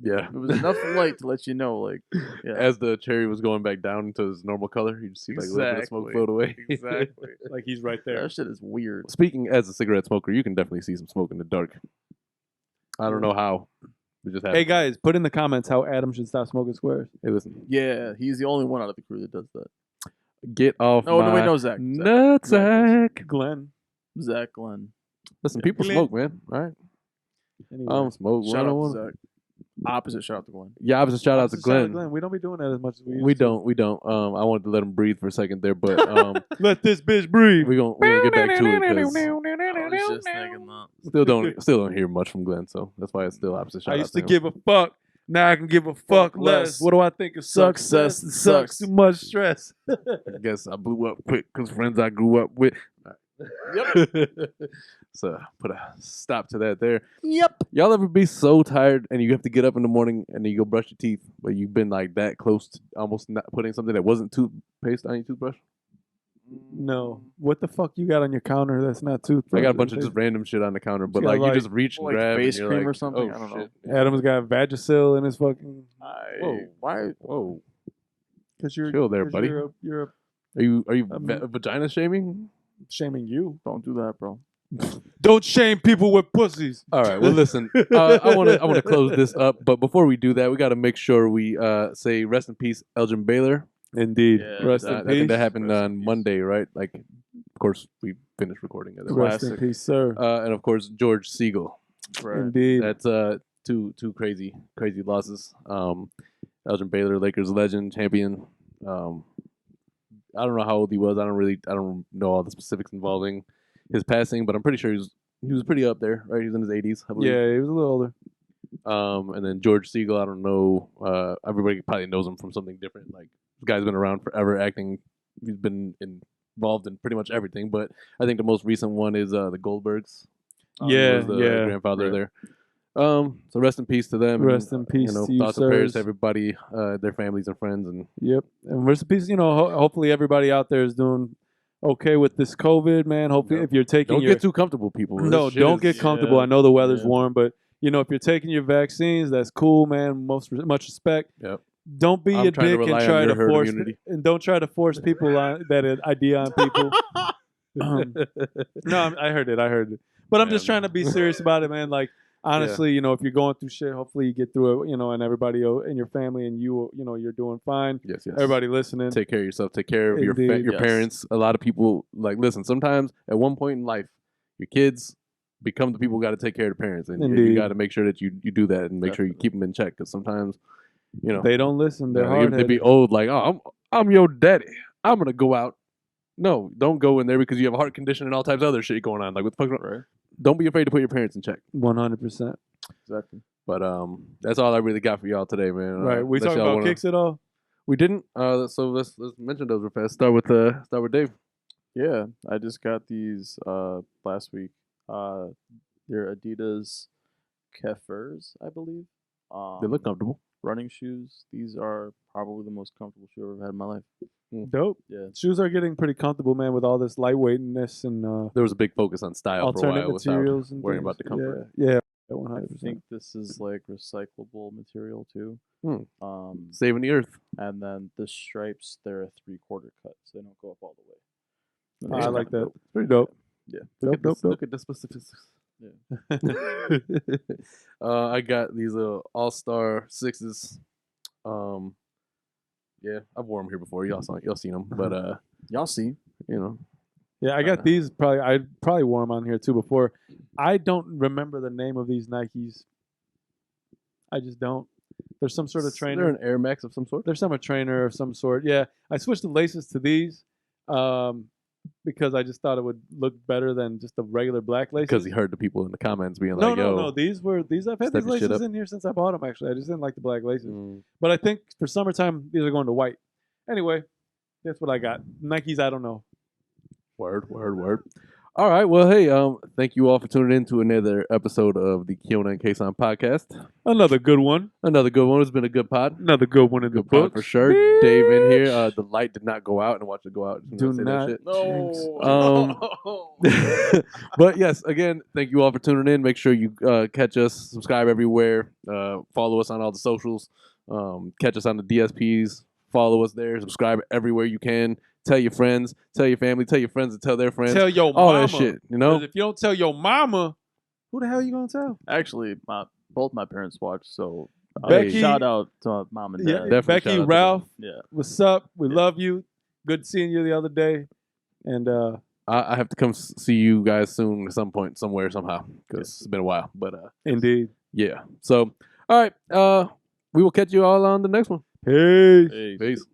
yeah. It was enough light to let you know, like, yeah. As the cherry was going back down into its normal color, you just see like a little bit of smoke Exactly. float away. Exactly. Like he's right there. That shit is weird. Speaking as a cigarette smoker, you can definitely see some smoke in the dark. I don't know how. We just have. Hey guys, put in the comments how Adam should stop smoking squares. Hey, listen. Yeah, he's the only one out of the crew that does that. Get off Oh, my no, wait, no, Zach. nutsack. Glenn. Zach Glenn. Listen, people Glenn. smoke, man. All right. Anyway. I don't smoke. Shout I don't out want- to Zach. Opposite shout out to Glenn. Yeah, obviously, shout out to Shout out Glenn. We don't be doing that as much as we used We to. don't. We don't. I wanted to let him breathe for a second there, but Let this bitch breathe. we're gonna get back to it I because was just thinking that. still don't hear much from Glenn, so that's why it's still opposite. Shout I out used to him. give a fuck. Now I can give a fuck less. What do I think of Success success? sucks. Too much stress. I guess I blew up quick because friends I grew up with. Yep. So put a stop to that there. Yep. Y'all ever be so tired and you have to get up in the morning and then you go brush your teeth, but you've been like that close to almost not putting something that wasn't toothpaste on your toothbrush? No. What the fuck you got on your counter that's not toothbrush? I got a bunch of just random shit on the counter, but got, like you like- just reach and like grab face and you're cream like, or something? Oh, I don't know. shit. Adam's got Vagisil in his fucking. Whoa. Why? Whoa. Because you're Chill there, 'cause buddy. You're Are you Um, vagina shaming? shaming you. Don't do that, bro. Don't shame people with pussies. All right. Well, listen. I want to close this up, but before we do that, we got to make sure we say rest in peace, Elgin Baylor. Indeed. Yeah, Rest I in think that peace. happened Rest in on peace. Monday, right? Like, of course, we finished recording it. Rest in peace, sir. And of course, George Siegel. Right. Indeed. That's two crazy losses. Elgin Baylor, Lakers legend, champion. I don't know how old he was. I don't know all the specifics involving his passing, but I'm pretty sure he was pretty up there, right? He was in his 80s, I believe. Yeah, he was a little older. And then George Siegel, I don't know. Everybody probably knows him from something different. Like, this guy's been around forever acting. He's been involved in pretty much everything, but I think the most recent one is the Goldbergs. He Yeah, was the yeah. grandfather there. So rest in peace to them. Rest and, in peace to you, thoughts and prayers to sirs. everybody, their families and friends, and Yep. And rest in peace. Hopefully everybody out there is doing okay with this COVID, man. Hopefully, Yep. if you're taking don't your get too comfortable, people. This no, shit don't is- get comfortable. yeah, I know the weather's yeah. warm, but if you're taking your vaccines, that's cool, man. Much respect. Yep. Don't be I'm a trying to dick and rely on try your to herd force immunity. and don't try to force people on that idea on people. No, I heard it. But I'm Yeah, just trying to be serious about it, man. Like honestly, if you're going through shit, hopefully you get through it, and everybody in your family and you're doing fine. Yes. Everybody listening. Take care of yourself. Take care of your Indeed. Yes. parents. A lot of people listen. Sometimes at one point in life, your kids become the people who got to take care of the parents, and you Indeed. got to make sure that you do that and make sure you keep them in check. Because sometimes, They don't listen. They're they hard. be old. Like, oh, I'm your daddy. I'm gonna go out. No, don't go in there because you have a heart condition and all types of other shit going on. Like, what the fuck? Right. Don't be afraid to put your parents in check. 100%. Exactly. But that's all I really got for y'all today, man. Right. We unless talking y'all about wanna- kicks at all? We didn't. So let's mention those real fast. Start with Dave. Yeah, I just got these last week. They're Adidas Kefers, I believe. They look comfortable. running shoes. These are probably the most comfortable shoe I've ever had in my life. Dope. Yeah. Shoes are getting pretty comfortable, man, with all this lightweightness and There was a big focus on style for a alternate while materials without and worrying things. about the comfort. Yeah, I 100%. think this is like recyclable material too. Saving the earth. And then the stripes, they're a 3/4 cut, so they don't go up all the way. I It's like kinda that. dope. Pretty dope. Yeah. Look Dope. at the specifics. Yeah. I got these All-Star 6s. Yeah, I've worn them here before. Y'all seen them, but Y'all see. Yeah, I got these. I probably wore them on here too before. I don't remember the name of these Nikes. I just don't. There's some sort of trainer. They're an Air Max of some sort. There's some trainer of some sort. Yeah, I switched the laces to these because I just thought it would look better than just the regular black laces. Because he heard the people in the comments being no, like, "Yo, no. These I've had step these your shit laces up. in here since I bought them. Actually, I just didn't like the black laces. mm, But I think for summertime, these are going to white. Anyway, that's what I got. Nikes, I don't know. word." All right, well, hey, thank you all for tuning in to another episode of the Kiona and Kasson podcast. Another good one. Another good one. It's been a good pod. Another good one in the Good pod book for sure. Dave in here. The light did not go out, and watch it go out. Do not. But yes, again, thank you all for tuning in. Make sure you catch us, subscribe everywhere, follow us on all the socials, catch us on the DSPs, follow us there, subscribe everywhere you can. Tell your friends, tell your family, tell your friends to tell their friends. Tell your all mama. that shit, 'Cause if you don't tell your mama, who the hell you gonna tell? Actually, both my parents watch, so Becky- shout out to my mom and Yeah, dad. Definitely shout Becky, out to Ralph, Yeah. what's up? We love you. Good seeing you the other day. And I have to come see you guys soon at some point, somewhere, somehow, because it's been a while. But indeed. yeah. So, all right, we will catch you all on the next one. Peace. Hey. Peace.